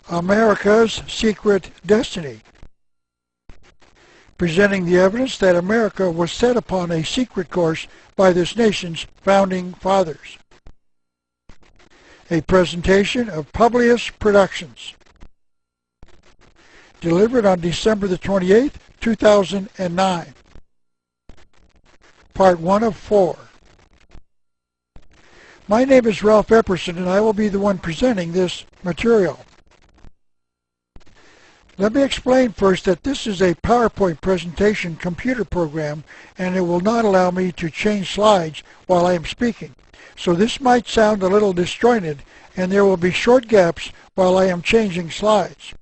America's Secret Destiny, presenting the evidence that America was set upon a secret course by this nation's founding fathers. A presentation of Publius Productions, delivered on December the 28th, 2009. Part 1 of 4. My name is Ralph Epperson, and I will be the one presenting this material. Let me explain first that this is a PowerPoint presentation computer program, and it will not allow me to change slides while I am speaking. So this might sound a little disjointed, and there will be short gaps while I am changing slides.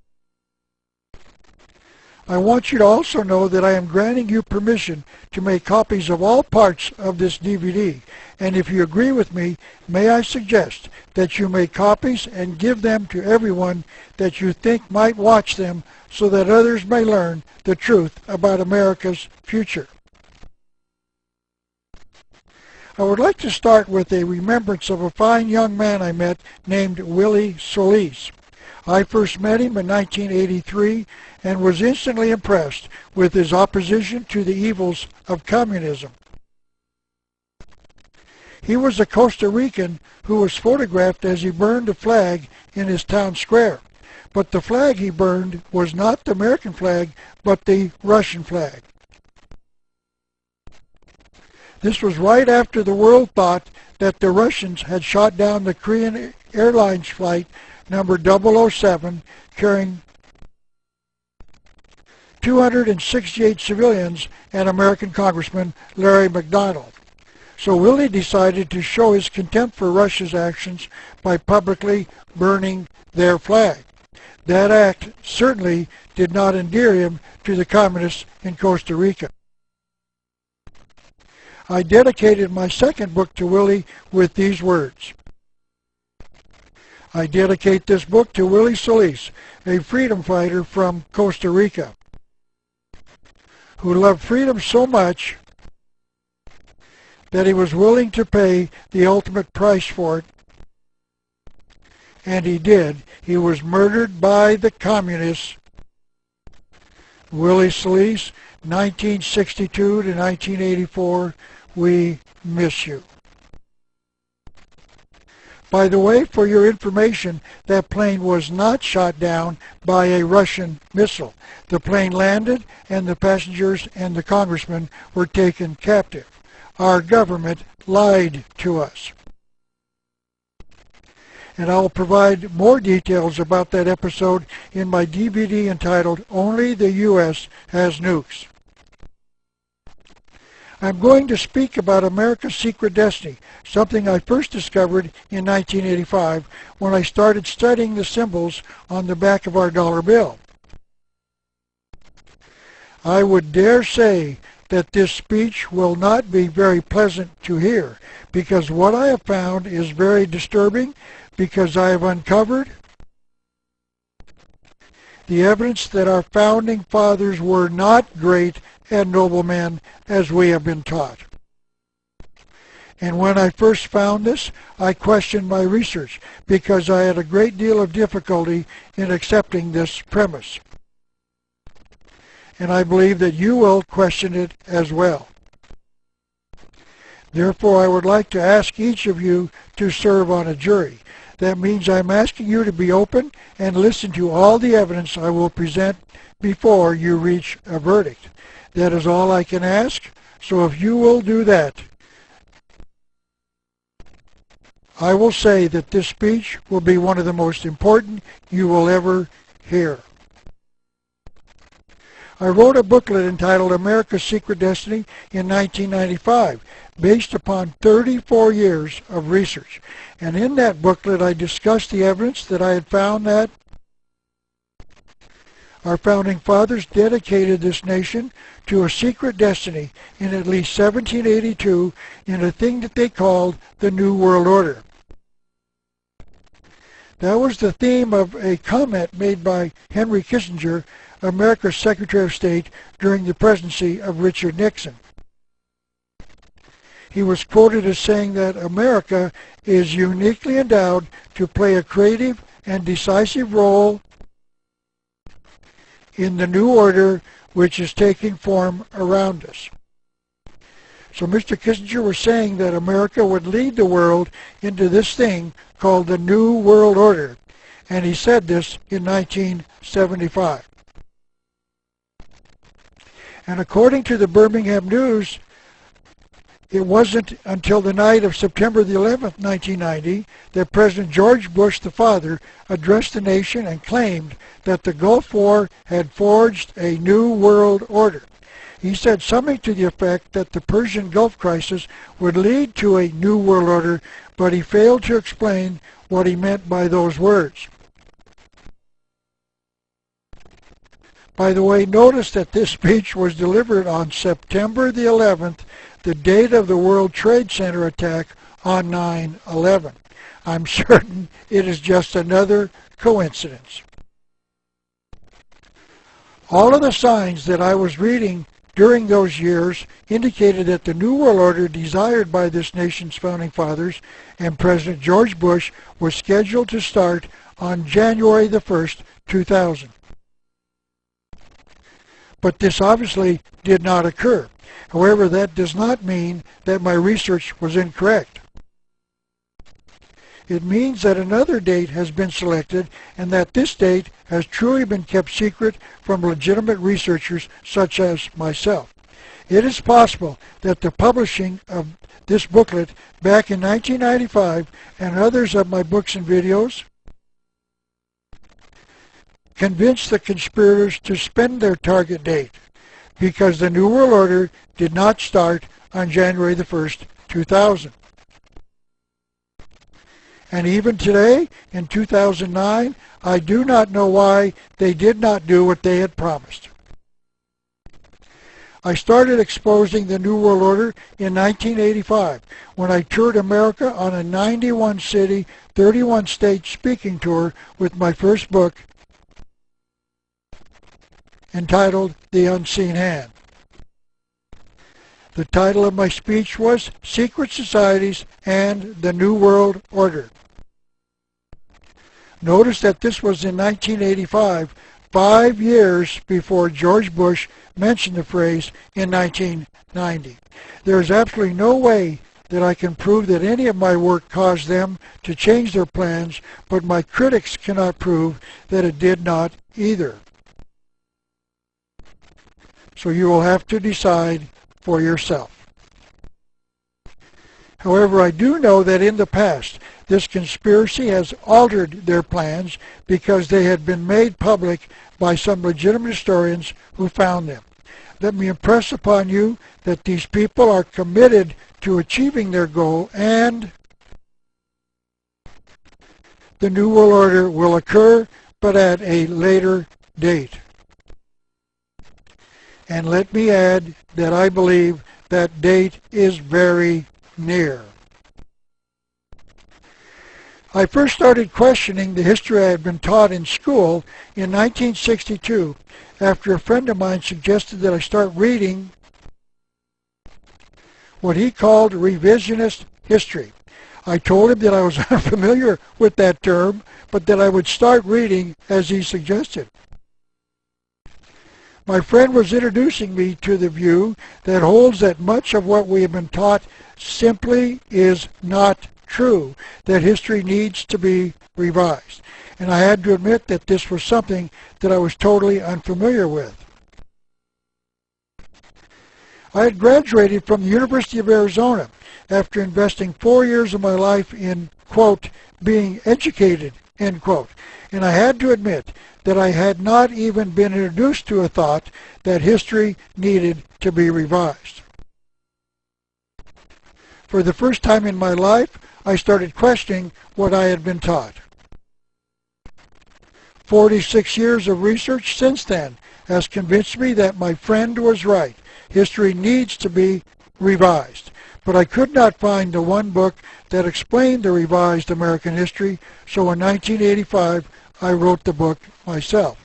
I want you to also know that I am granting you permission to make copies of all parts of this DVD, and if you agree with me, may I suggest that you make copies and give them to everyone that you think might watch them so that others may learn the truth about America's future. I would like to start with a remembrance of a fine young man I met named Willie Solis. I first met him in 1983 and was instantly impressed with his opposition to the evils of communism. He was a Costa Rican who was photographed as he burned a flag in his town square. But the flag he burned was not the American flag, but the Russian flag. This was right after the world thought that the Russians had shot down the Korean Airlines flight number 007, carrying 268 civilians and American Congressman Larry McDonald. So Willie decided to show his contempt for Russia's actions by publicly burning their flag. That act certainly did not endear him to the communists in Costa Rica. I dedicated my second book to Willie with these words. I dedicate this book to Willie Solis, a freedom fighter from Costa Rica, who loved freedom so much that he was willing to pay the ultimate price for it. And he did. He was murdered by the communists. Willie Solis, 1962 to 1984, we miss you. By the way, for your information, that plane was not shot down by a Russian missile. The plane landed, and the passengers and the congressman were taken captive. Our government lied to us. And I'll provide more details about that episode in my DVD entitled Only the U.S. Has Nukes. I'm going to speak about America's Secret Destiny, something I first discovered in 1985 when I started studying the symbols on the back of our dollar bill. I would dare say that this speech will not be very pleasant to hear, because what I have found is very disturbing, because I have uncovered the evidence that our founding fathers were not great and noble men as we have been taught. And when I first found this, I questioned my research because I had a great deal of difficulty in accepting this premise. And I believe that you will question it as well. Therefore, I would like to ask each of you to serve on a jury. That means I'm asking you to be open and listen to all the evidence I will present before you reach a verdict. That is all I can ask, so if you will do that, I will say that this speech will be one of the most important you will ever hear. I wrote a booklet entitled America's Secret Destiny in 1995, based upon 34 years of research. And in that booklet I discussed the evidence that I had found that our founding fathers dedicated this nation to a secret destiny in at least 1782 in a thing that they called the New World Order. That was the theme of a comment made by Henry Kissinger, America's Secretary of State, during the presidency of Richard Nixon. He was quoted as saying that America is uniquely endowed to play a creative and decisive role in the new order which is taking form around us. So Mr. Kissinger was saying that America would lead the world into this thing called the New World Order, and he said this in 1975. And according to the Birmingham News, it wasn't until the night of September the 11th, 1990, that President George Bush the father addressed the nation and claimed that the Gulf War had forged a new world order. He said something to the effect that the Persian Gulf crisis would lead to a new world order, but he failed to explain what he meant by those words. By the way, notice that this speech was delivered on September the 11th, the date of the World Trade Center attack on 9/11. I'm certain it is just another coincidence. All of the signs that I was reading during those years indicated that the New World Order desired by this nation's founding fathers and President George Bush was scheduled to start on January the 1st, 2000. But this obviously did not occur. However, that does not mean that my research was incorrect. It means that another date has been selected and that this date has truly been kept secret from legitimate researchers such as myself. It is possible that the publishing of this booklet back in 1995 and others of my books and videos convinced the conspirators to spend their target date, because the New World Order did not start on January the 1st, 2000. And even today, in 2009, I do not know why they did not do what they had promised. I started exposing the New World Order in 1985 when I toured America on a 91-city, 31-state speaking tour with my first book, entitled The Unseen Hand. The title of my speech was Secret Societies and the New World Order. Notice that this was in 1985, 5 years before George Bush mentioned the phrase in 1990. There is absolutely no way that I can prove that any of my work caused them to change their plans, but my critics cannot prove that it did not either. So you will have to decide for yourself. However, I do know that in the past, this conspiracy has altered their plans because they had been made public by some legitimate historians who found them. Let me impress upon you that these people are committed to achieving their goal, and the New World Order will occur, but at a later date. And let me add that I believe that date is very near. I first started questioning the history I had been taught in school in 1962 after a friend of mine suggested that I start reading what he called revisionist history. I told him that I was unfamiliar with that term, but that I would start reading as he suggested. My friend was introducing me to the view that holds that much of what we have been taught simply is not true, that history needs to be revised. And I had to admit that this was something that I was totally unfamiliar with. I had graduated from the University of Arizona after investing 4 years of my life in, quote, being educated, end quote. And I had to admit that I had not even been introduced to a thought that history needed to be revised. For the first time in my life, I started questioning what I had been taught. 46 years of research since then has convinced me that my friend was right. History needs to be revised. But I could not find the one book that explained the revised American history, so in 1985 I wrote the book myself.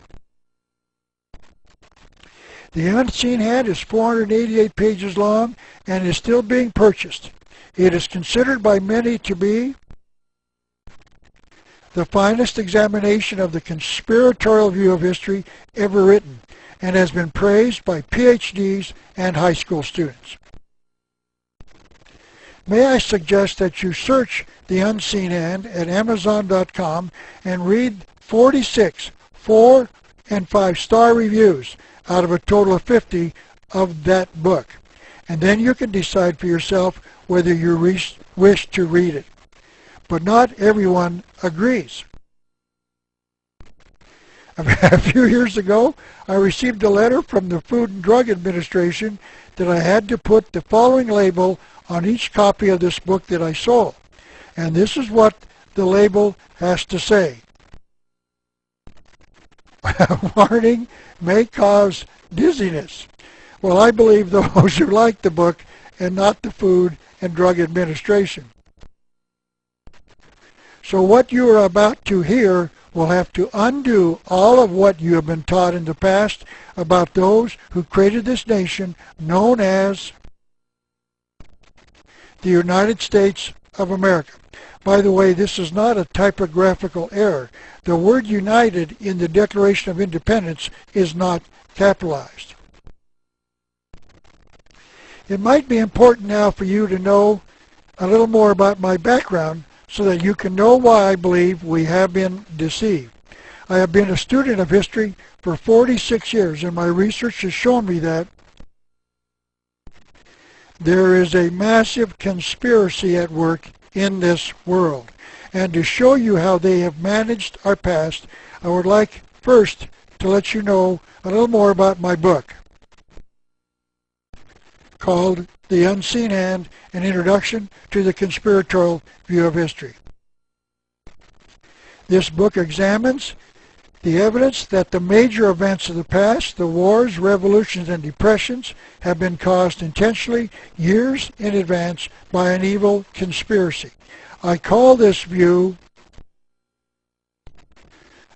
The Unseen Hand is 488 pages long and is still being purchased. It is considered by many to be the finest examination of the conspiratorial view of history ever written, and has been praised by PhDs and high school students. May I suggest that you search The Unseen Hand at Amazon.com and read 46 4- and 5-star reviews out of a total of 50 of that book. And then you can decide for yourself whether you wish to read it. But not everyone agrees. A few years ago, I received a letter from the Food and Drug Administration that I had to put the following label on each copy of this book that I sold. And this is what the label has to say. Warning, may cause dizziness. Well, I believe those who like the book and not the Food and Drug Administration. So what you are about to hear will have to undo all of what you have been taught in the past about those who created this nation known as the United States of America. By the way, this is not a typographical error. The word United in the Declaration of Independence is not capitalized. It might be important now for you to know a little more about my background so that you can know why I believe we have been deceived. I have been a student of history for 46 years, and my research has shown me that there is a massive conspiracy at work in this world. And to show you how they have managed our past, I would like first to let you know a little more about my book called The Unseen Hand, an Introduction to the Conspiratorial View of History. This book examines the evidence that the major events of the past, the wars, revolutions, and depressions, have been caused intentionally years in advance by an evil conspiracy. I call this view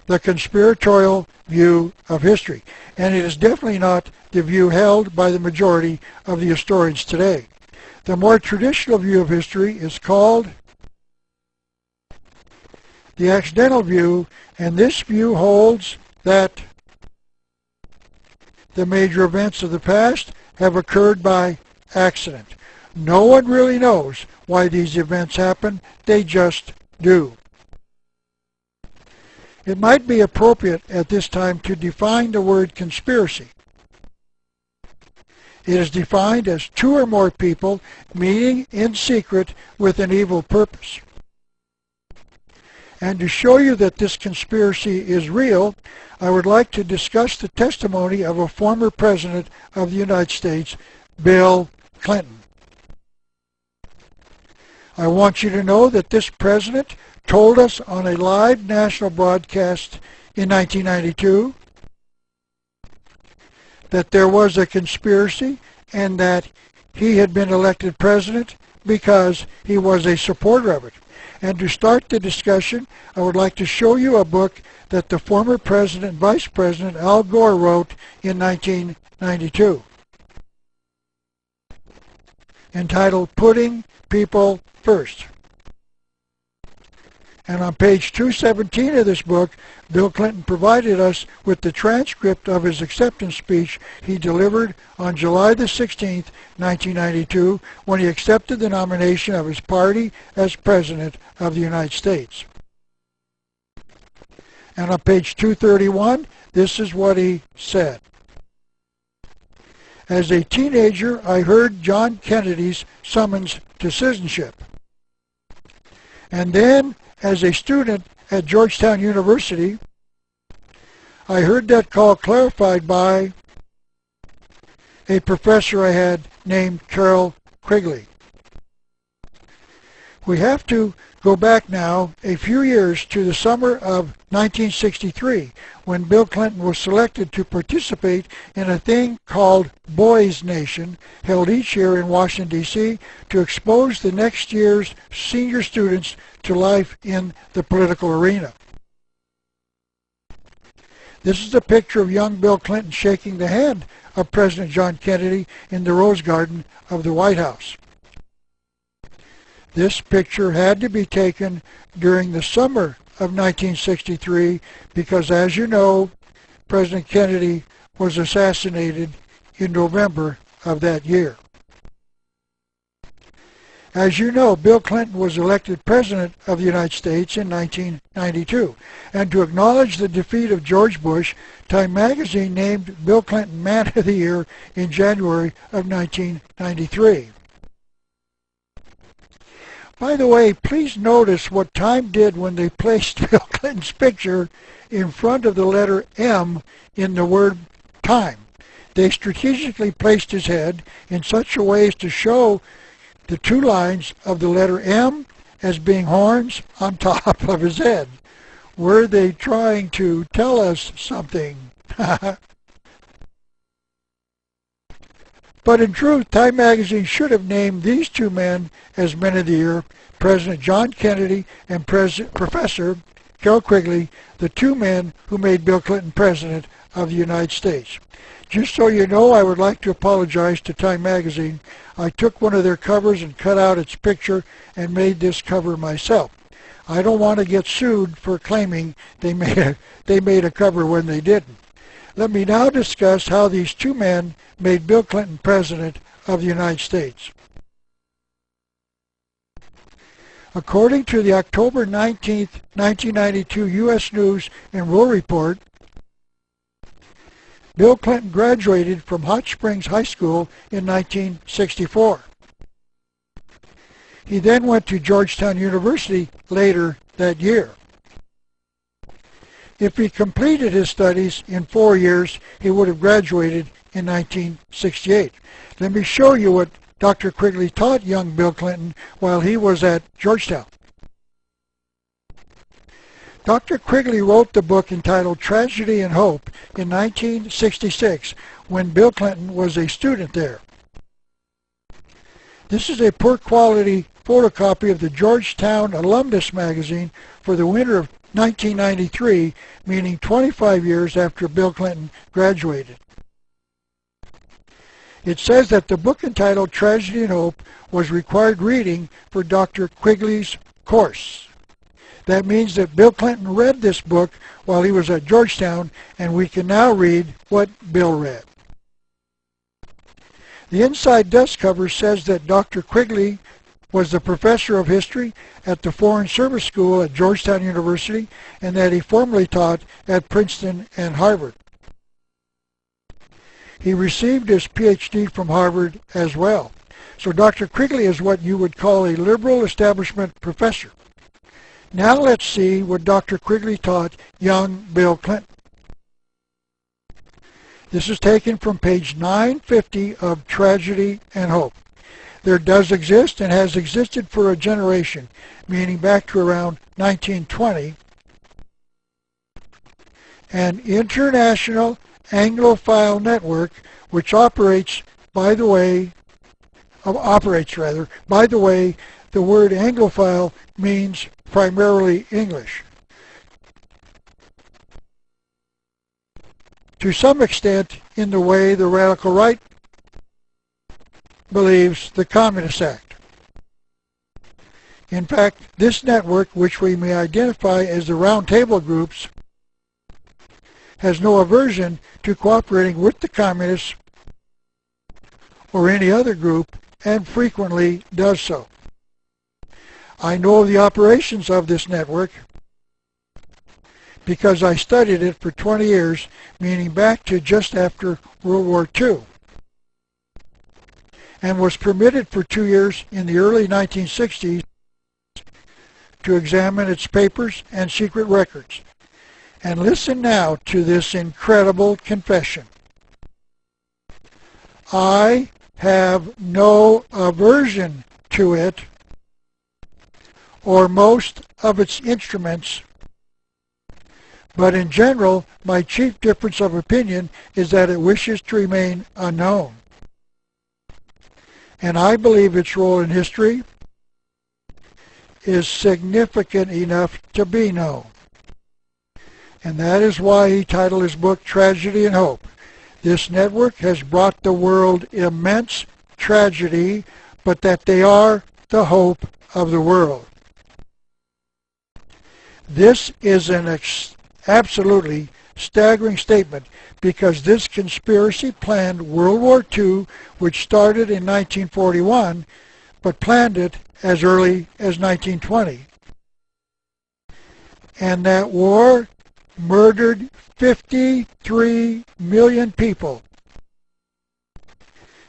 the conspiratorial view of history, and it is definitely not the view held by the majority of the historians today. The more traditional view of history is called the accidental view, and this view holds that the major events of the past have occurred by accident. No one really knows why these events happen, they just do. It might be appropriate at this time to define the word conspiracy. It is defined as two or more people meeting in secret with an evil purpose. And to show you that this conspiracy is real, I would like to discuss the testimony of a former president of the United States, Bill Clinton. I want you to know that this president told us on a live national broadcast in 1992 that there was a conspiracy and that he had been elected president because he was a supporter of it. And to start the discussion, I would like to show you a book that the former president, Vice President Al Gore wrote in 1992, entitled Putting People First. And on page 217 of this book, Bill Clinton provided us with the transcript of his acceptance speech he delivered on July the 16th, 1992, when he accepted the nomination of his party as President of the United States. And on page 231, this is what he said. As a teenager, I heard John Kennedy's summons to citizenship. And then, as a student at Georgetown University, I heard that call clarified by a professor I had named Carol Quigley. We have to go back now a few years to the summer of 1963 when Bill Clinton was selected to participate in a thing called Boys Nation, held each year in Washington, D.C. to expose the next year's senior students to life in the political arena. This is a picture of young Bill Clinton shaking the hand of President John Kennedy in the Rose Garden of the White House. This picture had to be taken during the summer of 1963 because, as you know, President Kennedy was assassinated in November of that year. As you know, Bill Clinton was elected President of the United States in 1992. And to acknowledge the defeat of George Bush, Time magazine named Bill Clinton Man of the Year in January of 1993. By the way, please notice what Time did when they placed Bill Clinton's picture in front of the letter M in the word Time. They strategically placed his head in such a way as to show the two lines of the letter M as being horns on top of his head. Were they trying to tell us something? But in truth, Time magazine should have named these two men as Men of the Year, President John Kennedy and Professor Carroll Quigley, the two men who made Bill Clinton President of the United States. Just so you know, I would like to apologize to Time magazine. I took one of their covers and cut out its picture and made this cover myself. I don't want to get sued for claiming they made a cover when they didn't. Let me now discuss how these two men made Bill Clinton President of the United States. According to the October 19, 1992 U.S. News and World Report, Bill Clinton graduated from Hot Springs High School in 1964. He then went to Georgetown University later that year. If he completed his studies in 4 years, he would have graduated in 1968. Let me show you what Dr. Quigley taught young Bill Clinton while he was at Georgetown. Dr. Quigley wrote the book entitled Tragedy and Hope in 1966 when Bill Clinton was a student there. This is a poor quality photocopy of the Georgetown Alumnus magazine for the winter of 1993, meaning 25 years after Bill Clinton graduated. It says that the book entitled Tragedy and Hope was required reading for Dr. Quigley's course. That means that Bill Clinton read this book while he was at Georgetown, and we can now read what Bill read. The inside dust cover says that Dr. Quigley was the professor of history at the Foreign Service School at Georgetown University, and that he formerly taught at Princeton and Harvard. He received his PhD from Harvard as well. So Dr. Quigley is what you would call a liberal establishment professor. Now let's see what Dr. Quigley taught young Bill Clinton. This is taken from page 950 of Tragedy and Hope. There does exist and has existed for a generation, meaning back to around 1920, an international Anglophile network which operates, by the way, the word Anglophile means primarily English. To some extent, in the way the radical right believes the Communist Act. In fact, this network, which we may identify as the Round Table groups, has no aversion to cooperating with the communists or any other group, and frequently does so. I know the operations of this network because I studied it for 20 years, meaning back to just after World War II, and was permitted for 2 years in the early 1960s to examine its papers and secret records. And listen now to this incredible confession. I have no aversion to it or most of its instruments, but in general, my chief difference of opinion is that it wishes to remain unknown. And I believe its role in history is significant enough to be known. And that is why he titled his book Tragedy and Hope. This network has brought the world immense tragedy, but that they are the hope of the world. This is an absolutely staggering statement because this conspiracy planned World War II, which started in 1941, but planned it as early as 1920. And that war murdered 53 million people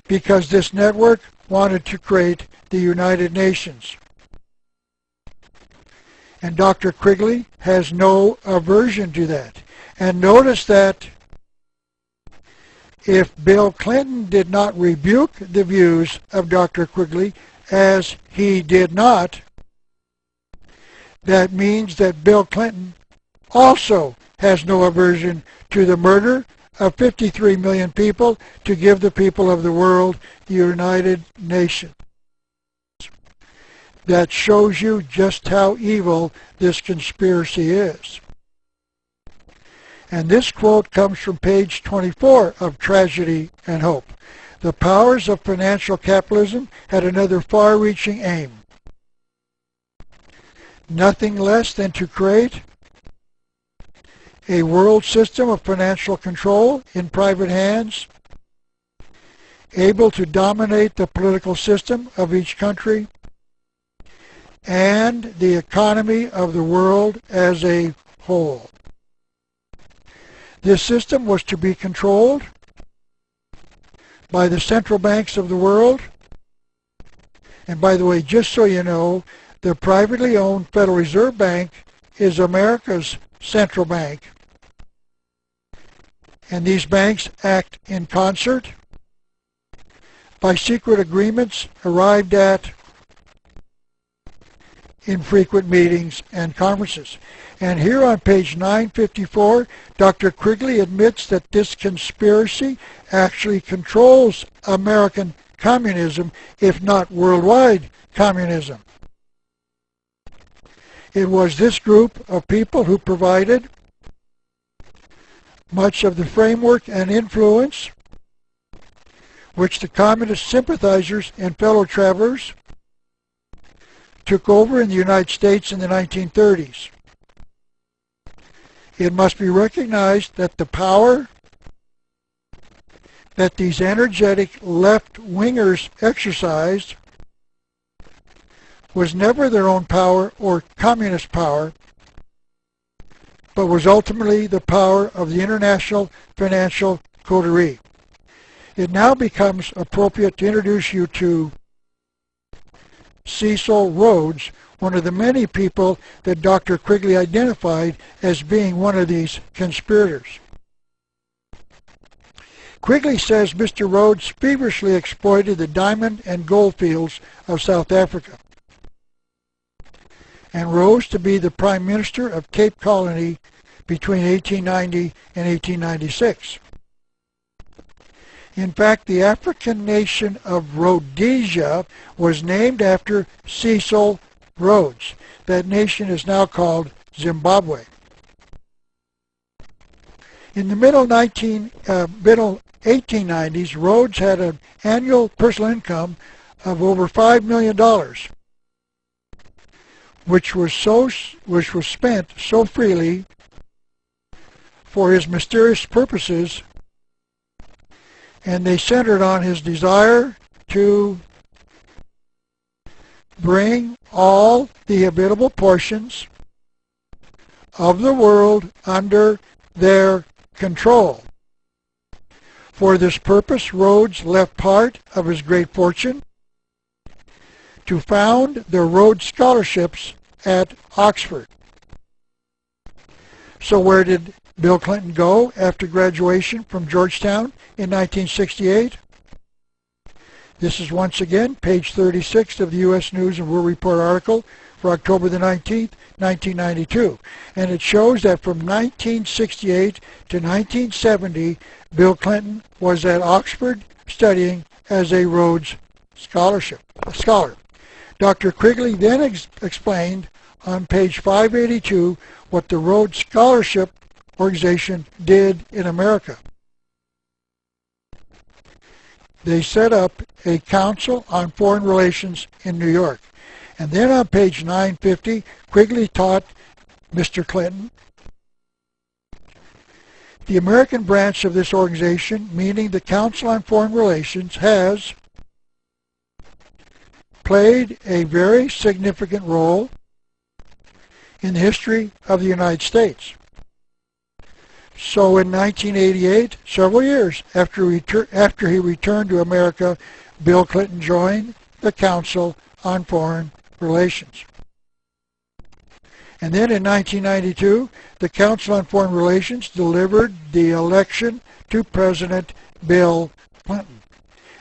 because this network wanted to create the United Nations. And Dr. Quigley has no aversion to that. And notice that if Bill Clinton did not rebuke the views of Dr. Quigley, as he did not, that means that Bill Clinton also has no aversion to the murder of 53 million people to give the people of the world the United Nations. That shows you just how evil this conspiracy is. And this quote comes from page 24 of Tragedy and Hope. The powers of financial capitalism had another far-reaching aim. Nothing less than to create a world system of financial control in private hands, able to dominate the political system of each country, and the economy of the world as a whole. This system was to be controlled by the central banks of the world. And by the way, just so you know, the privately owned Federal Reserve Bank is America's central bank. And these banks act in concert by secret agreements arrived at in frequent meetings and conferences. And here on page 954, Dr. Quigley admits that this conspiracy actually controls American communism, if not worldwide communism. It was this group of people who provided much of the framework and influence which the communist sympathizers and fellow travelers took over in the United States in the 1930s. It must be recognized that the power that these energetic left-wingers exercised was never their own power or communist power, but was ultimately the power of the international financial coterie. It now becomes appropriate to introduce you to Cecil Rhodes, one of the many people that Dr. Quigley identified as being one of these conspirators. Quigley says Mr. Rhodes feverishly exploited the diamond and gold fields of South Africa and rose to be the Prime Minister of Cape Colony between 1890 and 1896. In fact, the African nation of Rhodesia was named after Cecil Rhodes. That nation is now called Zimbabwe. In the middle 1890s, Rhodes had an annual personal income of over $5 million, which was spent so freely for his mysterious purposes, and they centered on his desire to bring all the habitable portions of the world under their control. For this purpose, Rhodes left part of his great fortune to found the Rhodes Scholarships at Oxford. So where did Bill Clinton go after graduation from Georgetown in 1968? This is once again page 36 of the U.S. News and World Report article for October the 19th, 1992. And it shows that from 1968 to 1970, Bill Clinton was at Oxford studying as a Rhodes scholar. Dr. Quigley then explained on page 582 what the Rhodes Scholarship Organization did in America. They set up a Council on Foreign Relations in New York. And then on page 950, Quigley taught Mr. Clinton, the American branch of this organization, meaning the Council on Foreign Relations, has played a very significant role in the history of the United States. So in 1988, several years after he returned to America, Bill Clinton joined the Council on Foreign Relations. And then in 1992, the Council on Foreign Relations delivered the election to President Bill Clinton.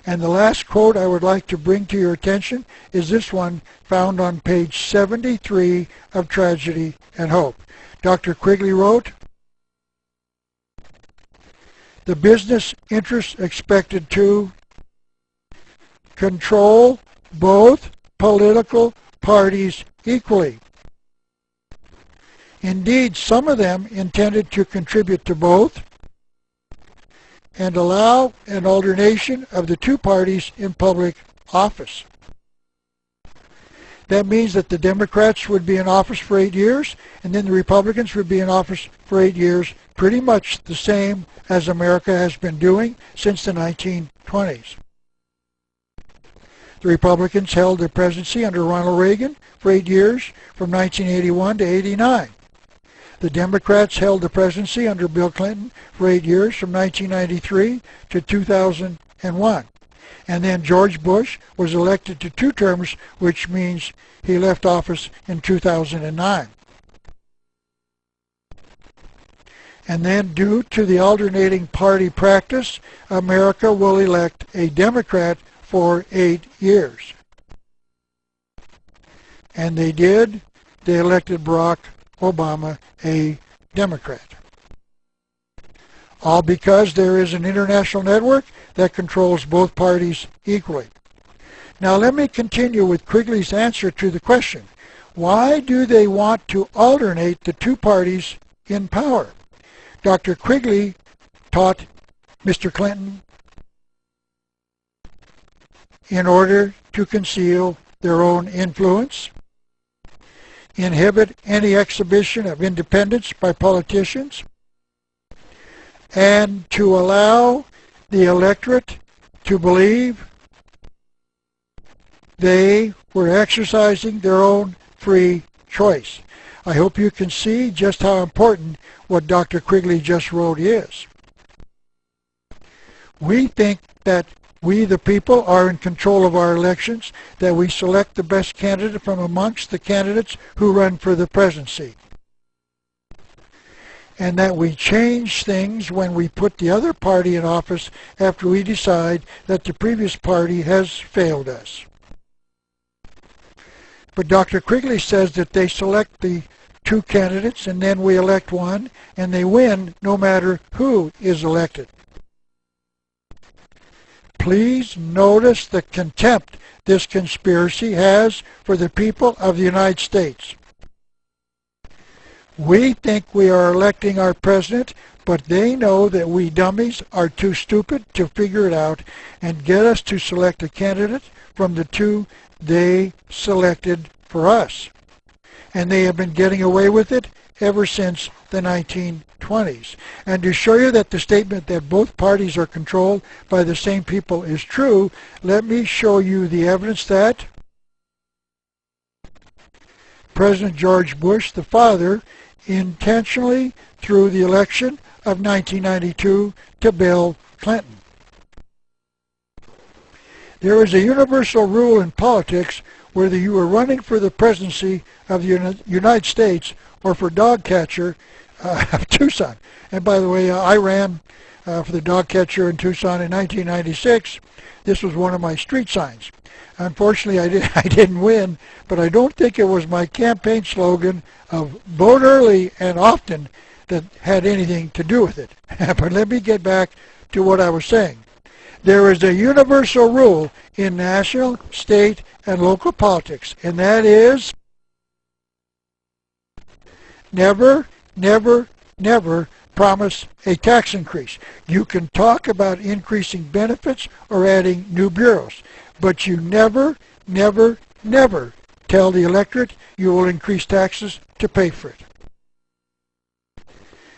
And the last quote I would like to bring to your attention is this one found on page 73 of Tragedy and Hope. Dr. Quigley wrote, "The business interests expected to control both political parties equally. Indeed, some of them intended to contribute to both and allow an alternation of the two parties in public office. That means that the Democrats would be in office for 8 years, and then the Republicans would be in office for 8 years, pretty much the same as America has been doing since the 1920s. The Republicans held the presidency under Ronald Reagan for 8 years, from 1981 to 89. The Democrats held the presidency under Bill Clinton for 8 years, from 1993 to 2001. And then George Bush was elected to 2 terms, which means he left office in 2009. And then, due to the alternating party practice, America will elect a Democrat for 8 years. And they did. They elected Barack Obama a Democrat. All because there is an international network that controls both parties equally. Now let me continue with Quigley's answer to the question, why do they want to alternate the two parties in power? Dr. Quigley taught Mr. Clinton in order to conceal their own influence, inhibit any exhibition of independence by politicians, and to allow the electorate to believe they were exercising their own free choice. I hope you can see just how important what Dr. Quigley just wrote is. We think that we, the people, are in control of our elections, that we select the best candidate from amongst the candidates who run for the presidency, and that we change things when we put the other party in office after we decide that the previous party has failed us. But Dr. Quigley says that they select the 2 candidates and then we elect one, and they win no matter who is elected. Please notice the contempt this conspiracy has for the people of the United States. We think we are electing our president, but they know that we dummies are too stupid to figure it out and get us to select a candidate from the 2 they selected for us. And they have been getting away with it ever since the 1920s. And to show you that the statement that both parties are controlled by the same people is true, let me show you the evidence that President George Bush, the father, intentionally threw the election of 1992 to Bill Clinton. There is a universal rule in politics whether you are running for the presidency of the United States or for dog catcher of Tucson. And by the way, I ran for the dog catcher in Tucson in 1996. This was one of my street signs. Unfortunately, I didn't win, but I don't think it was my campaign slogan of vote early and often that had anything to do with it. But let me get back to what I was saying. There is a universal rule in national, state, and local politics, and that is never, never, never promise a tax increase. You can talk about increasing benefits or adding new bureaus, but you never, never, never tell the electorate you will increase taxes to pay for it.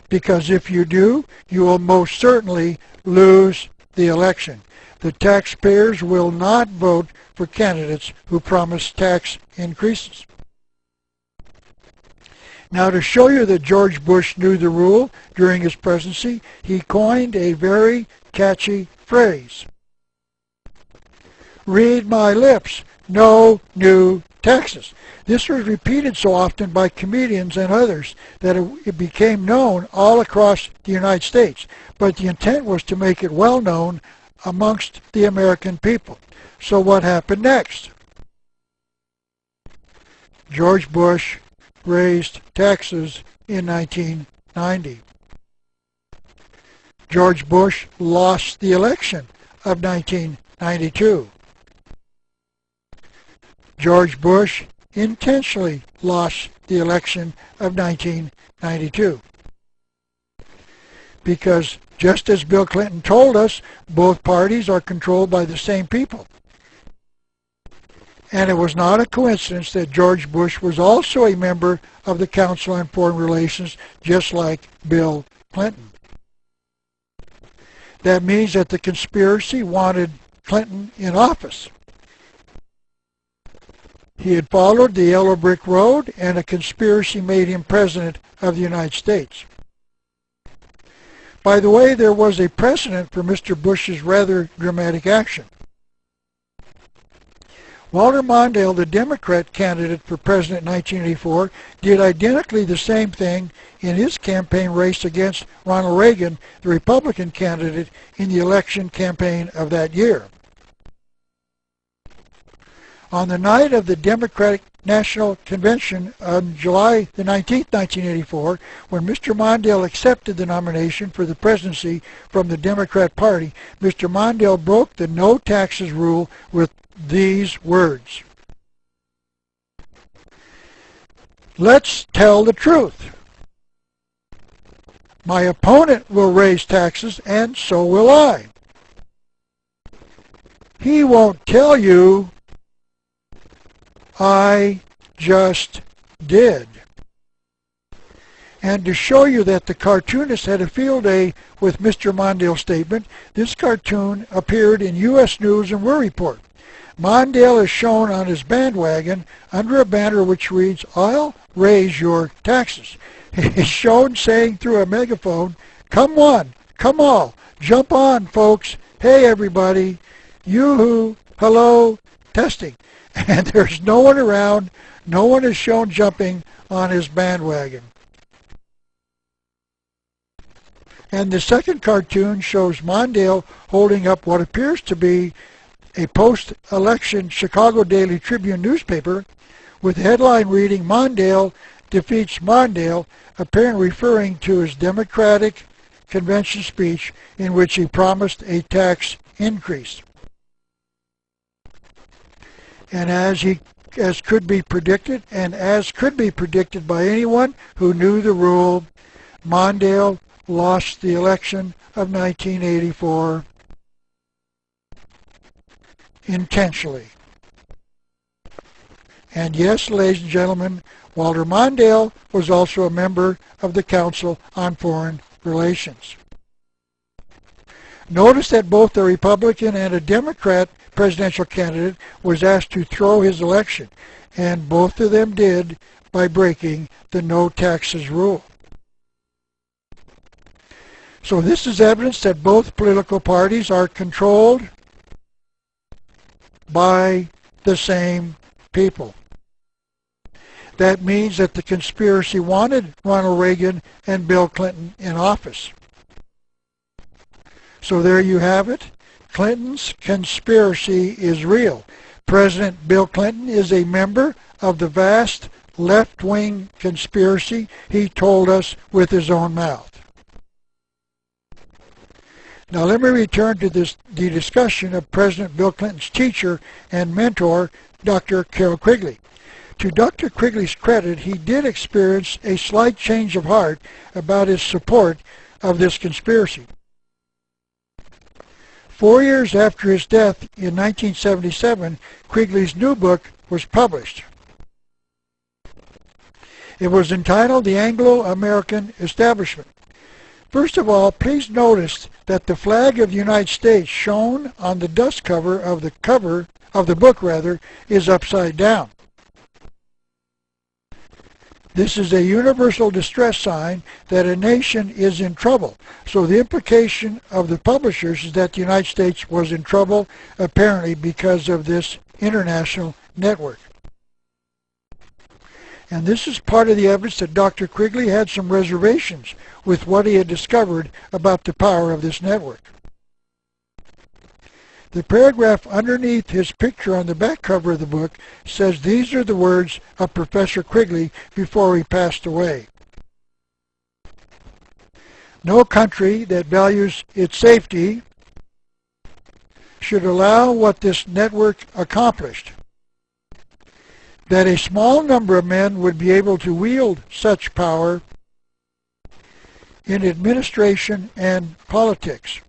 Because if you do, you will most certainly lose the election. The taxpayers will not vote for candidates who promise tax increases. Now, to show you that George Bush knew the rule during his presidency, he coined a very catchy phrase. Read my lips, no new taxes. This was repeated so often by comedians and others that it became known all across the United States. But the intent was to make it well known amongst the American people. So what happened next? George Bush raised taxes in 1990. George Bush lost the election of 1992. George Bush intentionally lost the election of 1992. Because just as Bill Clinton told us, both parties are controlled by the same people. And it was not a coincidence that George Bush was also a member of the Council on Foreign Relations, just like Bill Clinton. That means that the conspiracy wanted Clinton in office. He had followed the yellow brick road, and a conspiracy made him president of the United States. By the way, there was a precedent for Mr. Bush's rather dramatic action. Walter Mondale, the Democrat candidate for president in 1984, did identically the same thing in his campaign race against Ronald Reagan, the Republican candidate, in the election campaign of that year. On the night of the Democratic National Convention on July the 19th, 1984, when Mr. Mondale accepted the nomination for the presidency from the Democrat Party, Mr. Mondale broke the no taxes rule with these words. Let's tell the truth. My opponent will raise taxes, and so will I. He won't tell you. I just did. And to show you that the cartoonist had a field day with Mr. Mondale's statement, this cartoon appeared in U.S. News and World Report. Mondale is shown on his bandwagon under a banner which reads, I'll raise your taxes. He's shown saying through a megaphone, come one, come all, jump on folks, hey everybody, yoo-hoo, hello, testing. And there's no one around, no one is shown jumping on his bandwagon. And the second cartoon shows Mondale holding up what appears to be a post-election Chicago Daily Tribune newspaper with the headline reading, Mondale defeats Mondale, apparently referring to his Democratic convention speech in which he promised a tax increase. And as could be predicted by anyone who knew the rule, Mondale lost the election of 1984 intentionally. And yes, ladies and gentlemen, Walter Mondale was also a member of the Council on Foreign Relations. Notice that both a Republican and a Democrat presidential candidate was asked to throw his election, and both of them did by breaking the no taxes rule. So this is evidence that both political parties are controlled by the same people. That means that the conspiracy wanted Ronald Reagan and Bill Clinton in office. So there you have it. Clinton's conspiracy is real. President Bill Clinton is a member of the vast left-wing conspiracy he told us with his own mouth. Now let me return to the discussion of President Bill Clinton's teacher and mentor, Dr. Carroll Quigley. To Dr. Quigley's credit, he did experience a slight change of heart about his support of this conspiracy. 4 years after his death in 1977, Quigley's new book was published. It was entitled The Anglo-American Establishment. First of all, please notice that the flag of the United States shown on the dust cover of the book is upside down. This is a universal distress sign that a nation is in trouble. So the implication of the publishers is that the United States was in trouble, apparently because of this international network. And this is part of the evidence that Dr. Quigley had some reservations with what he had discovered about the power of this network. The paragraph underneath his picture on the back cover of the book says these are the words of Professor Quigley before he passed away. No country that values its safety should allow what this network accomplished. That a small number of men would be able to wield such power in administration and politics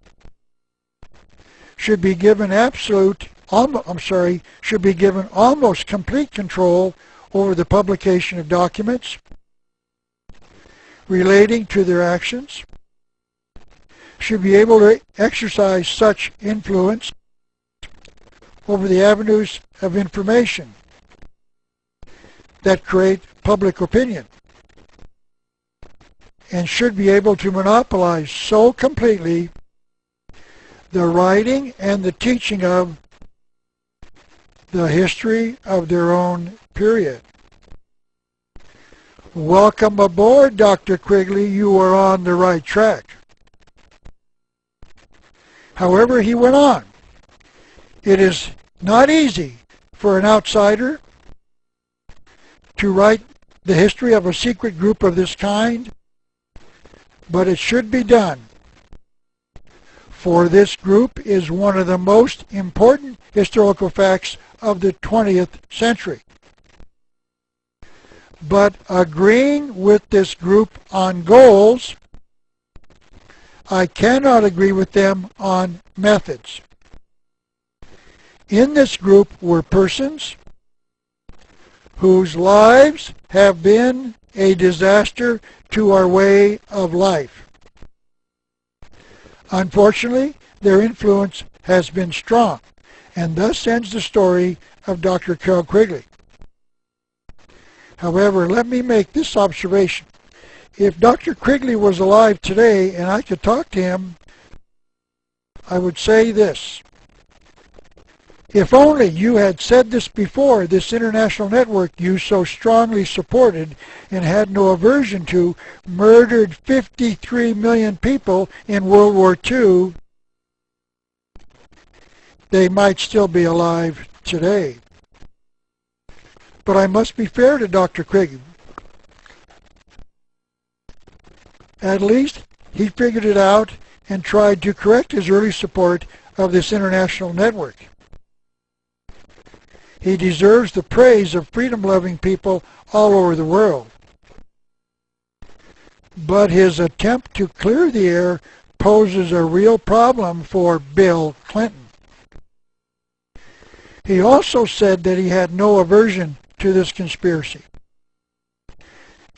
should be given almost complete control over the publication of documents relating to their actions, should be able to exercise such influence over the avenues of information that create public opinion, and should be able to monopolize so completely the writing and the teaching of the history of their own period. Welcome aboard, Dr. Quigley. You are on the right track. However, he went on. It is not easy for an outsider to write the history of a secret group of this kind, but it should be done. For this group is one of the most important historical facts of the 20th century. But agreeing with this group on goals, I cannot agree with them on methods. In this group were persons whose lives have been a disaster to our way of life. Unfortunately, their influence has been strong, and thus ends the story of Dr. Carroll Quigley. However, let me make this observation. If Dr. Quigley was alive today and I could talk to him, I would say this. If only you had said this before this international network you so strongly supported and had no aversion to murdered 53 million people in World War II, they might still be alive today. But I must be fair to Dr. Quigley. At least he figured it out and tried to correct his early support of this international network. He deserves the praise of freedom-loving people all over the world. But his attempt to clear the air poses a real problem for Bill Clinton. He also said that he had no aversion to this conspiracy.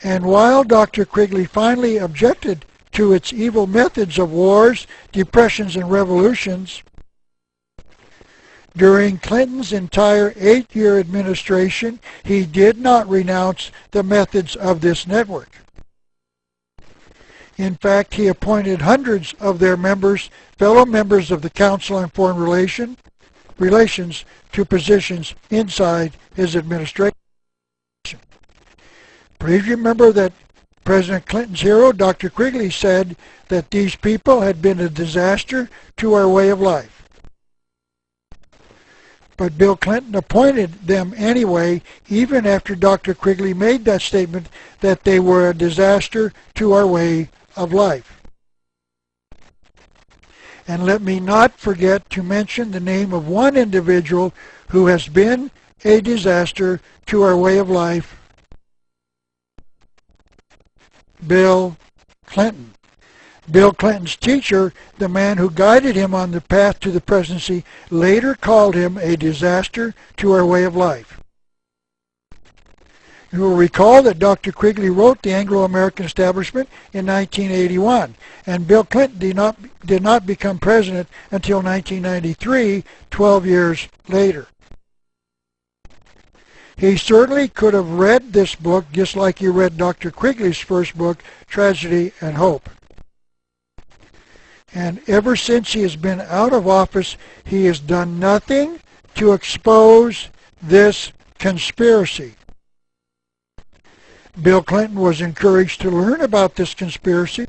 And while Dr. Quigley finally objected to its evil methods of wars, depressions, and revolutions, during Clinton's entire 8-year administration, he did not renounce the methods of this network. In fact, he appointed hundreds of their members, fellow members of the Council on Foreign Relations, to positions inside his administration. Please remember that President Clinton's hero, Dr. Quigley, said that these people had been a disaster to our way of life. But Bill Clinton appointed them anyway, even after Dr. Quigley made that statement that they were a disaster to our way of life. And let me not forget to mention the name of one individual who has been a disaster to our way of life: Bill Clinton. Bill Clinton's teacher, the man who guided him on the path to the presidency, later called him a disaster to our way of life. You will recall that Dr. Quigley wrote The Anglo-American Establishment in 1981, and Bill Clinton did not become president until 1993, 12 years later. He certainly could have read this book just like he read Dr. Quigley's first book, Tragedy and Hope. And ever since he has been out of office, he has done nothing to expose this conspiracy. Bill Clinton was encouraged to learn about this conspiracy.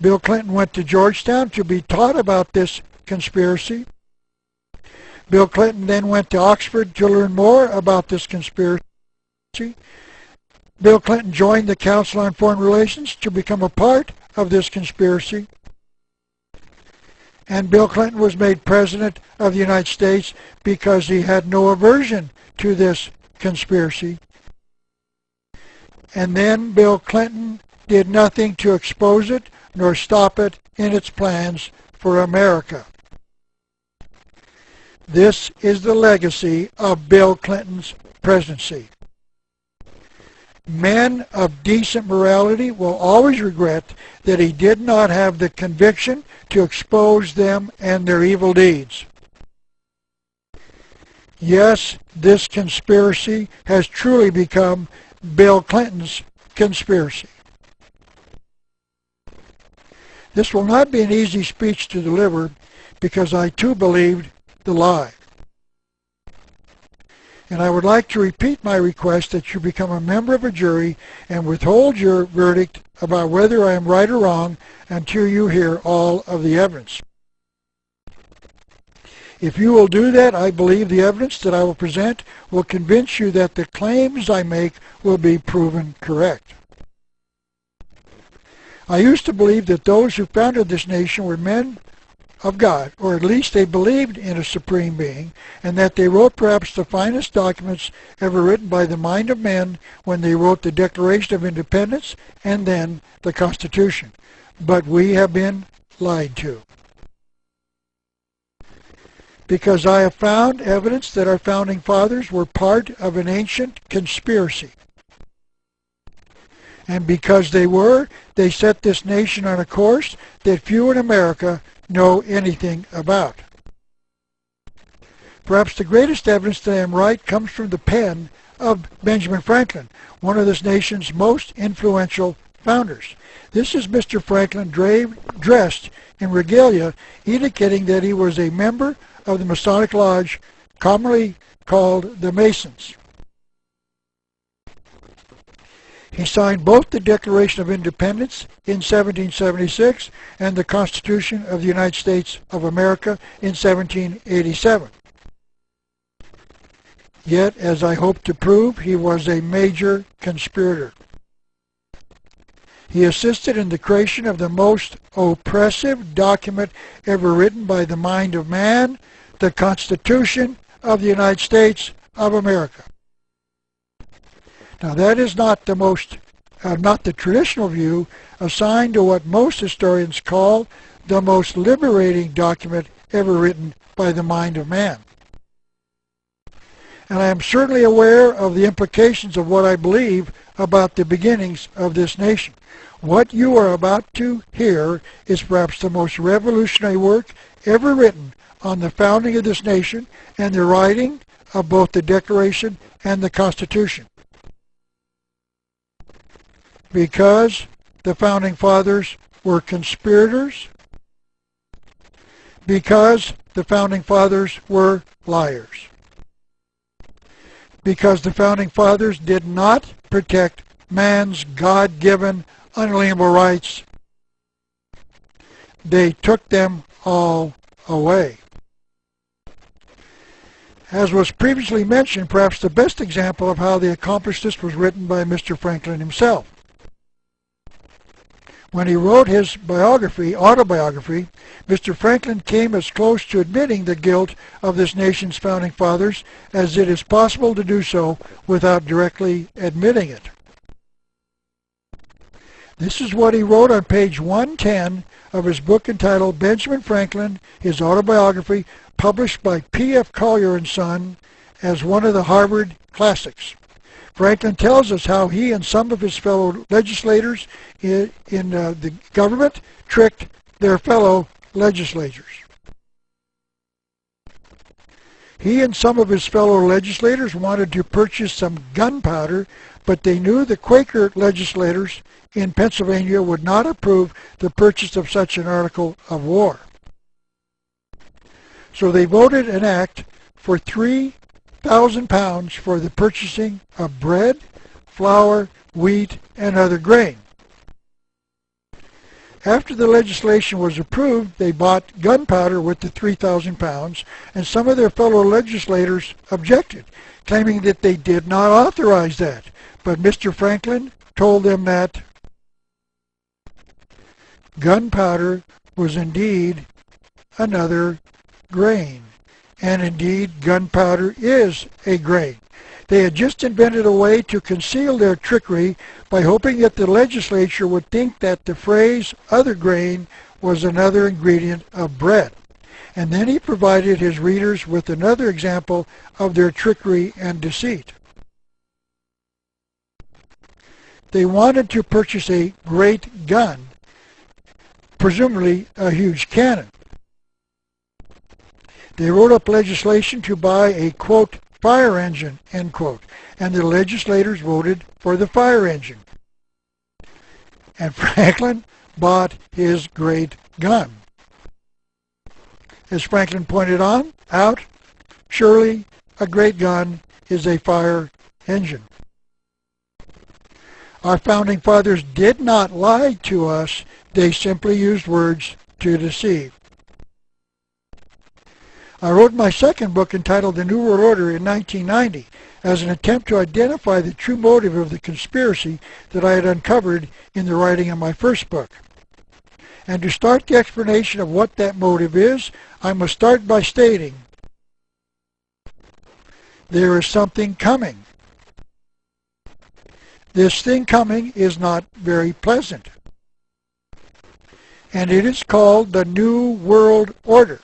Bill Clinton went to Georgetown to be taught about this conspiracy. Bill Clinton then went to Oxford to learn more about this conspiracy. Bill Clinton joined the Council on Foreign Relations to become a part of this conspiracy. And Bill Clinton was made President of the United States because he had no aversion to this conspiracy. And then Bill Clinton did nothing to expose it nor stop it in its plans for America. This is the legacy of Bill Clinton's presidency. Men of decent morality will always regret that he did not have the conviction to expose them and their evil deeds. Yes, this conspiracy has truly become Bill Clinton's conspiracy. This will not be an easy speech to deliver because I too believed the lie. And I would like to repeat my request that you become a member of a jury and withhold your verdict about whether I am right or wrong until you hear all of the evidence. If you will do that, I believe the evidence that I will present will convince you that the claims I make will be proven correct. I used to believe that those who founded this nation were men of God, or at least they believed in a supreme being, and that they wrote perhaps the finest documents ever written by the mind of men when they wrote the Declaration of Independence and then the Constitution. But we have been lied to. Because I have found evidence that our founding fathers were part of an ancient conspiracy. And because they were, they set this nation on a course that few in America know anything about. Perhaps the greatest evidence that I am right comes from the pen of Benjamin Franklin, one of this nation's most influential founders. This is Mr. Franklin dressed in regalia, indicating that he was a member of the Masonic Lodge, commonly called the Masons. He signed both the Declaration of Independence in 1776 and the Constitution of the United States of America in 1787. Yet, as I hope to prove, he was a major conspirator. He assisted in the creation of the most oppressive document ever written by the mind of man, the Constitution of the United States of America. Now that is not the traditional view assigned to what most historians call the most liberating document ever written by the mind of man. And I am certainly aware of the implications of what I believe about the beginnings of this nation. What you are about to hear is perhaps the most revolutionary work ever written on the founding of this nation and the writing of both the Declaration and the Constitution. Because the founding fathers were conspirators, because the founding fathers were liars, because the founding fathers did not protect man's God-given unalienable rights, they took them all away. As was previously mentioned, perhaps the best example of how they accomplished this was written by Mr. Franklin himself. When he wrote his autobiography, Mr. Franklin came as close to admitting the guilt of this nation's founding fathers as it is possible to do so without directly admitting it. This is what he wrote on page 110 of his book entitled Benjamin Franklin, His Autobiography, published by P.F. Collier & Son as one of the Harvard Classics. Franklin tells us how he and some of his fellow legislators in the government tricked their fellow legislators. He and some of his fellow legislators wanted to purchase some gunpowder, but they knew the Quaker legislators in Pennsylvania would not approve the purchase of such an article of war. So they voted an act for 3,000 pounds for the purchasing of bread, flour, wheat, and other grain. After the legislation was approved, they bought gunpowder with the 3,000 pounds, and some of their fellow legislators objected, claiming that they did not authorize that. But Mr. Franklin told them that gunpowder was indeed another grain, and indeed gunpowder is a grain. They had just invented a way to conceal their trickery by hoping that the legislature would think that the phrase other grain was another ingredient of bread. And then he provided his readers with another example of their trickery and deceit. They wanted to purchase a great gun, presumably a huge cannon. They wrote up legislation to buy a, quote, fire engine, end quote, and the legislators voted for the fire engine. And Franklin bought his great gun. As Franklin pointed out, surely a great gun is a fire engine. Our founding fathers did not lie to us, they simply used words to deceive. I wrote my second book entitled The New World Order in 1990 as an attempt to identify the true motive of the conspiracy that I had uncovered in the writing of my first book. And to start the explanation of what that motive is, I must start by stating there is something coming. This thing coming is not very pleasant. And it is called the New World Order.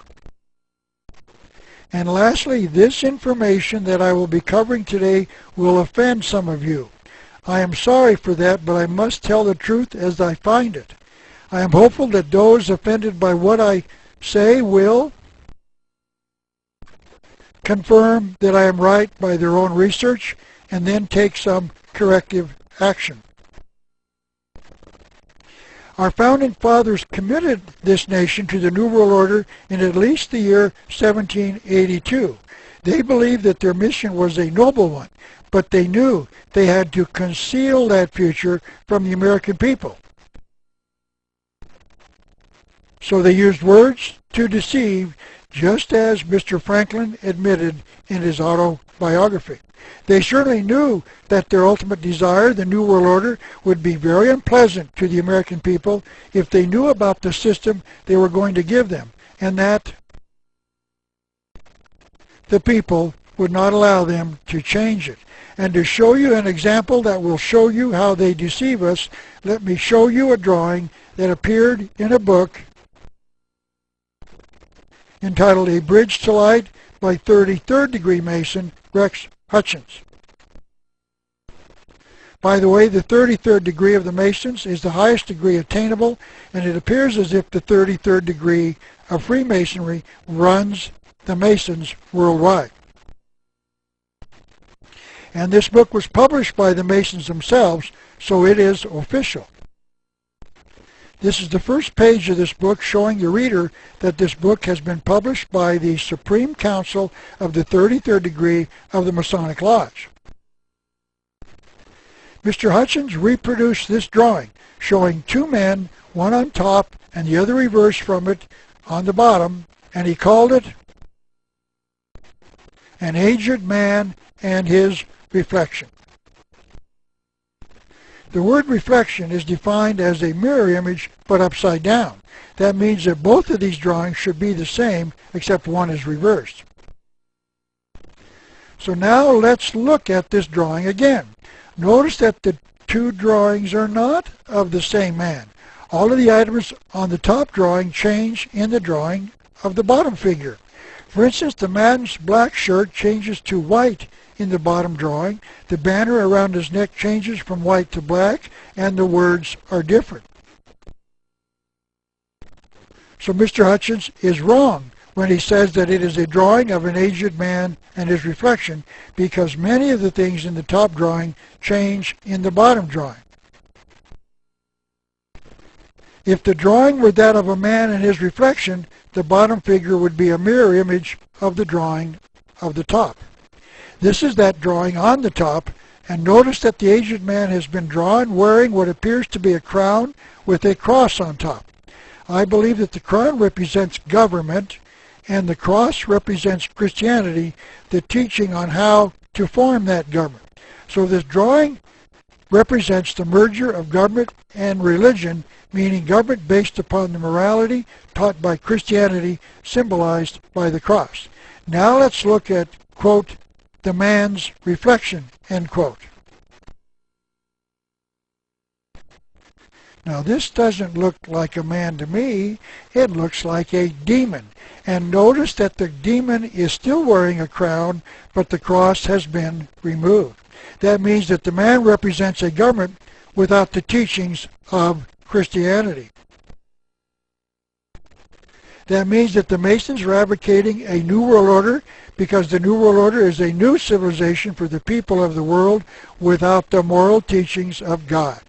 And lastly, this information that I will be covering today will offend some of you. I am sorry for that, but I must tell the truth as I find it. I am hopeful that those offended by what I say will confirm that I am right by their own research and then take some corrective action. Our founding fathers committed this nation to the New World Order in at least the year 1782. They believed that their mission was a noble one, but they knew they had to conceal that future from the American people. So they used words to deceive, just as Mr. Franklin admitted in his autobiography. They certainly knew that their ultimate desire, the New World Order, would be very unpleasant to the American people if they knew about the system they were going to give them, and that the people would not allow them to change it. And to show you an example that will show you how they deceive us, let me show you a drawing that appeared in a book entitled A Bridge to Light by 33rd degree Mason Rex Hutchins. By the way, the 33rd degree of the Masons is the highest degree attainable, and it appears as if the 33rd degree of Freemasonry runs the Masons worldwide. And this book was published by the Masons themselves, so it is official. This is the first page of this book showing the reader that this book has been published by the Supreme Council of the 33rd degree of the Masonic Lodge. Mr. Hutchins reproduced this drawing showing two men, one on top and the other reversed from it on the bottom, and he called it An Aged Man and His Reflection. The word reflection is defined as a mirror image but upside down. That means that both of these drawings should be the same except one is reversed. So now let's look at this drawing again. Notice that the two drawings are not of the same man. All of the items on the top drawing change in the drawing of the bottom figure. For instance, the man's black shirt changes to white in the bottom drawing. The banner around his neck changes from white to black, and the words are different. So Mr. Hutchins is wrong when he says that it is a drawing of an aged man and his reflection, because many of the things in the top drawing change in the bottom drawing. If the drawing were that of a man and his reflection, the bottom figure would be a mirror image of the drawing of the top. This is that drawing on the top, and notice that the aged man has been drawn wearing what appears to be a crown with a cross on top. I believe that the crown represents government and the cross represents Christianity, the teaching on how to form that government. So this drawing represents the merger of government and religion, meaning government based upon the morality taught by Christianity, symbolized by the cross. Now let's look at, quote, the man's reflection, end quote. Now this doesn't look like a man to me, it looks like a demon. And notice that the demon is still wearing a crown, but the cross has been removed. That means that the man represents a government without the teachings of Christianity. That means that the Masons are advocating a new world order, because the new world order is a new civilization for the people of the world without the moral teachings of God.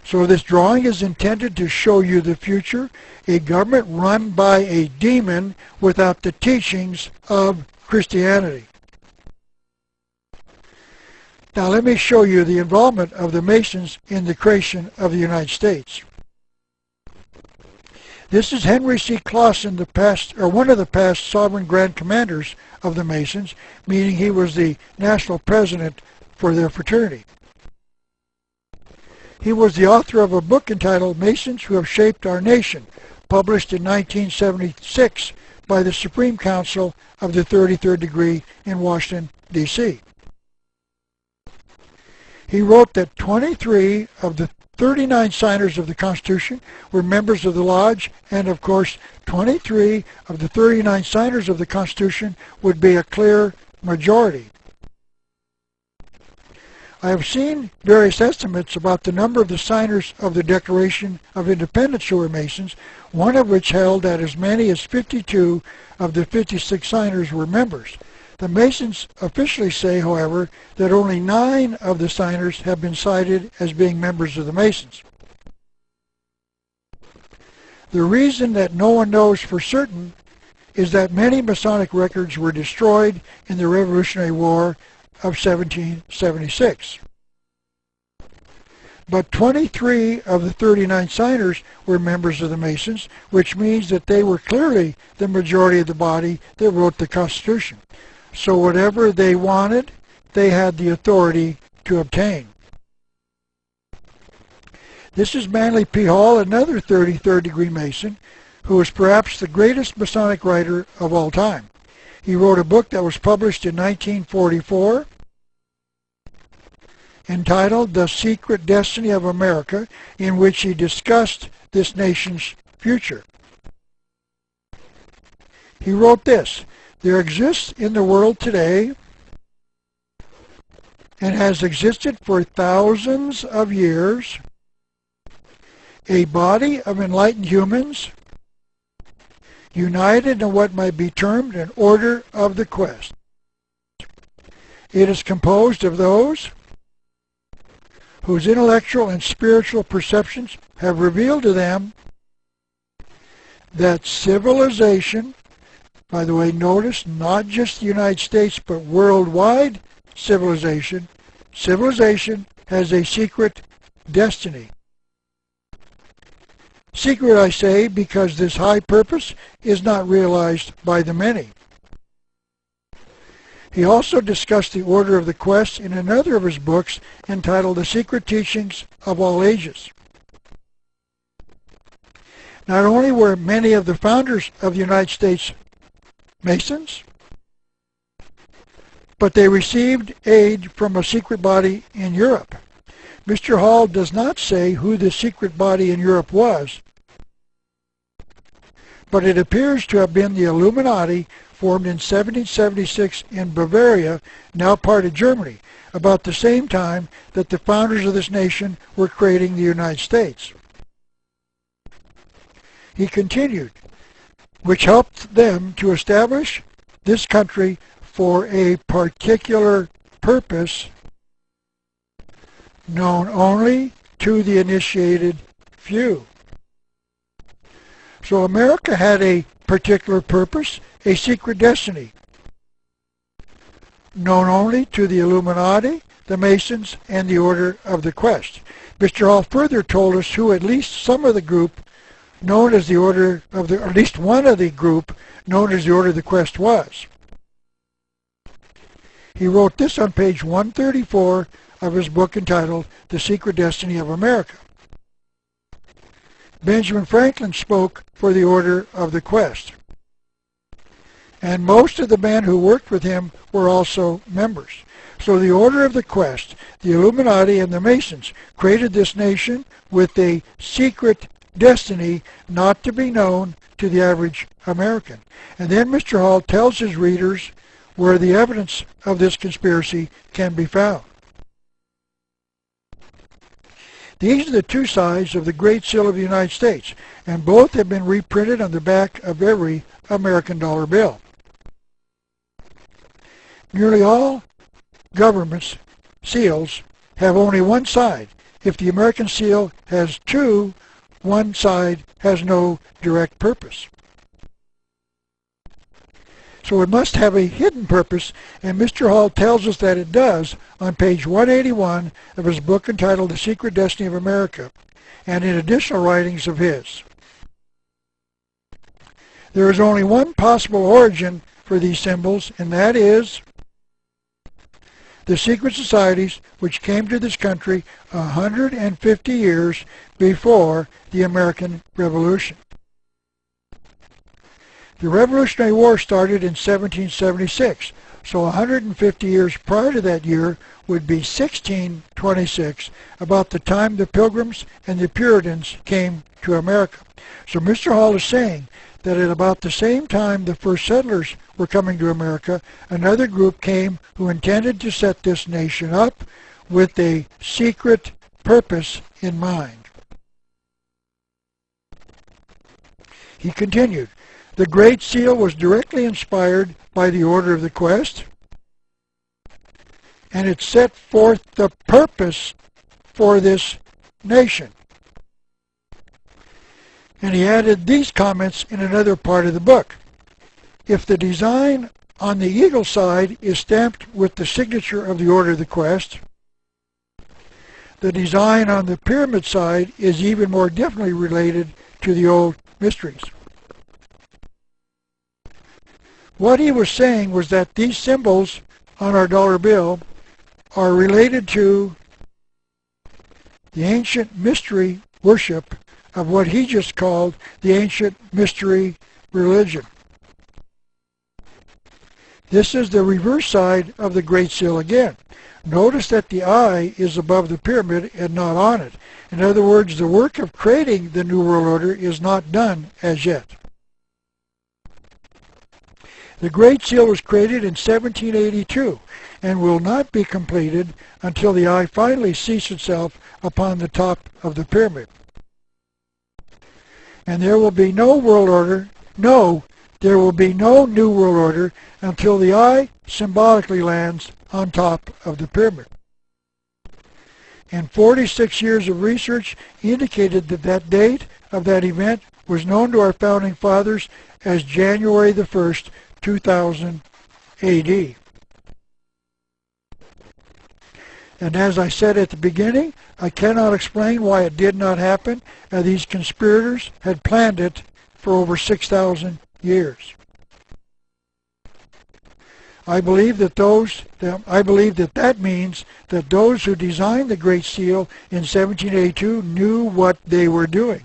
So this drawing is intended to show you the future, a government run by a demon without the teachings of Christianity. Now let me show you the involvement of the Masons in the creation of the United States. This is Henry C. Clausen, one of the past sovereign grand commanders of the Masons, meaning he was the national president for their fraternity. He was the author of a book entitled Masons Who Have Shaped Our Nation, published in 1976 by the Supreme Council of the 33rd Degree in Washington, D.C. He wrote that 23 of the 39 signers of the Constitution were members of the Lodge, and of course 23 of the 39 signers of the Constitution would be a clear majority. I have seen various estimates about the number of the signers of the Declaration of Independence who were Masons, one of which held that as many as 52 of the 56 signers were members. The Masons officially say, however, that only 9 of the signers have been cited as being members of the Masons. The reason that no one knows for certain is that many Masonic records were destroyed in the Revolutionary War of 1776. But 23 of the 39 signers were members of the Masons, which means that they were clearly the majority of the body that wrote the Constitution. So whatever they wanted, they had the authority to obtain. This is Manly P. Hall, another 33rd degree Mason, who was perhaps the greatest Masonic writer of all time. He wrote a book that was published in 1944 entitled The Secret Destiny of America, in which he discussed this nation's future. He wrote this: there exists in the world today, and has existed for thousands of years, a body of enlightened humans united in what might be termed an order of the quest. It is composed of those whose intellectual and spiritual perceptions have revealed to them that civilization, by the way, notice not just the United States but worldwide civilization, has a secret destiny. Secret, I say, because this high purpose is not realized by the many. He also discussed the order of the quest in another of his books entitled The Secret Teachings of All Ages. Not only were many of the founders of the United States Masons, but they received aid from a secret body in Europe. Mr. Hall does not say who the secret body in Europe was, but it appears to have been the Illuminati, formed in 1776 in Bavaria, now part of Germany, about the same time that the founders of this nation were creating the United States. He continued, which helped them to establish this country for a particular purpose known only to the initiated few. So America had a particular purpose, a secret destiny, known only to the Illuminati, the Masons, and the Order of the Quest. Mr. Hall further told us who at least some of the group known as the Order of the, or at least one of the group known as the Order of the Quest was. He wrote this on page 134 of his book entitled The Secret Destiny of America. Benjamin Franklin spoke for the Order of the Quest, and most of the men who worked with him were also members. So the Order of the Quest, the Illuminati, and the Masons created this nation with a secret destiny not to be known to the average American. And then Mr. Hall tells his readers where the evidence of this conspiracy can be found. These are the two sides of the Great Seal of the United States, and both have been reprinted on the back of every American dollar bill. Nearly all governments' seals have only one side. If the American seal has two, one side has no direct purpose. So it must have a hidden purpose, and Mr. Hall tells us that it does on page 181 of his book entitled The Secret Destiny of America, and in additional writings of his. There is only one possible origin for these symbols, and that is the secret societies which came to this country 150 years before the American Revolution. The Revolutionary War started in 1776, so 150 years prior to that year would be 1626, about the time the Pilgrims and the Puritans came to America. So Mr. Hall is saying that at about the same time the first settlers were coming to America, another group came who intended to set this nation up with a secret purpose in mind. He continued, the Great Seal was directly inspired by the Order of the Quest, and it set forth the purpose for this nation. And he added these comments in another part of the book. If the design on the eagle side is stamped with the signature of the Order of the Quest, the design on the pyramid side is even more definitely related to the old mysteries. What he was saying was that these symbols on our dollar bill are related to the ancient mystery worship of what he just called the ancient mystery religion. This is the reverse side of the Great Seal again. Notice that the eye is above the pyramid and not on it. In other words, the work of creating the New World Order is not done as yet. The Great Seal was created in 1782 and will not be completed until the eye finally seats itself upon the top of the pyramid. And there will be no world order, there will be no New World Order until the eye symbolically lands on top of the pyramid. And 46 years of research indicated that that date of that event was known to our founding fathers as January the 1st, 2000 AD. And as I said at the beginning, I cannot explain why it did not happen, as these conspirators had planned it for over 6,000 years. I believe that that means that those who designed the Great Seal in 1782 knew what they were doing.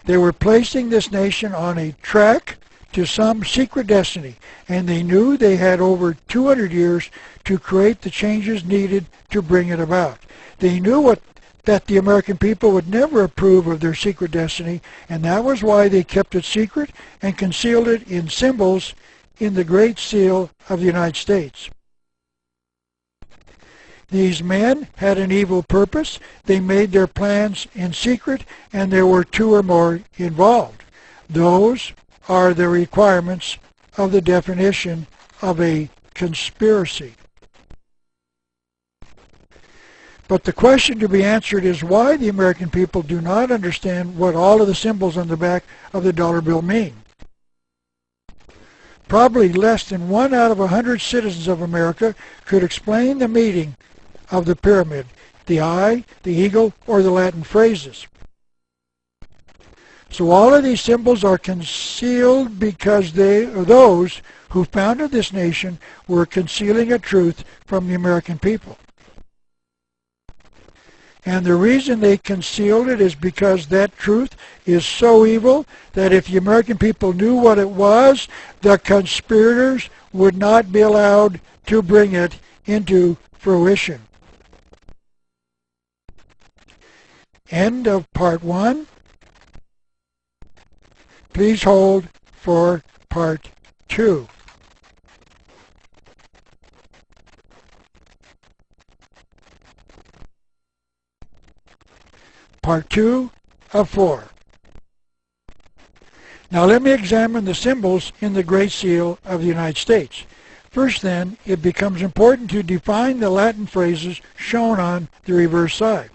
They were placing this nation on a track to some secret destiny, and they knew they had over 200 years to create the changes needed to bring it about. They knew what that the American people would never approve of their secret destiny, and that was why they kept it secret and concealed it in symbols in the Great Seal of the United States. These men had an evil purpose. They made their plans in secret, and there were two or more involved. Those are the requirements of the definition of a conspiracy. But the question to be answered is why the American people do not understand what all of the symbols on the back of the dollar bill mean. Probably less than 1 out of 100 citizens of America could explain the meaning of the pyramid, the eye, the eagle, or the Latin phrases. So all of these symbols are concealed because those who founded this nation were concealing a truth from the American people. And the reason they concealed it is because that truth is so evil that if the American people knew what it was, the conspirators would not be allowed to bring it into fruition. End of part 1. Please hold for part 2. Part 2 of 4. Now let me examine the symbols in the Great Seal of the United States. First then, it becomes important to define the Latin phrases shown on the reverse side.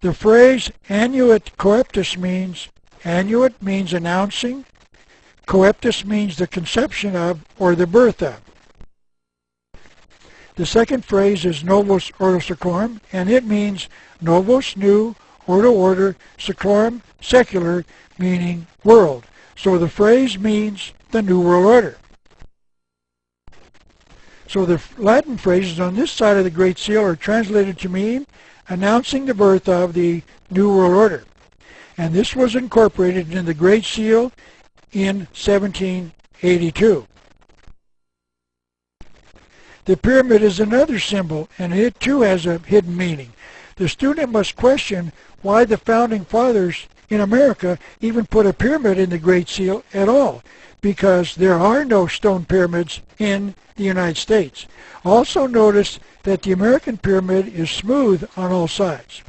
The phrase annuit coeptus means announcing, coeptus means the conception of or the birth of. The second phrase is novus ordo seclorum, and it means novus, new, ordo, order, seclorum, secular, meaning world. So the phrase means the New World Order. So the Latin phrases on this side of the Great Seal are translated to mean announcing the birth of the New World Order. And this was incorporated in the Great Seal in 1782. The pyramid is another symbol, and it too has a hidden meaning. The student must question why the founding fathers in America even put a pyramid in the Great Seal at all, because there are no stone pyramids in the United States. Also notice that the American pyramid is smooth on all sides.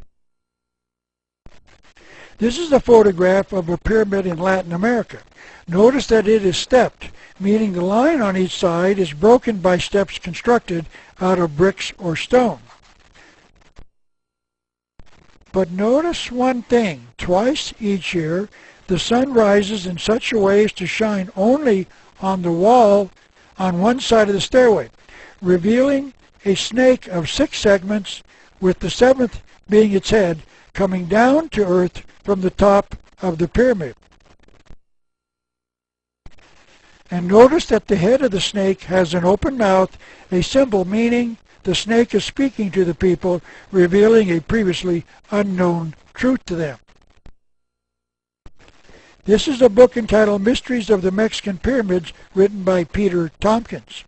This is a photograph of a pyramid in Latin America. Notice that it is stepped, meaning the line on each side is broken by steps constructed out of bricks or stone. But notice one thing. Twice each year, the sun rises in such a way as to shine only on the wall on one side of the stairway, revealing a snake of 6 segments, with the 7th being its head, coming down to earth from the top of the pyramid. And notice that the head of the snake has an open mouth, a symbol meaning the snake is speaking to the people, revealing a previously unknown truth to them. This is a book entitled Mysteries of the Mexican Pyramids, written by Peter Tompkins.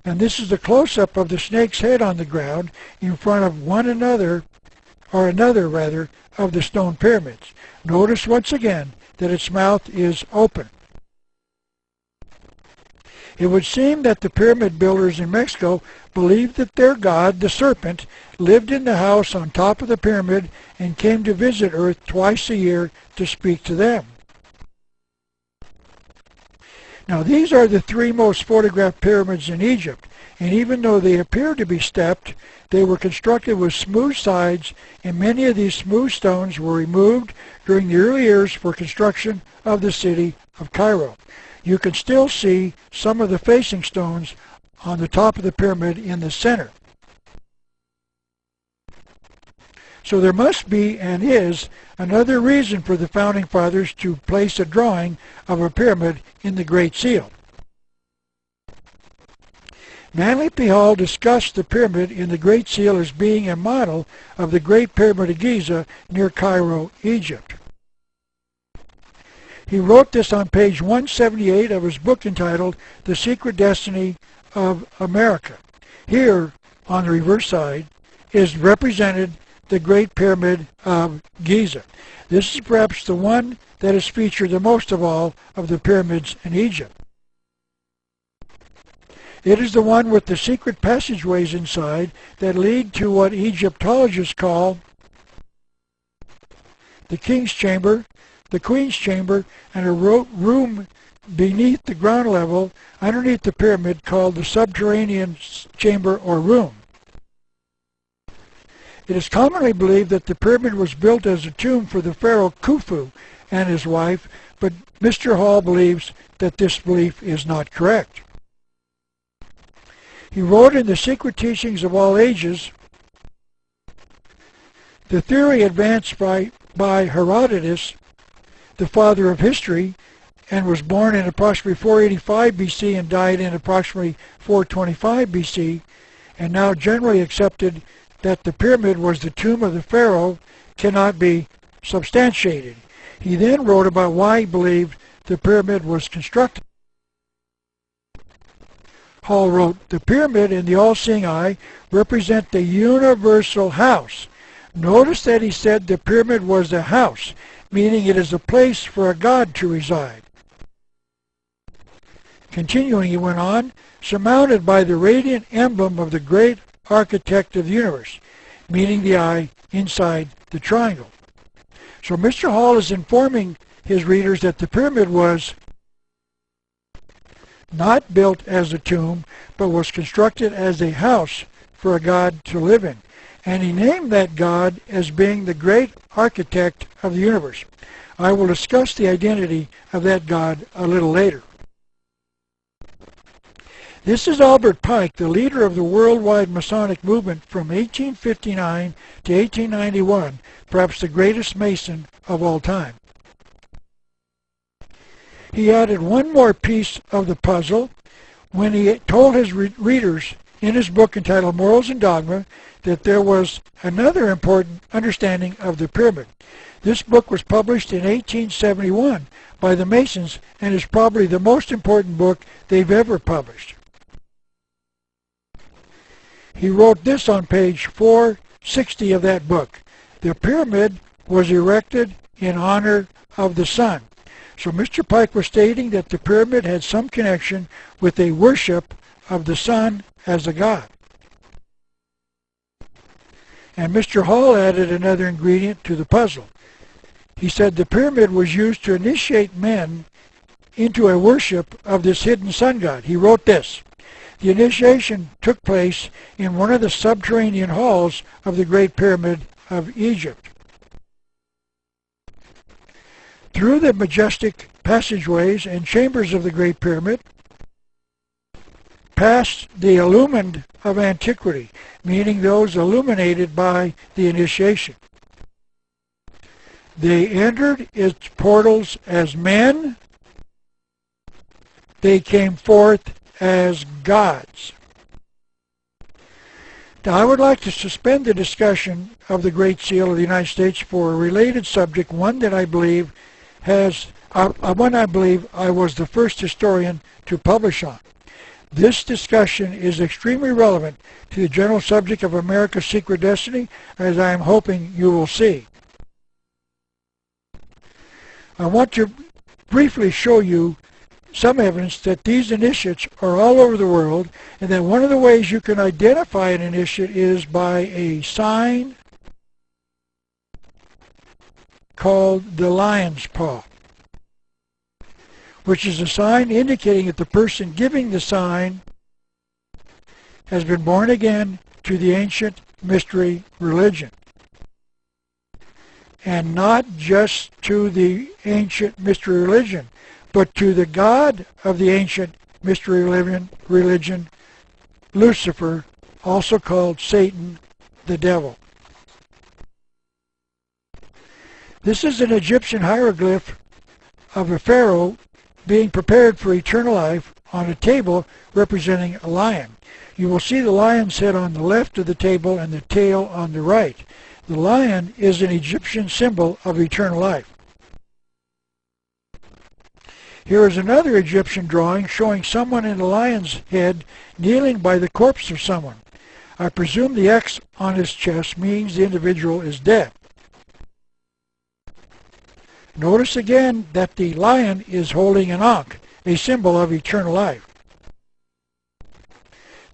And this is a close-up of the snake's head on the ground in front of another of the stone pyramids. Notice once again that its mouth is open. It would seem that the pyramid builders in Mexico believed that their god, the serpent, lived in the house on top of the pyramid and came to visit Earth twice a year to speak to them. Now these are the 3 most photographed pyramids in Egypt, and even though they appear to be stepped, they were constructed with smooth sides, and many of these smooth stones were removed during the early years for construction of the city of Cairo. You can still see some of the facing stones on the top of the pyramid in the center. So there must be, and is, another reason for the Founding Fathers to place a drawing of a pyramid in the Great Seal. Manly P. Hall discussed the pyramid in the Great Seal as being a model of the Great Pyramid of Giza near Cairo, Egypt. He wrote this on page 178 of his book entitled The Secret Destiny of America. Here, on the reverse side, is represented the Great Pyramid of Giza. This is perhaps the one that is featured the most of all of the pyramids in Egypt. It is the one with the secret passageways inside that lead to what Egyptologists call the King's Chamber, the Queen's Chamber, and a room beneath the ground level underneath the pyramid called the subterranean chamber or room. It is commonly believed that the pyramid was built as a tomb for the pharaoh Khufu and his wife, but Mr. Hall believes that this belief is not correct. He wrote in the Secret Teachings of All Ages, the theory advanced by Herodotus, the father of history, and was born in approximately 485 BC and died in approximately 425 BC, and now generally accepted that the pyramid was the tomb of the pharaoh, cannot be substantiated. He then wrote about why he believed the pyramid was constructed. Hall wrote, the pyramid and the all-seeing eye represent the universal house. Notice that he said the pyramid was a house, meaning it is a place for a god to reside. Continuing, he went on, surmounted by the radiant emblem of the great architect of the universe, meaning the eye inside the triangle. So Mr. Hall is informing his readers that the pyramid was not built as a tomb, but was constructed as a house for a god to live in. And he named that god as being the great architect of the universe. I will discuss the identity of that god a little later. This is Albert Pike, the leader of the worldwide Masonic movement from 1859 to 1891, perhaps the greatest Mason of all time. He added one more piece of the puzzle when he told his readers in his book entitled Morals and Dogma that there was another important understanding of the pyramid. This book was published in 1871 by the Masons and is probably the most important book they've ever published. He wrote this on page 460 of that book. The pyramid was erected in honor of the sun. So Mr. Pike was stating that the pyramid had some connection with a worship of the sun as a god. And Mr. Hall added another ingredient to the puzzle. He said the pyramid was used to initiate men into a worship of this hidden sun god. He wrote this. The initiation took place in one of the subterranean halls of the Great Pyramid of Egypt. Through the majestic passageways and chambers of the Great Pyramid, past the illumined of antiquity, meaning those illuminated by the initiation. They entered its portals as men. They came forth as gods. Now, I would like to suspend the discussion of the Great Seal of the United States for a related subject, one that I believe I was the first historian to publish on. This discussion is extremely relevant to the general subject of America's secret destiny, as I am hoping you will see. I want to briefly show you some evidence that these initiates are all over the world, and that one of the ways you can identify an initiate is by a sign called the lion's paw, which is a sign indicating that the person giving the sign has been born again to the ancient mystery religion. And not just to the ancient mystery religion, but to the God of the ancient mystery religion, Lucifer, also called Satan, the devil. This is an Egyptian hieroglyph of a pharaoh being prepared for eternal life on a table representing a lion. You will see the lion's head on the left of the table and the tail on the right. The lion is an Egyptian symbol of eternal life. Here is another Egyptian drawing showing someone in a lion's head kneeling by the corpse of someone. I presume the X on his chest means the individual is dead. Notice again that the lion is holding an ankh, a symbol of eternal life.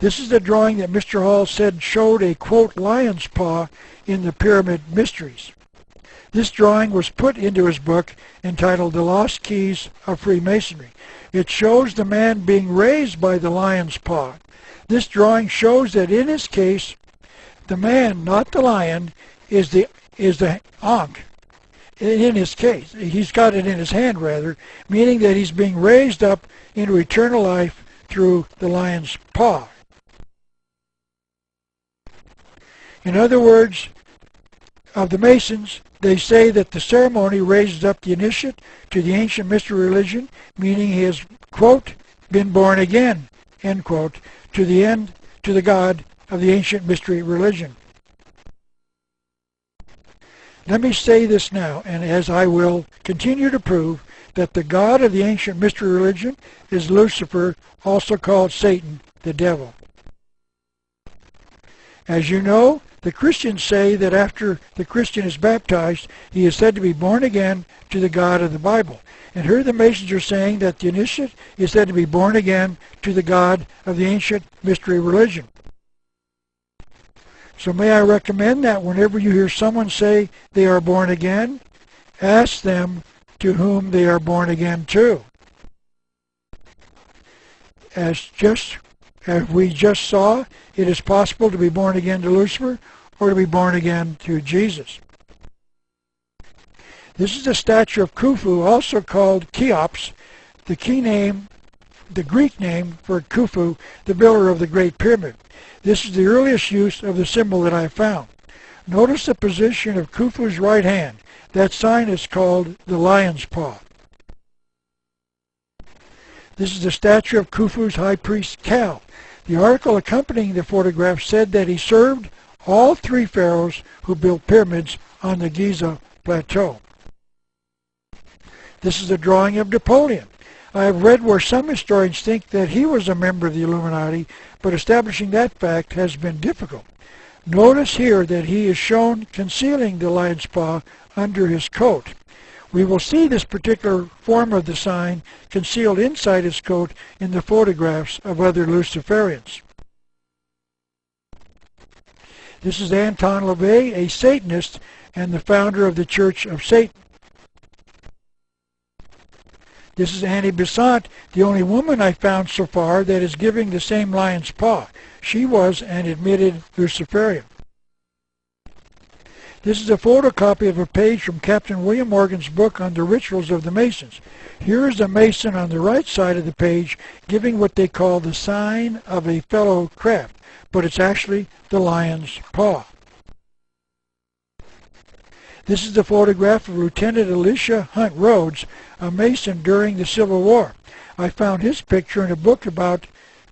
This is the drawing that Mr. Hall said showed a, quote, lion's paw in the Pyramid Mysteries. This drawing was put into his book entitled The Lost Keys of Freemasonry. It shows the man being raised by the lion's paw. This drawing shows that in his case, the man, not the lion, is the ankh. In his case, he's got it in his hand rather, meaning that he's being raised up into eternal life through the lion's paw. In other words, of the Masons, they say that the ceremony raises up the initiate to the ancient mystery religion, meaning he has, quote, been born again, end quote, to the God of the ancient mystery religion. Let me say this now, and as I will continue to prove, that the God of the ancient mystery religion is Lucifer, also called Satan, the devil. As you know, the Christians say that after the Christian is baptized, he is said to be born again to the God of the Bible. And here the Masons are saying that the initiate is said to be born again to the God of the ancient mystery religion. So may I recommend that whenever you hear someone say they are born again, ask them to whom they are born again to. As we just saw, it is possible to be born again to Lucifer or to be born again to Jesus. This is a statue of Khufu, also called Cheops, the Greek name for Khufu, the builder of the Great Pyramid. This is the earliest use of the symbol that I found. Notice the position of Khufu's right hand. That sign is called the lion's paw. This is the statue of Khufu's high priest Kal. The article accompanying the photograph said that he served all three pharaohs who built pyramids on the Giza Plateau. This is a drawing of Napoleon. I have read where some historians think that he was a member of the Illuminati, but establishing that fact has been difficult. Notice here that he is shown concealing the lion's paw under his coat. We will see this particular form of the sign concealed inside his coat in the photographs of other Luciferians. This is Anton LaVey, a Satanist and the founder of the Church of Satan. This is Annie Besant, the only woman I found so far that is giving the same lion's paw. She was an admitted Luciferian. This is a photocopy of a page from Captain William Morgan's book on the rituals of the Masons. Here is a Mason on the right side of the page giving what they call the sign of a fellow craft, but it's actually the lion's paw. This is the photograph of Lieutenant Elisha Hunt Rhodes, a Mason during the Civil War. I found his picture in a book about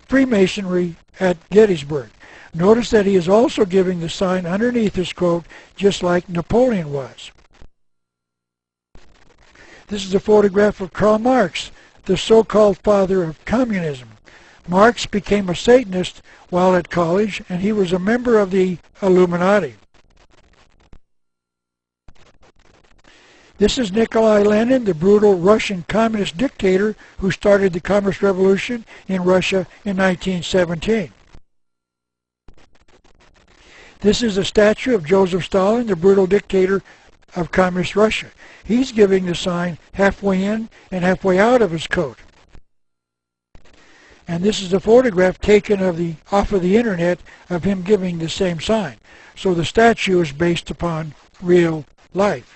Freemasonry at Gettysburg. Notice that he is also giving the sign underneath his coat, just like Napoleon was. This is a photograph of Karl Marx, the so-called father of communism. Marx became a Satanist while at college, and he was a member of the Illuminati. This is Nikolai Lenin, the brutal Russian communist dictator who started the Communist Revolution in Russia in 1917. This is a statue of Joseph Stalin, the brutal dictator of Communist Russia. He's giving the sign halfway in and halfway out of his coat. And this is a photograph taken off of the internet of him giving the same sign. So the statue is based upon real life.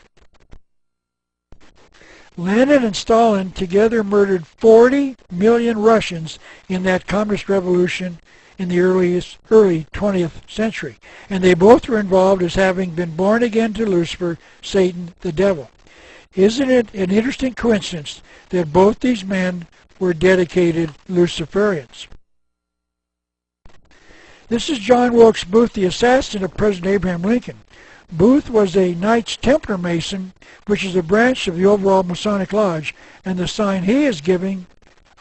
Lenin and Stalin together murdered 40 million Russians in that communist revolution in the early 20th century. And they both were involved as having been born again to Lucifer, Satan, the devil. Isn't it an interesting coincidence that both these men were dedicated Luciferians? This is John Wilkes Booth, the assassin of President Abraham Lincoln. Booth was a Knights Templar Mason, which is a branch of the overall Masonic Lodge, and the sign he is giving,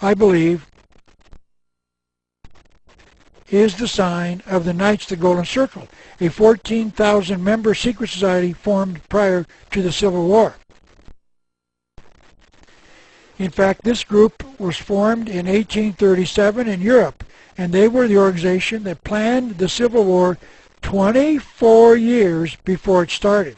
I believe, is the sign of the Knights of the Golden Circle, a 14,000 member secret society formed prior to the Civil War. In fact, this group was formed in 1837 in Europe, and they were the organization that planned the Civil War 24 years before it started.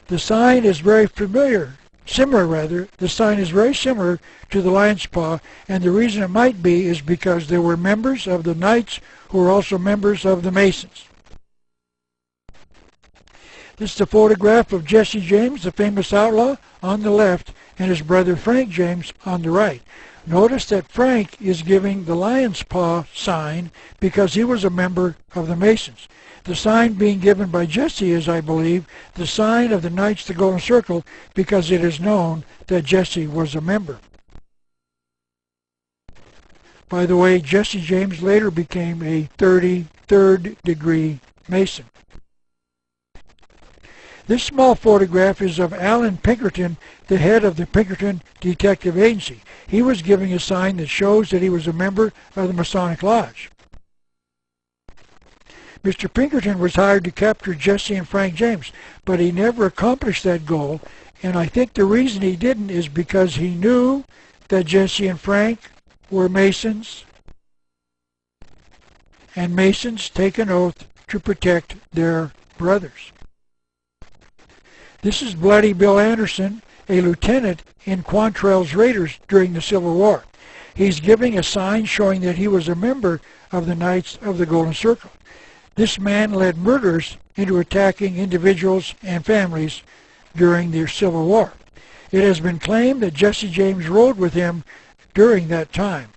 The sign is very the sign is very similar to the lion's paw, and the reason it might be is because there were members of the Knights who were also members of the Masons. This is a photograph of Jesse James, the famous outlaw, on the left, and his brother Frank James on the right. Notice that Frank is giving the lion's paw sign because he was a member of the Masons. The sign being given by Jesse is, I believe, the sign of the Knights of the Golden Circle because it is known that Jesse was a member. By the way, Jesse James later became a 33rd degree Mason. This small photograph is of Alan Pinkerton, the head of the Pinkerton Detective Agency. He was giving a sign that shows that he was a member of the Masonic Lodge. Mr. Pinkerton was hired to capture Jesse and Frank James, but he never accomplished that goal, and I think the reason he didn't is because he knew that Jesse and Frank were Masons, and Masons take an oath to protect their brothers. This is Bloody Bill Anderson, a lieutenant in Quantrell's Raiders during the Civil War. He's giving a sign showing that he was a member of the Knights of the Golden Circle. This man led murders into attacking individuals and families during the Civil War. It has been claimed that Jesse James rode with him during that time.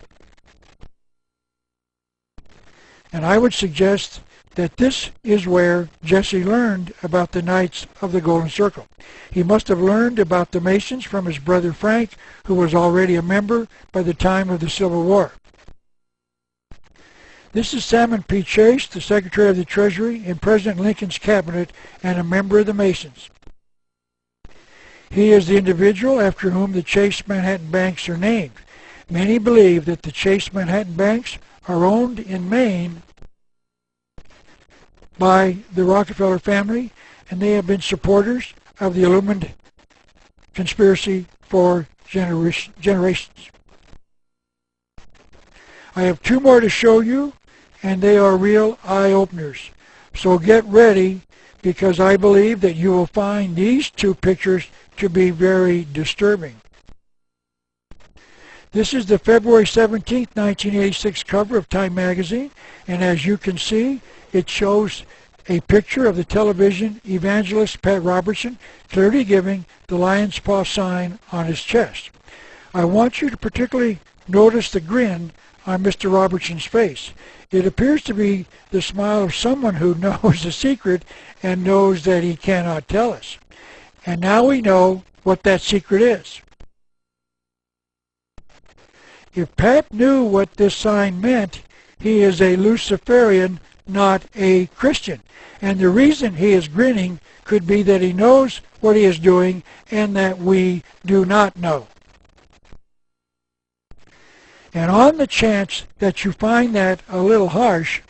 And I would suggest that this is where Jesse learned about the Knights of the Golden Circle. He must have learned about the Masons from his brother Frank, who was already a member by the time of the Civil War. This is Salmon P. Chase, the Secretary of the Treasury in President Lincoln's cabinet and a member of the Masons. He is the individual after whom the Chase Manhattan Banks are named. Many believe that the Chase Manhattan Banks are owned in Maine by the Rockefeller family, and they have been supporters of the Illuminati conspiracy for generations. I have two more to show you, and they are real eye-openers. So get ready, because I believe that you will find these two pictures to be very disturbing. This is the February 17, 1986 cover of Time magazine, and as you can see, it shows a picture of the television evangelist Pat Robertson clearly giving the lion's paw sign on his chest. I want you to particularly notice the grin on Mr. Robertson's face. It appears to be the smile of someone who knows the secret and knows that he cannot tell us. And now we know what that secret is. If Pat knew what this sign meant, he is a Luciferian, not a Christian. And the reason he is grinning could be that he knows what he is doing and that we do not know. And on the chance that you find that a little harsh,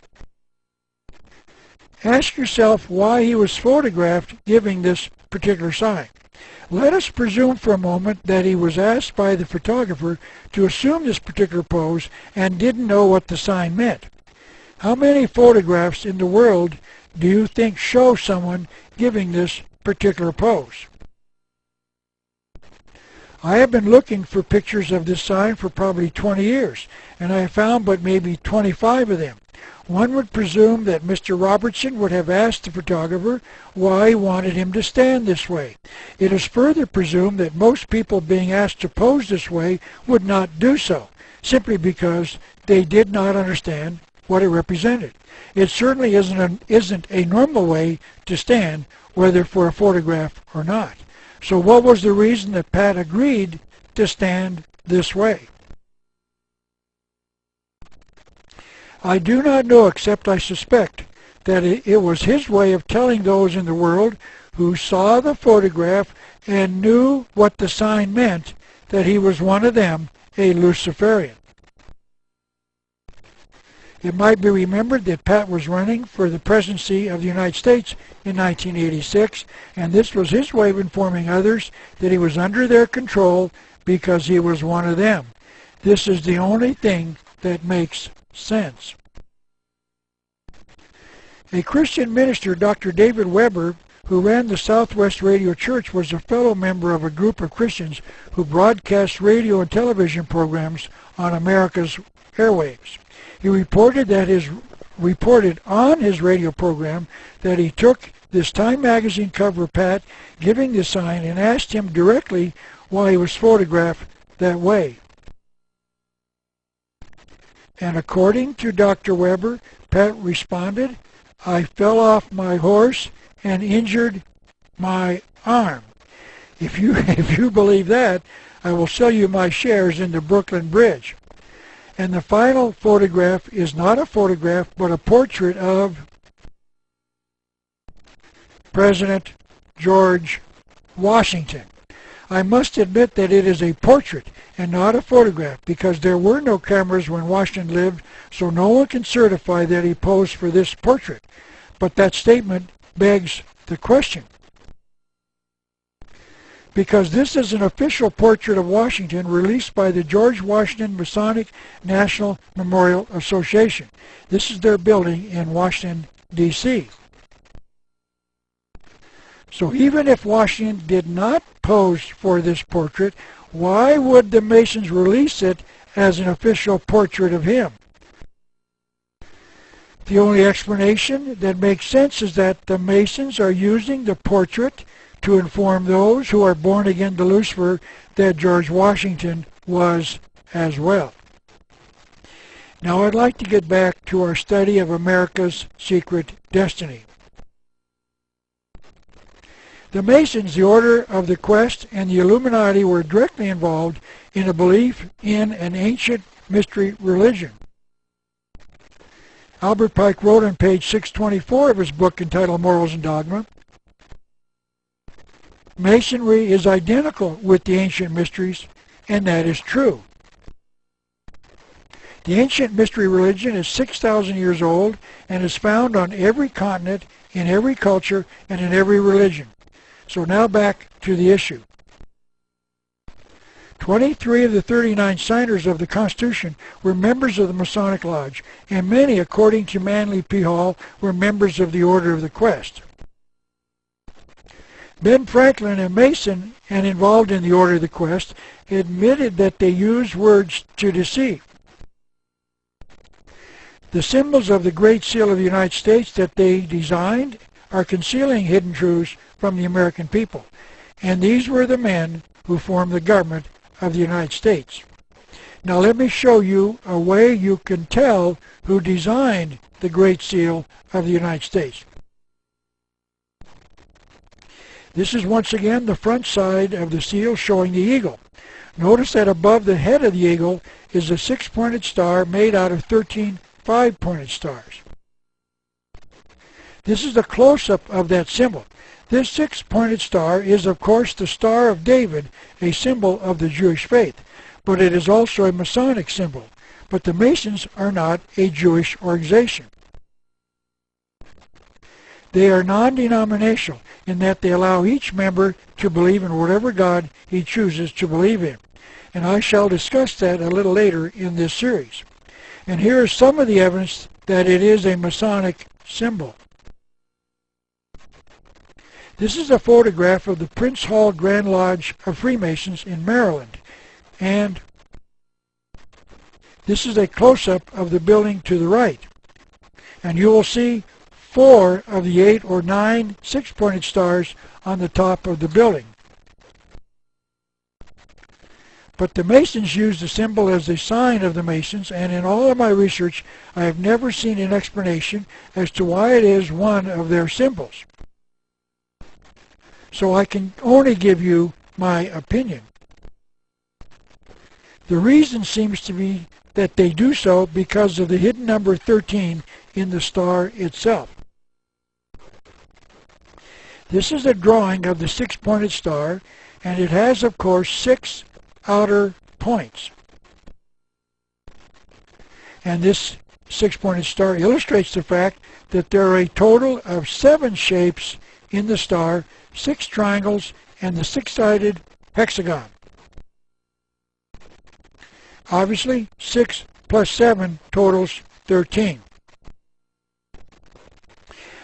ask yourself why he was photographed giving this particular sign. Let us presume for a moment that he was asked by the photographer to assume this particular pose and didn't know what the sign meant. How many photographs in the world do you think show someone giving this particular pose? I have been looking for pictures of this sign for probably 20 years, and I have found but maybe 25 of them. One would presume that Mr. Robertson would have asked the photographer why he wanted him to stand this way. It is further presumed that most people being asked to pose this way would not do so, simply because they did not understand what it represented. It certainly isn't a normal way to stand, whether for a photograph or not. So what was the reason that Pat agreed to stand this way? I do not know, except I suspect that it was his way of telling those in the world who saw the photograph and knew what the sign meant that he was one of them, a Luciferian. It might be remembered that Pat was running for the presidency of the United States in 1986, and this was his way of informing others that he was under their control because he was one of them. This is the only thing that makes sense. A Christian minister, Dr. David Weber, who ran the Southwest Radio Church, was a fellow member of a group of Christians who broadcast radio and television programs on America's airwaves. He reported on his radio program that he took this Time magazine cover of Pat giving the sign and asked him directly why he was photographed that way. And according to Dr. Weber, Pat responded, "I fell off my horse and injured my arm." If you believe that, I will sell you my shares in the Brooklyn Bridge. And the final photograph is not a photograph, but a portrait of President George Washington. I must admit that it is a portrait and not a photograph because there were no cameras when Washington lived, so no one can certify that he posed for this portrait. But that statement begs the question. Because this is an official portrait of Washington released by the George Washington Masonic National Memorial Association. This is their building in Washington, D.C. So even if Washington did not pose for this portrait, why would the Masons release it as an official portrait of him? The only explanation that makes sense is that the Masons are using the portrait to inform those who are born again to Lucifer that George Washington was as well. Now I'd like to get back to our study of America's secret destiny. The Masons, the Order of the Quest, and the Illuminati were directly involved in a belief in an ancient mystery religion. Albert Pike wrote on page 624 of his book entitled Morals and Dogma, Masonry is identical with the ancient mysteries, and that is true. The ancient mystery religion is 6,000 years old and is found on every continent, in every culture, and in every religion. So now back to the issue. 23 of the 39 signers of the Constitution were members of the Masonic Lodge, and many, according to Manly P. Hall, were members of the Order of the Quest. Ben Franklin, a Mason and involved in the Order of the Quest, admitted that they used words to deceive. The symbols of the Great Seal of the United States that they designed are concealing hidden truths from the American people, and these were the men who formed the government of the United States. Now let me show you a way you can tell who designed the Great Seal of the United States. This is once again the front side of the seal showing the eagle. Notice that above the head of the eagle is a 6-pointed star made out of 13 5-pointed stars. This is a close-up of that symbol. This 6-pointed star is of course the Star of David, a symbol of the Jewish faith, but it is also a Masonic symbol. But the Masons are not a Jewish organization. They are non-denominational in that they allow each member to believe in whatever God he chooses to believe in. And I shall discuss that a little later in this series. And here is some of the evidence that it is a Masonic symbol. This is a photograph of the Prince Hall Grand Lodge of Freemasons in Maryland. And this is a close-up of the building to the right. And you will see 4 of the 8 or 9 6-pointed stars on the top of the building. But the Masons use the symbol as a sign of the Masons, and in all of my research I have never seen an explanation as to why it is one of their symbols. So I can only give you my opinion. The reason seems to be that they do so because of the hidden number 13 in the star itself. This is a drawing of the 6-pointed star, and it has, of course, 6 outer points. And this six-pointed star illustrates the fact that there are a total of 7 shapes in the star, 6 triangles, and the 6-sided hexagon. Obviously, 6 plus 7 totals 13.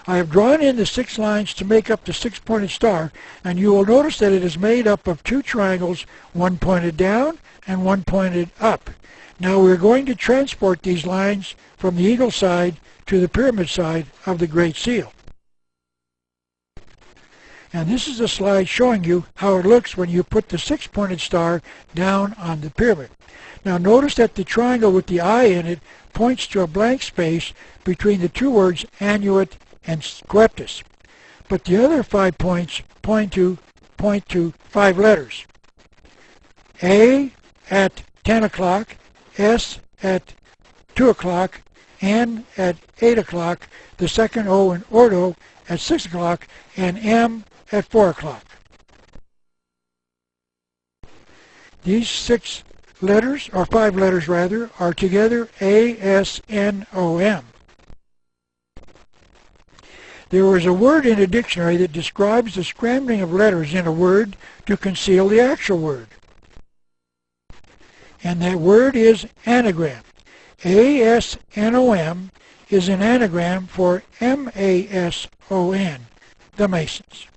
I have drawn in the 6 lines to make up the 6-pointed star, and you will notice that it is made up of 2 triangles, one pointed down and one pointed up. Now we're going to transport these lines from the eagle side to the pyramid side of the Great Seal. And this is a slide showing you how it looks when you put the 6-pointed star down on the pyramid. Now notice that the triangle with the eye in it points to a blank space between the 2 words annuit and sceptus. But the other 5 points point to 5 letters. A at 10 o'clock, S at 2 o'clock, N at 8 o'clock, the second O in ordo at 6 o'clock, and M at 4 o'clock. These 6 letters, or 5 letters rather, are together A-S-N-O-M. There is a word in a dictionary that describes the scrambling of letters in a word to conceal the actual word. And that word is anagram. A-S-N-O-M is an anagram for M-A-S-O-N, the Masons.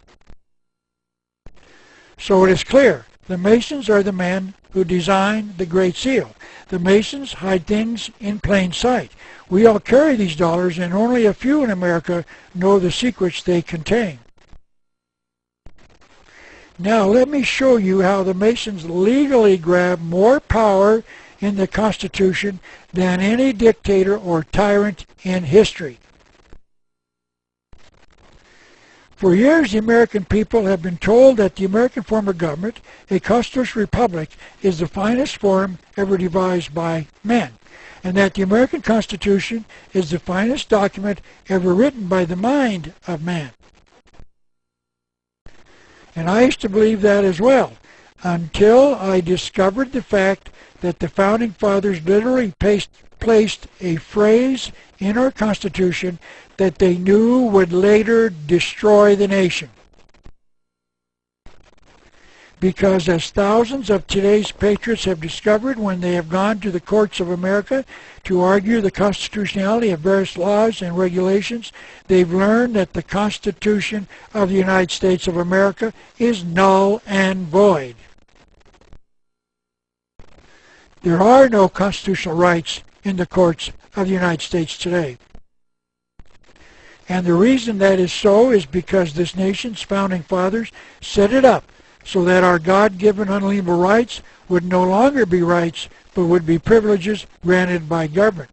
So it is clear, the Masons are the men who designed the Great Seal. The Masons hide things in plain sight. We all carry these dollars, and only a few in America know the secrets they contain. Now let me show you how the Masons legally grab more power in the Constitution than any dictator or tyrant in history. For years, the American people have been told that the American form of government, a constitutional republic, is the finest form ever devised by men, and that the American Constitution is the finest document ever written by the mind of man. And I used to believe that as well, until I discovered the fact that the Founding Fathers literally placed a phrase in our Constitution that they knew would later destroy the nation. Because as thousands of today's patriots have discovered when they have gone to the courts of America to argue the constitutionality of various laws and regulations, they've learned that the Constitution of the United States of America is null and void. There are no constitutional rights in the courts of the United States today. And the reason that is so is because this nation's founding fathers set it up so that our God-given unalienable rights would no longer be rights, but would be privileges granted by government.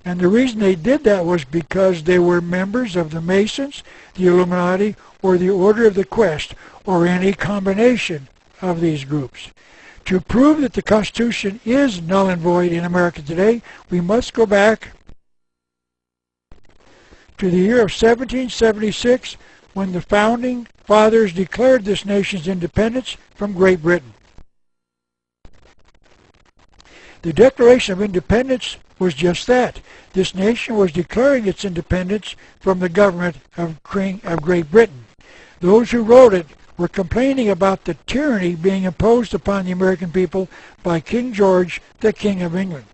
And the reason they did that was because they were members of the Masons, the Illuminati, or the Order of the Quest, or any combination of these groups. To prove that the Constitution is null and void in America today, we must go back to the year of 1776, when the Founding Fathers declared this nation's independence from Great Britain. The Declaration of Independence was just that. This nation was declaring its independence from the government of Great Britain. Those who wrote it were complaining about the tyranny being imposed upon the American people by King George, the King of England.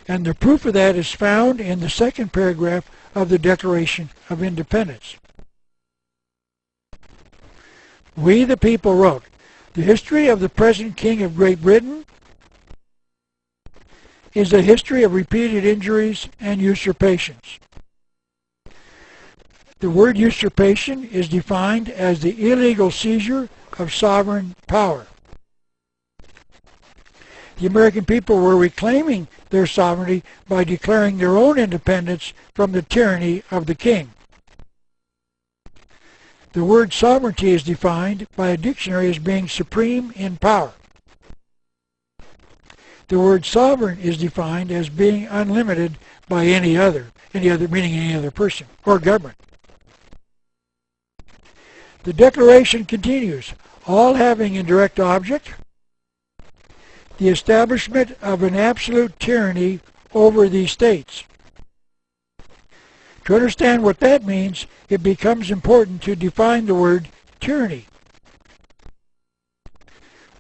And the proof of that is found in the second paragraph of the Declaration of Independence. We, the people, wrote, "The history of the present King of Great Britain is a history of repeated injuries and usurpations." The word usurpation is defined as the illegal seizure of sovereign power. The American people were reclaiming their sovereignty by declaring their own independence from the tyranny of the king. The word sovereignty is defined by a dictionary as being supreme in power. The word sovereign is defined as being unlimited by any other meaning any other person or government. The Declaration continues, all having in direct object the establishment of an absolute tyranny over these states. To understand what that means, it becomes important to define the word tyranny.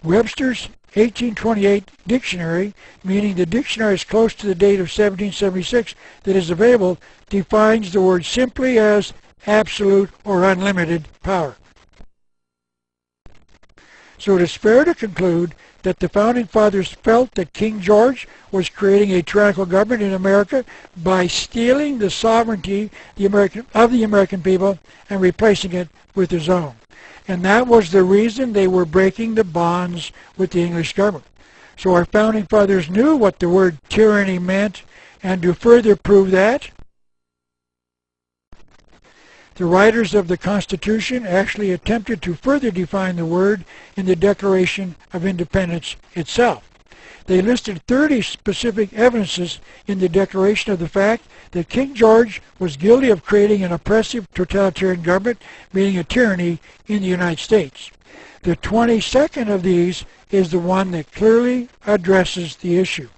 Webster's 1828 dictionary, meaning the dictionary is close to the date of 1776 that is available, defines the word simply as absolute or unlimited power. So it is fair to conclude that the Founding Fathers felt that King George was creating a tyrannical government in America by stealing the sovereignty of the American people and replacing it with his own. And that was the reason they were breaking the bonds with the English government. So our Founding Fathers knew what the word tyranny meant, and to further prove that, the writers of the Constitution actually attempted to further define the word in the Declaration of Independence itself. They listed 30 specific evidences in the Declaration of the fact that King George was guilty of creating an oppressive totalitarian government, meaning a tyranny, in the United States. The 22nd of these is the one that clearly addresses the issue.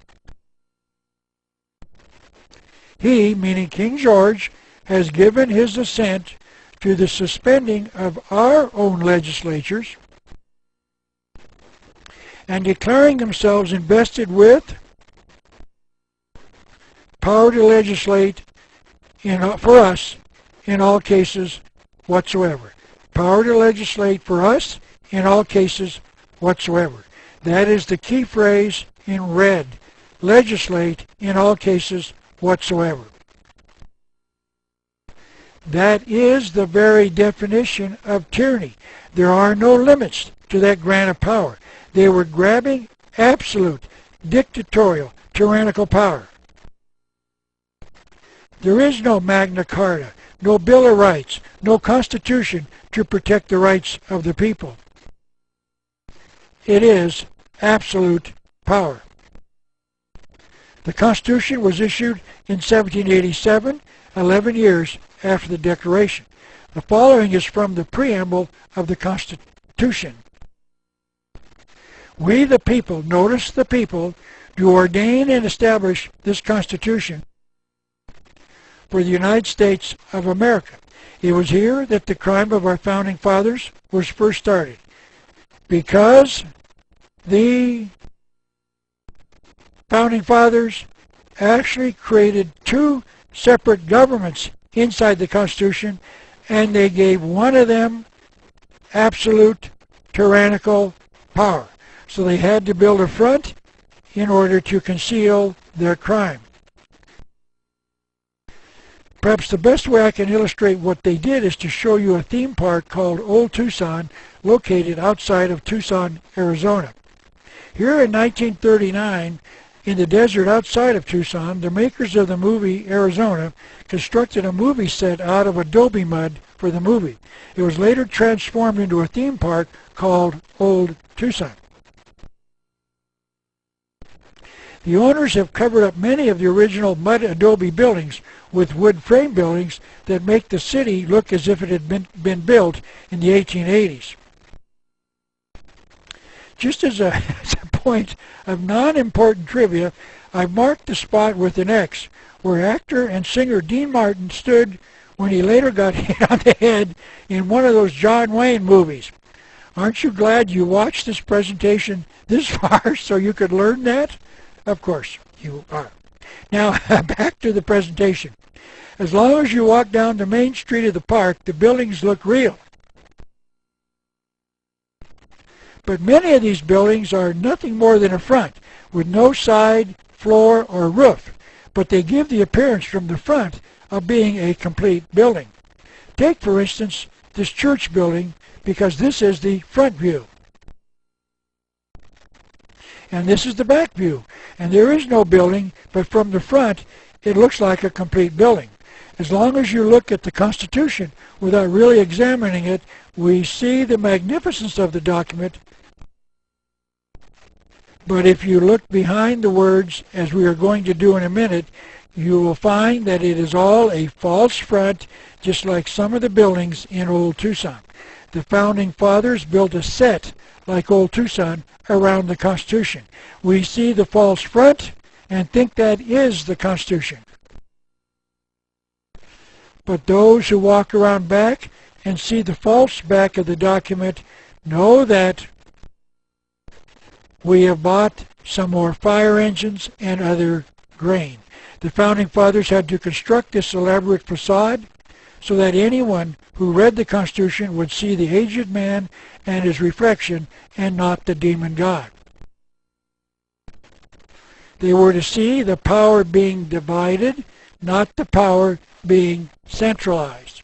He, meaning King George, has given his assent to the suspending of our own legislatures and declaring themselves invested with power to legislate for us in all cases whatsoever. Power to legislate for us in all cases whatsoever. That is the key phrase in red. Legislate in all cases whatsoever. That is the very definition of tyranny. There are no limits to that grant of power. They were grabbing absolute, dictatorial, tyrannical power. There is no Magna Carta, no Bill of Rights, no Constitution to protect the rights of the people. It is absolute power. The Constitution was issued in 1787, 11 years after the Declaration. The following is from the preamble of the Constitution. We the people, notice the people, do ordain and establish this Constitution for the United States of America. It was here that the crime of our Founding Fathers was first started, because the Founding Fathers actually created two separate governments inside the Constitution, and they gave one of them absolute tyrannical power. So they had to build a front in order to conceal their crime. Perhaps the best way I can illustrate what they did is to show you a theme park called Old Tucson, located outside of Tucson, Arizona. Here in 1939, in the desert outside of Tucson, the makers of the movie Arizona constructed a movie set out of adobe mud for the movie. It was later transformed into a theme park called Old Tucson. The owners have covered up many of the original mud adobe buildings with wood frame buildings that make the city look as if it had been built in the 1880s. Just as a point of non-important trivia, I've marked the spot with an X where actor and singer Dean Martin stood when he later got hit on the head in one of those John Wayne movies. Aren't you glad you watched this presentation this far so you could learn that? Of course you are. Now, back to the presentation. As long as you walk down the main street of the park, the buildings look real. But many of these buildings are nothing more than a front, with no side, floor, or roof, but they give the appearance from the front of being a complete building. Take, for instance, this church building, because this is the front view. And this is the back view. And there is no building, but from the front, it looks like a complete building. As long as you look at the Constitution without really examining it, we see the magnificence of the document. But if you look behind the words, as we are going to do in a minute, you will find that it is all a false front, just like some of the buildings in Old Tucson. The Founding Fathers built a set, like old Tucson, around the Constitution. We see the false front and think that is the Constitution. But those who walk around back and see the false back of the document know that we have bought some more fire engines and other grain. The Founding Fathers had to construct this elaborate facade so that anyone who read the Constitution would see the aged man and his reflection and not the demon God. They were to see the power being divided, not the power being centralized.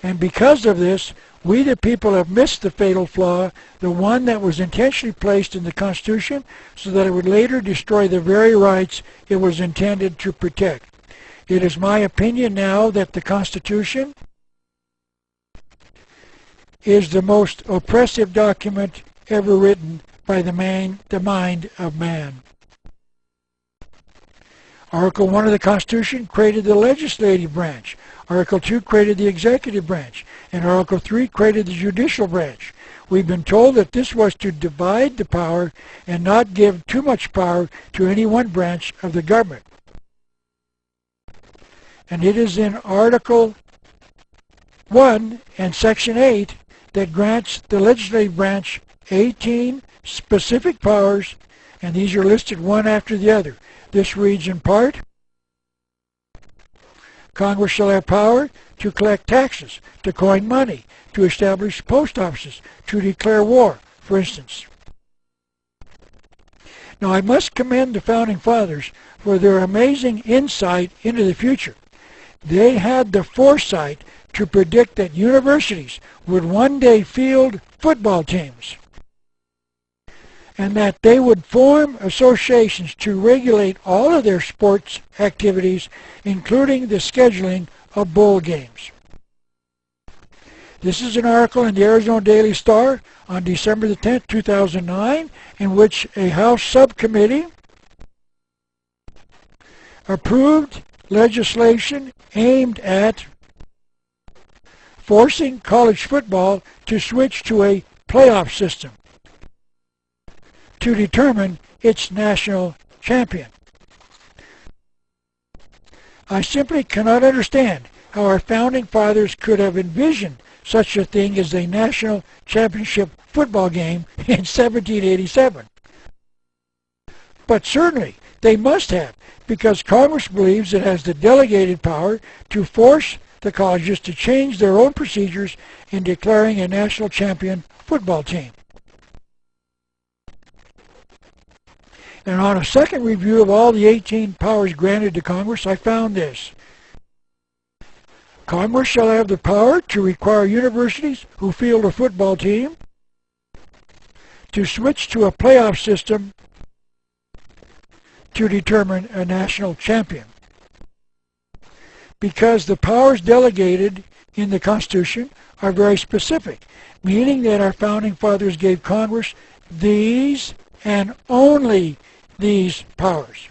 And because of this, we the people have missed the fatal flaw, the one that was intentionally placed in the Constitution so that it would later destroy the very rights it was intended to protect. It is my opinion now that the Constitution is the most oppressive document ever written by the mind of man. Article 1 of the Constitution created the legislative branch. Article 2 created the executive branch. And Article 3 created the judicial branch. We've been told that this was to divide the power and not give too much power to any one branch of the government. And it is in Article 1 and Section 8 that grants the legislative branch 18 specific powers, and these are listed one after the other. This reads in part, Congress shall have power to collect taxes, to coin money, to establish post offices, to declare war, for instance. Now I must commend the Founding Fathers for their amazing insight into the future. They had the foresight to predict that universities would one day field football teams, and that they would form associations to regulate all of their sports activities, including the scheduling of bowl games. This is an article in the Arizona Daily Star on December the 10th, 2009, in which a House subcommittee approved legislation aimed at forcing college football to switch to a playoff system to determine its national champion. I simply cannot understand how our Founding Fathers could have envisioned such a thing as a national championship football game in 1787. But certainly they must have, because Congress believes it has the delegated power to force the colleges to change their own procedures in declaring a national champion football team. And on a second review of all the 18 powers granted to Congress, I found this. Congress shall have the power to require universities who field a football team to switch to a playoff system to determine a national champion. Because the powers delegated in the Constitution are very specific, meaning that our Founding Fathers gave Congress these and only these powers.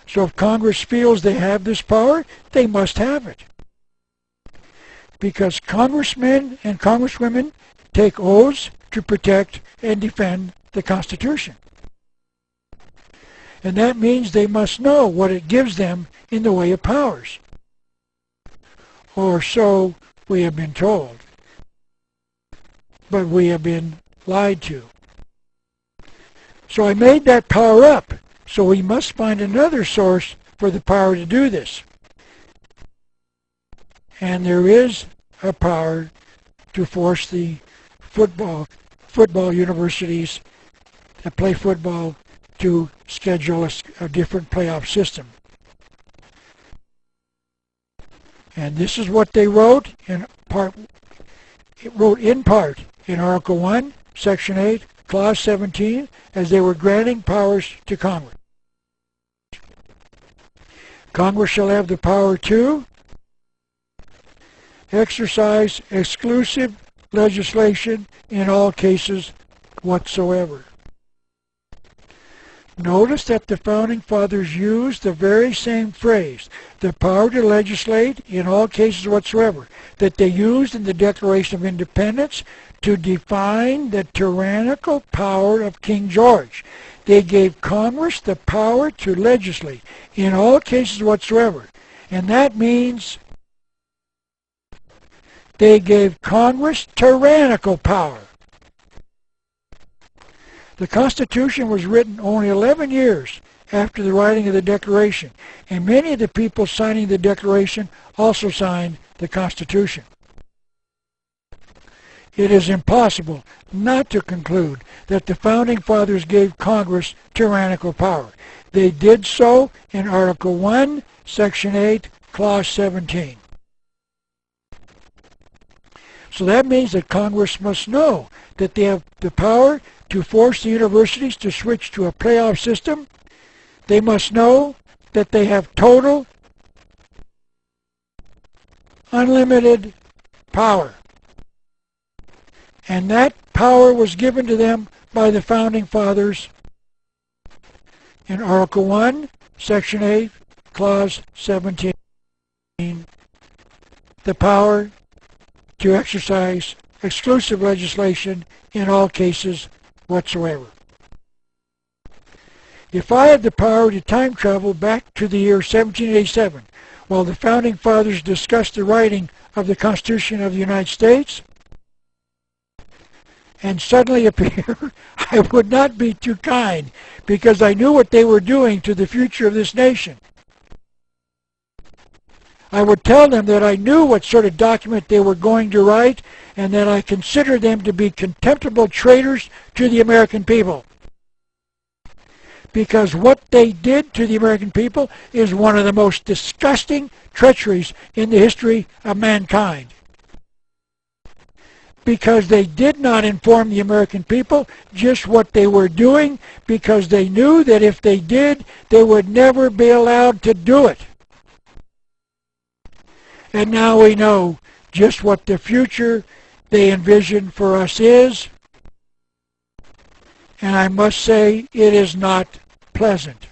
So if Congress feels they have this power, they must have it. Because congressmen and congresswomen take oaths to protect and defend the Constitution. And that means they must know what it gives them in the way of powers. Or so we have been told. But we have been lied to. So I made that power up. So we must find another source for the power to do this. And there is a power to force the football universities that play football to schedule a different playoff system. And this is what they wrote in part. It wrote in part in Article 1, Section 8, Clause 17, as they were granting powers to Congress. Congress shall have the power to exercise exclusive legislation in all cases whatsoever. Notice that the Founding Fathers used the very same phrase, the power to legislate in all cases whatsoever, that they used in the Declaration of Independence to define the tyrannical power of King George. They gave Congress the power to legislate in all cases whatsoever. And that means they gave Congress tyrannical power. The Constitution was written only 11 years after the writing of the Declaration, and many of the people signing the Declaration also signed the Constitution. It is impossible not to conclude that the Founding Fathers gave Congress tyrannical power. They did so in Article 1, Section 8, Clause 17. So that means that Congress must know that they have the power to force the universities to switch to a playoff system. They must know that they have total, unlimited power. And that power was given to them by the Founding Fathers in Article 1, Section 8, Clause 17. The power to exercise exclusive legislation in all cases whatsoever. If I had the power to time travel back to the year 1787, while the Founding Fathers discussed the writing of the Constitution of the United States, and suddenly appear, I would not be too kind, because I knew what they were doing to the future of this nation. I would tell them that I knew what sort of document they were going to write, and that I considered them to be contemptible traitors to the American people. Because what they did to the American people is one of the most disgusting treacheries in the history of mankind. Because they did not inform the American people just what they were doing, because they knew that if they did, they would never be allowed to do it. And now we know just what the future they envision for us is, and I must say it is not pleasant.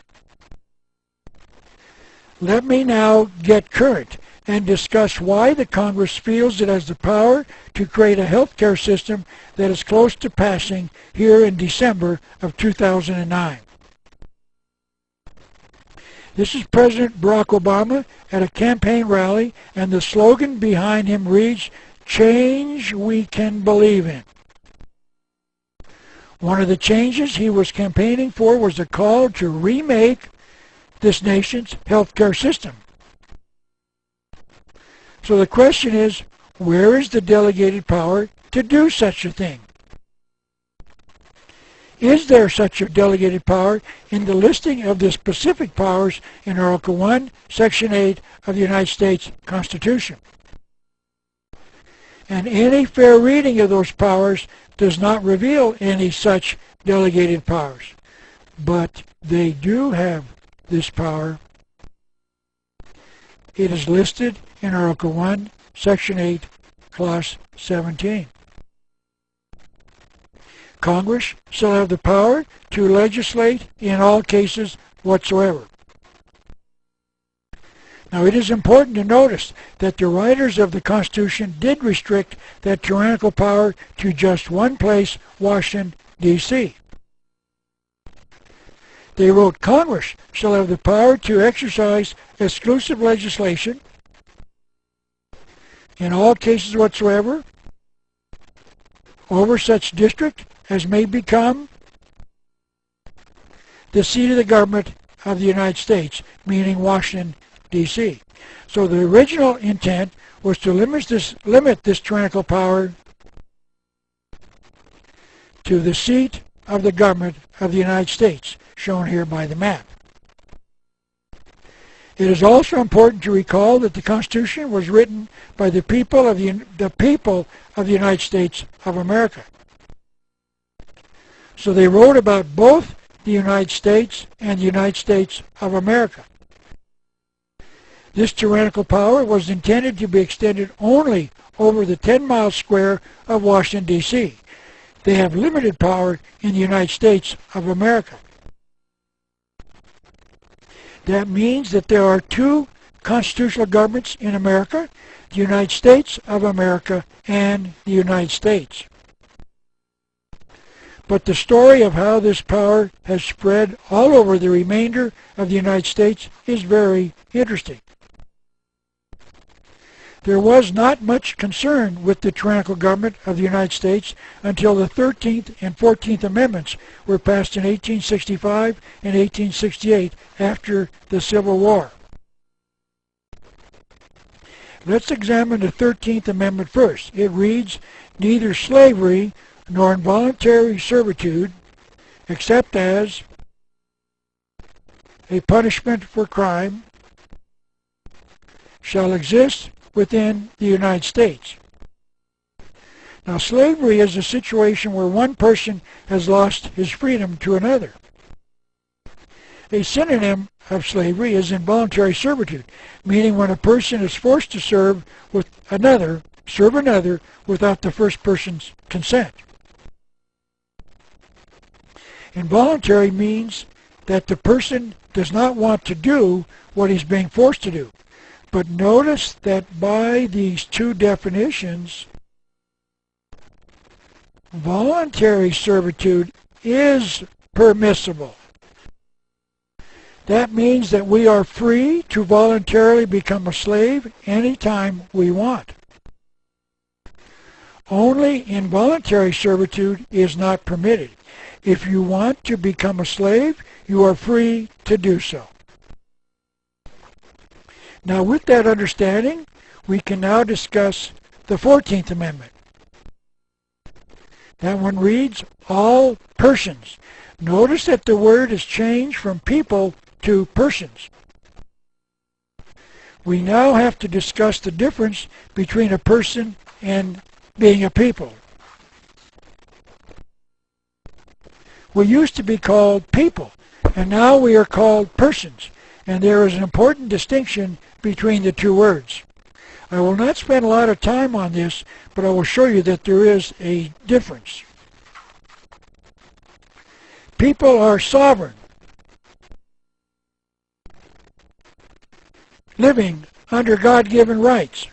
Let me now get current and discuss why the Congress feels it has the power to create a health care system that is close to passing here in December of 2009. This is President Barack Obama at a campaign rally, and the slogan behind him reads, "Change we can believe in." One of the changes he was campaigning for was a call to remake this nation's healthcare system. So the question is, where is the delegated power to do such a thing? Is there such a delegated power in the listing of the specific powers in Article 1, Section 8 of the United States Constitution? And any fair reading of those powers does not reveal any such delegated powers. But they do have this power. It is listed in Article 1, Section 8, Clause 17. Congress shall have the power to legislate in all cases whatsoever. Now, it is important to notice that the writers of the Constitution did restrict that tyrannical power to just one place, Washington, D.C. They wrote, Congress shall have the power to exercise exclusive legislation in all cases whatsoever over such district as may become the seat of the government of the United States, meaning Washington, D.C. So the original intent was to limit this tyrannical power to the seat of the government of the United States, shown here by the map. It is also important to recall that the Constitution was written by the people of the United States of America. So they wrote about both the United States and the United States of America. This tyrannical power was intended to be extended only over the 10 miles square of Washington, D.C. They have limited power in the United States of America. That means that there are two constitutional governments in America, the United States of America and the United States. But the story of how this power has spread all over the remainder of the United States is very interesting. There was not much concern with the tyrannical government of the United States until the 13th and 14th Amendments were passed in 1865 and 1868 after the Civil War. Let's examine the 13th Amendment first. It reads, "Neither slavery nor involuntary servitude, except as a punishment for crime, shall exist within the United States." Now, slavery is a situation where one person has lost his freedom to another. A synonym of slavery is involuntary servitude, meaning when a person is forced to serve another without the first person's consent. Involuntary means that the person does not want to do what he's being forced to do. But notice that by these two definitions, voluntary servitude is permissible. That means that we are free to voluntarily become a slave anytime we want. Only involuntary servitude is not permitted. If you want to become a slave, you are free to do so. Now, with that understanding, we can now discuss the 14th Amendment. That one reads, "All persons." Notice that the word is changed from people to persons. We now have to discuss the difference between a person and being a people. We used to be called people, and now we are called persons, and there is an important distinction between the two words. I will not spend a lot of time on this, but I will show you that there is a difference. People are sovereign, living under God-given rights.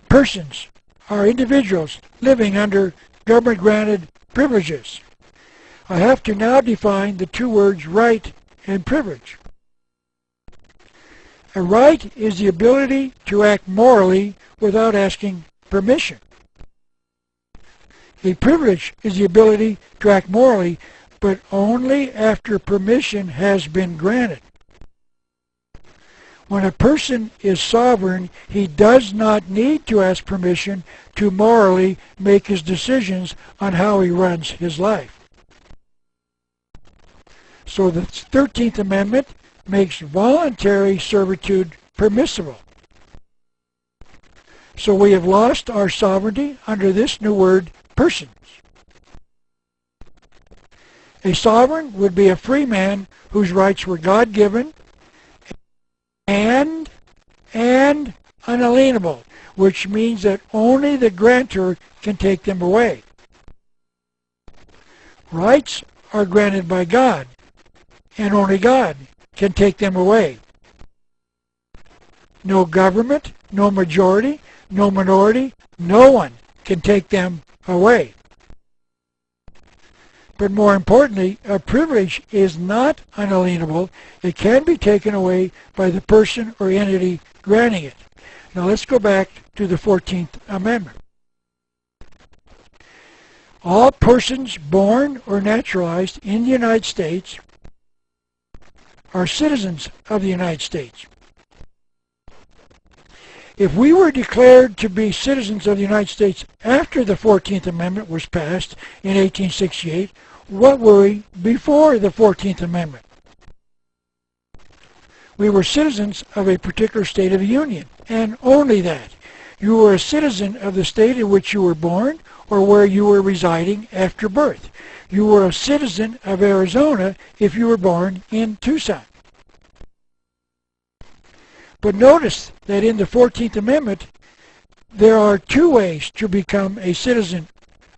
Persons are individuals living under government-granted privileges. I have to now define the two words right and privilege. A right is the ability to act morally without asking permission. A privilege is the ability to act morally, but only after permission has been granted. When a person is sovereign, he does not need to ask permission to morally make his decisions on how he runs his life. So the 13th Amendment makes voluntary servitude permissible. So we have lost our sovereignty under this new word, persons. A sovereign would be a free man whose rights were God-given and unalienable, which means that only the grantor can take them away. Rights are granted by God, and only God can take them away. No government, no majority, no minority, no one can take them away. But more importantly, a privilege is not unalienable. It can be taken away by the person or entity granting it. Now let's go back to the 14th Amendment. All persons born or naturalized in the United States are citizens of the United States. If we were declared to be citizens of the United States after the 14th Amendment was passed in 1868, what were we before the 14th Amendment? We were citizens of a particular state of the Union, and only that. You were a citizen of the state in which you were born or where you were residing after birth. You were a citizen of Arizona if you were born in Tucson. But notice that in the 14th Amendment, there are two ways to become a citizen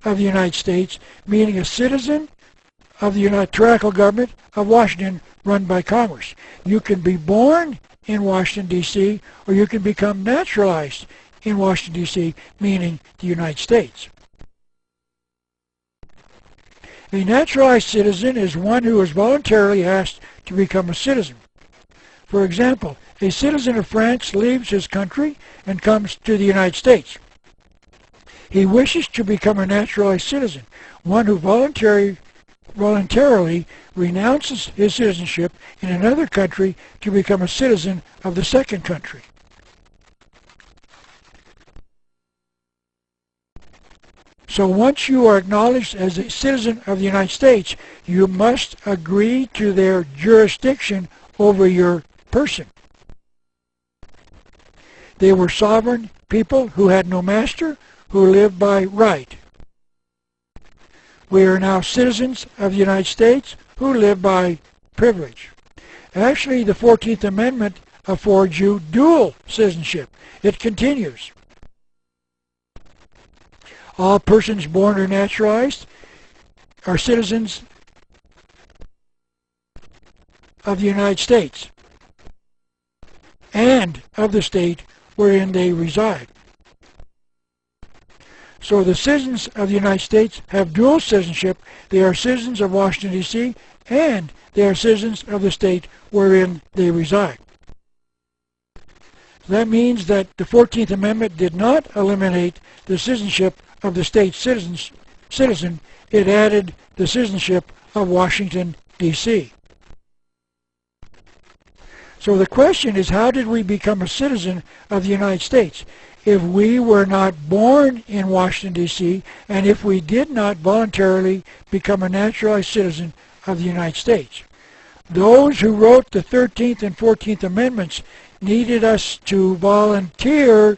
of the United States, meaning a citizen of the tyrannical government of Washington run by Congress. You can be born in Washington, D.C., or you can become naturalized in Washington, D.C., meaning the United States. A naturalized citizen is one who is voluntarily asked to become a citizen. For example, a citizen of France leaves his country and comes to the United States. He wishes to become a naturalized citizen, one who voluntarily renounces his citizenship in another country to become a citizen of the second country. So once you are acknowledged as a citizen of the United States, you must agree to their jurisdiction over your person. They were sovereign people who had no master, who lived by right. We are now citizens of the United States who live by privilege. Actually, the 14th Amendment affords you dual citizenship. It continues. All persons born or naturalized are citizens of the United States and of the state wherein they reside. So the citizens of the United States have dual citizenship. They are citizens of Washington, D.C., and they are citizens of the state wherein they reside. That means that the 14th Amendment did not eliminate the citizenship of the state citizen. It added the citizenship of Washington, D.C. So the question is, how did we become a citizen of the United States? If we were not born in Washington, D.C., and if we did not voluntarily become a naturalized citizen of the United States. Those who wrote the 13th and 14th Amendments needed us to volunteer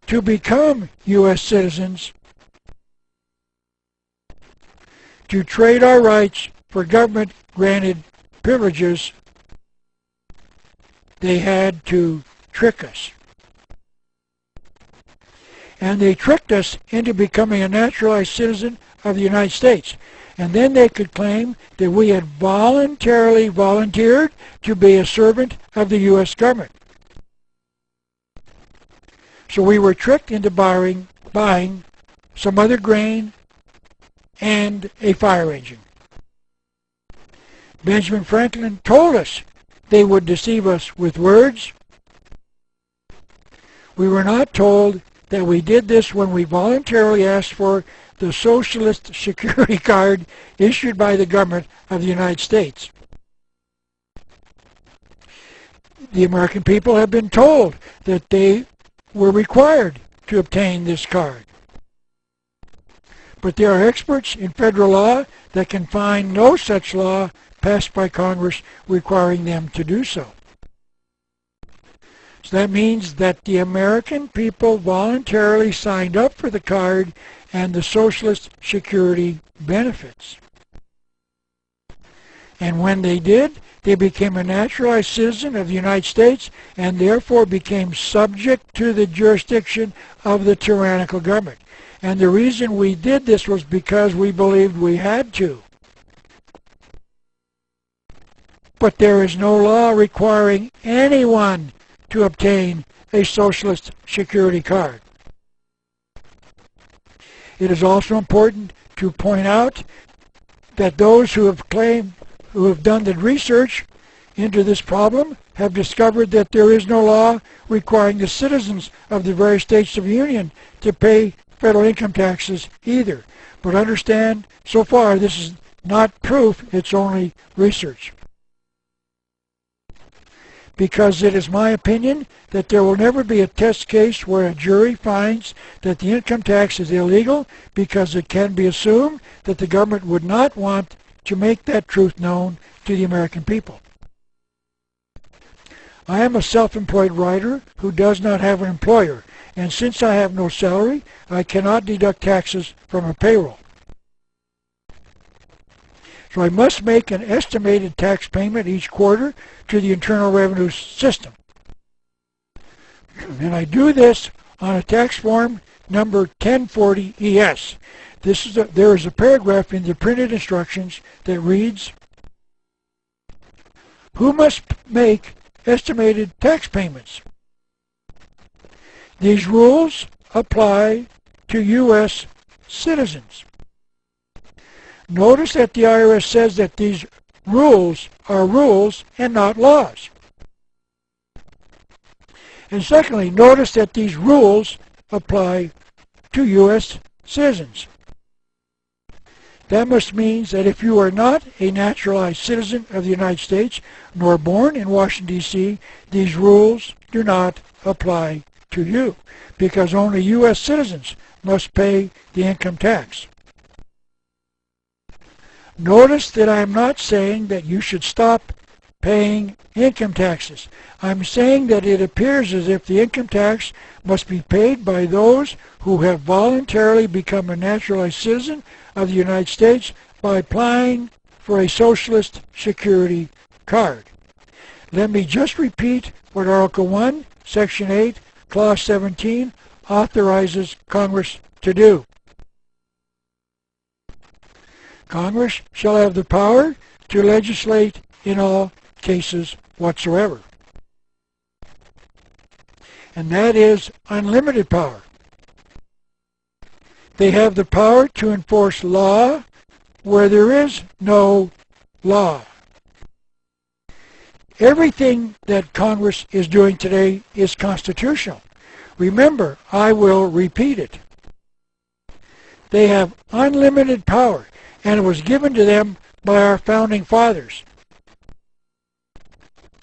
to become U.S. citizens, to trade our rights for government-granted privileges. They had to trick us. And they tricked us into becoming a naturalized citizen of the United States. And then they could claim that we had voluntarily volunteered to be a servant of the U.S. government. So we were tricked into buying some other grain and a fire engine. Benjamin Franklin told us they would deceive us with words. We were not told that we did this when we voluntarily asked for the Socialist Security Card issued by the government of the United States. The American people have been told that they were required to obtain this card. But there are experts in federal law that can find no such law passed by Congress requiring them to do so. So that means that the American people voluntarily signed up for the card and the Socialist Security benefits. And when they did, they became a naturalized citizen of the United States and therefore became subject to the jurisdiction of the tyrannical government. And the reason we did this was because we believed we had to. But there is no law requiring anyone to obtain a Socialist Security card. It is also important to point out that those who have done the research into this problem have discovered that there is no law requiring the citizens of the various states of the Union to pay federal income taxes either. But understand, so far this is not proof, it's only research. Because it is my opinion that there will never be a test case where a jury finds that the income tax is illegal, because it can be assumed that the government would not want to make that truth known to the American people. I am a self-employed writer who does not have an employer, and since I have no salary, I cannot deduct taxes from a payroll. So I must make an estimated tax payment each quarter to the Internal Revenue System. And I do this on a tax form number 1040 ES. There is a paragraph in the printed instructions that reads, who must make estimated tax payments? These rules apply to U.S. citizens. Notice that the IRS says that these rules are rules and not laws. And secondly, notice that these rules apply to U.S. citizens. That must mean that if you are not a naturalized citizen of the United States, nor born in Washington, D.C., these rules do not apply to you, because only U.S. citizens must pay the income tax. Notice that I am not saying that you should stop paying income taxes. I'm saying that it appears as if the income tax must be paid by those who have voluntarily become a naturalized citizen of the United States by applying for a Socialist Security card. Let me just repeat what Article 1, Section 8, Clause 17 authorizes Congress to do. Congress shall have the power to legislate in all cases whatsoever. And that is unlimited power. They have the power to enforce law where there is no law. Everything that Congress is doing today is constitutional. Remember, I will repeat it. They have unlimited power, and it was given to them by our founding fathers.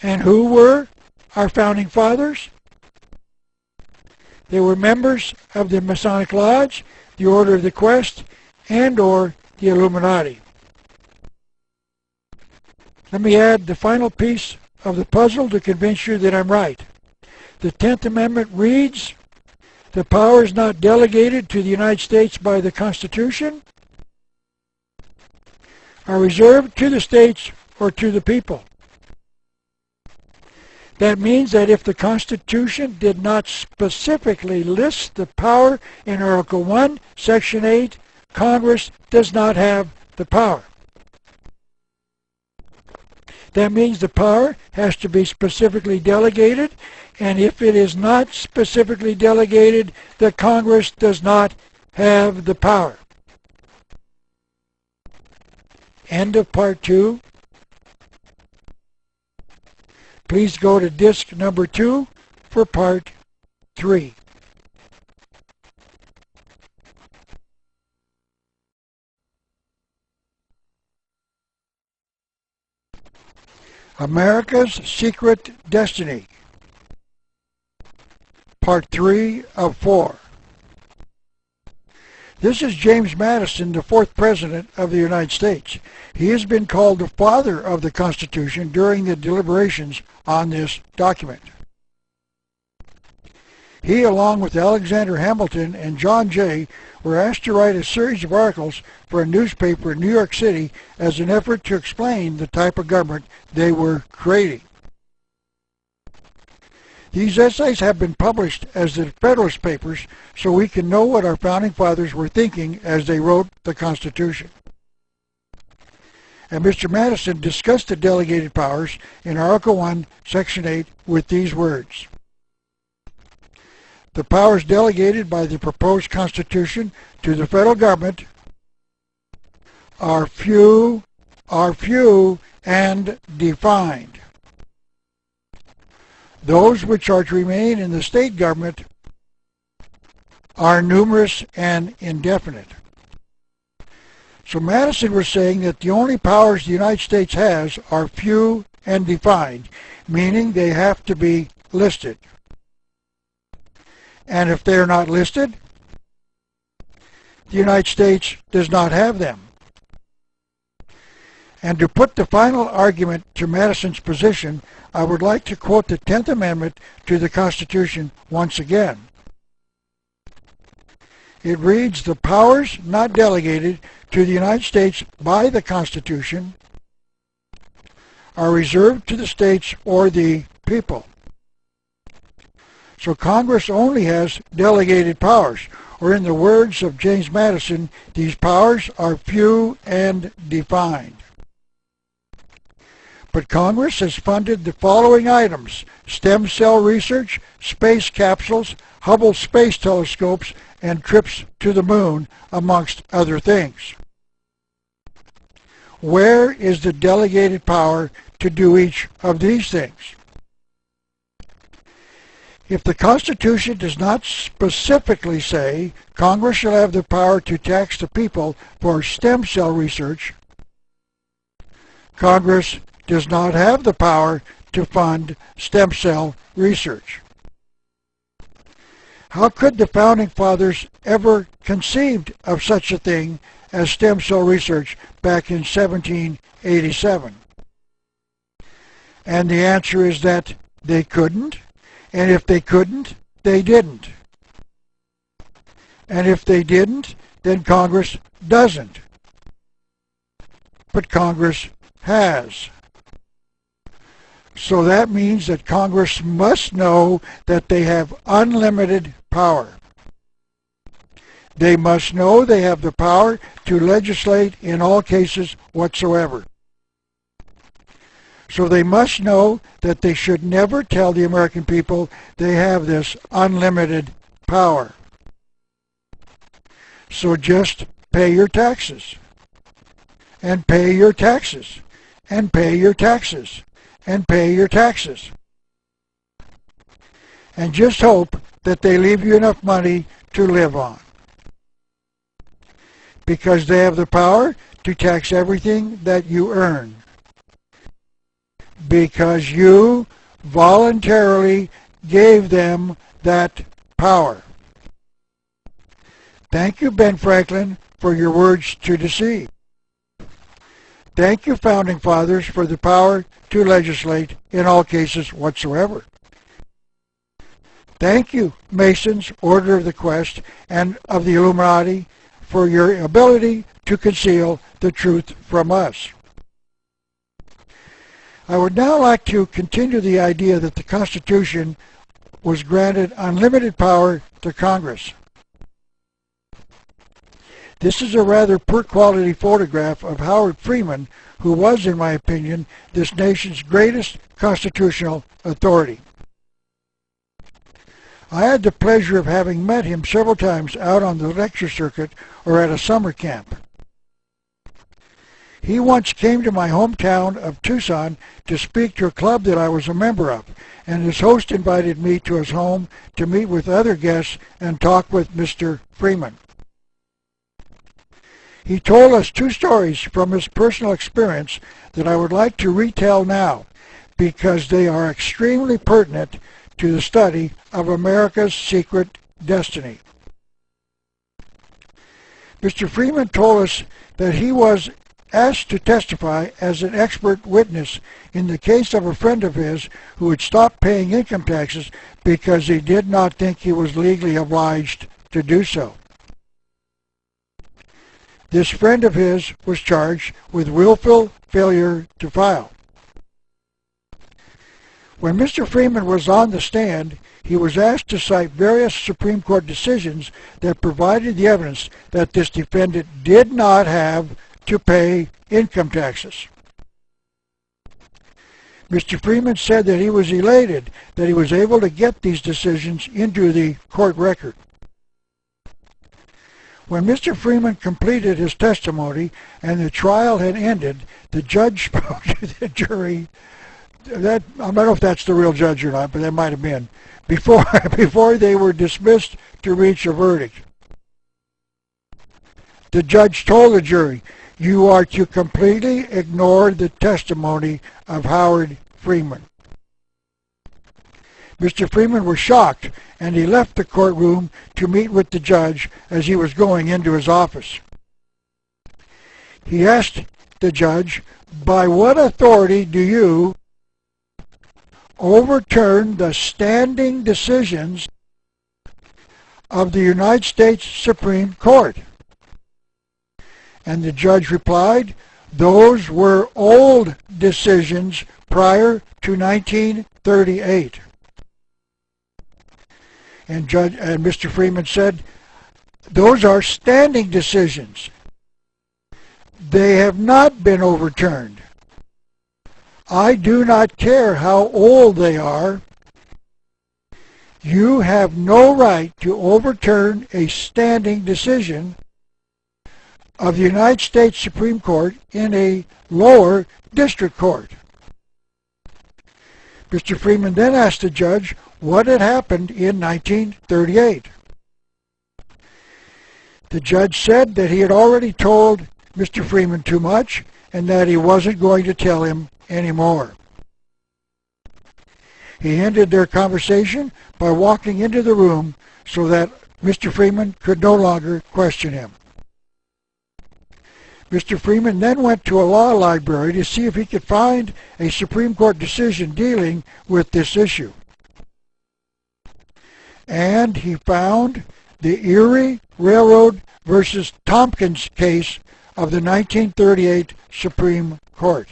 And who were our founding fathers? They were members of the Masonic Lodge, the Order of the Quest, and or the Illuminati. Let me add the final piece of the puzzle to convince you that I'm right. The 10th Amendment reads, the power is not delegated to the United States by the Constitution, are reserved to the states or to the people. That means that if the Constitution did not specifically list the power in Article 1, Section 8, Congress does not have the power. That means the power has to be specifically delegated, and if it is not specifically delegated, the Congress does not have the power. End of Part 2. Please go to disc number 2 for Part 3. America's Secret Destiny, Part 3 of 4. This is James Madison, the 4th President of the United States. He has been called the father of the Constitution during the deliberations on this document. He, along with Alexander Hamilton and John Jay, were asked to write a series of articles for a newspaper in New York City as an effort to explain the type of government they were creating. These essays have been published as the Federalist Papers so we can know what our founding fathers were thinking as they wrote the Constitution. And Mr. Madison discussed the delegated powers in Article 1, Section 8 with these words. The powers delegated by the proposed Constitution to the federal government are few and defined. Those which are to remain in the state government are numerous and indefinite. So Madison was saying that the only powers the United States has are few and defined, meaning they have to be listed. And if they are not listed, the United States does not have them. And to put the final argument to Madison's position, I would like to quote the 10th Amendment to the Constitution once again. It reads, the powers not delegated to the United States by the Constitution are reserved to the states or the people. So Congress only has delegated powers, or in the words of James Madison, these powers are few and defined. But Congress has funded the following items: stem cell research, space capsules, Hubble space telescopes, and trips to the moon, amongst other things. Where is the delegated power to do each of these things? If the Constitution does not specifically say Congress shall have the power to tax the people for stem cell research, Congress does not have the power to fund stem cell research. How could the Founding Fathers ever conceived of such a thing as stem cell research back in 1787? And the answer is that they couldn't, and if they couldn't, they didn't. And if they didn't, then Congress doesn't. But Congress has. So that means that Congress must know that they have unlimited power. They must know they have the power to legislate in all cases whatsoever. So they must know that they should never tell the American people they have this unlimited power. So just pay your taxes, and pay your taxes, and pay your taxes, and pay your taxes. And just hope that they leave you enough money to live on. Because they have the power to tax everything that you earn. Because you voluntarily gave them that power. Thank you, Ben Franklin, for your words to deceive. Thank you, Founding Fathers, for the power to legislate in all cases whatsoever. Thank you, Masons, Order of the Quest, and of the Illuminati, for your ability to conceal the truth from us. I would now like to continue the idea that the Constitution was granted unlimited power to Congress. This is a rather poor quality photograph of Howard Freeman, who was, in my opinion, this nation's greatest constitutional authority. I had the pleasure of having met him several times out on the lecture circuit or at a summer camp. He once came to my hometown of Tucson to speak to a club that I was a member of, and his host invited me to his home to meet with other guests and talk with Mr. Freeman. He told us two stories from his personal experience that I would like to retell now, because they are extremely pertinent to the study of America's secret destiny. Mr. Freeman told us that he was asked to testify as an expert witness in the case of a friend of his who had stopped paying income taxes because he did not think he was legally obliged to do so. This friend of his was charged with willful failure to file. When Mr. Freeman was on the stand, he was asked to cite various Supreme Court decisions that provided the evidence that this defendant did not have to pay income taxes. Mr. Freeman said that he was elated that he was able to get these decisions into the court record. When Mr. Freeman completed his testimony and the trial had ended, the judge spoke to the jury. I don't know if that's the real judge or not, but that might have been, before they were dismissed to reach a verdict. The judge told the jury, "You are to completely ignore the testimony of Howard Freeman." Mr. Freeman was shocked, and he left the courtroom to meet with the judge as he was going into his office. He asked the judge, "By what authority do you overturn the standing decisions of the United States Supreme Court?" And the judge replied, "Those were old decisions prior to 1938. And Mr. Freeman said, Those are standing decisions. They have not been overturned. I do not care how old they are. You have no right to overturn a standing decision of the United States Supreme Court in a lower district court. Mr. Freeman then asked the judge what had happened in 1938. The judge said that he had already told Mr. Freeman too much and that he wasn't going to tell him anymore. He ended their conversation by walking into the room so that Mr. Freeman could no longer question him. Mr. Freeman then went to a law library to see if he could find a Supreme Court decision dealing with this issue. And he found the Erie Railroad versus Tompkins case of the 1938 Supreme Court.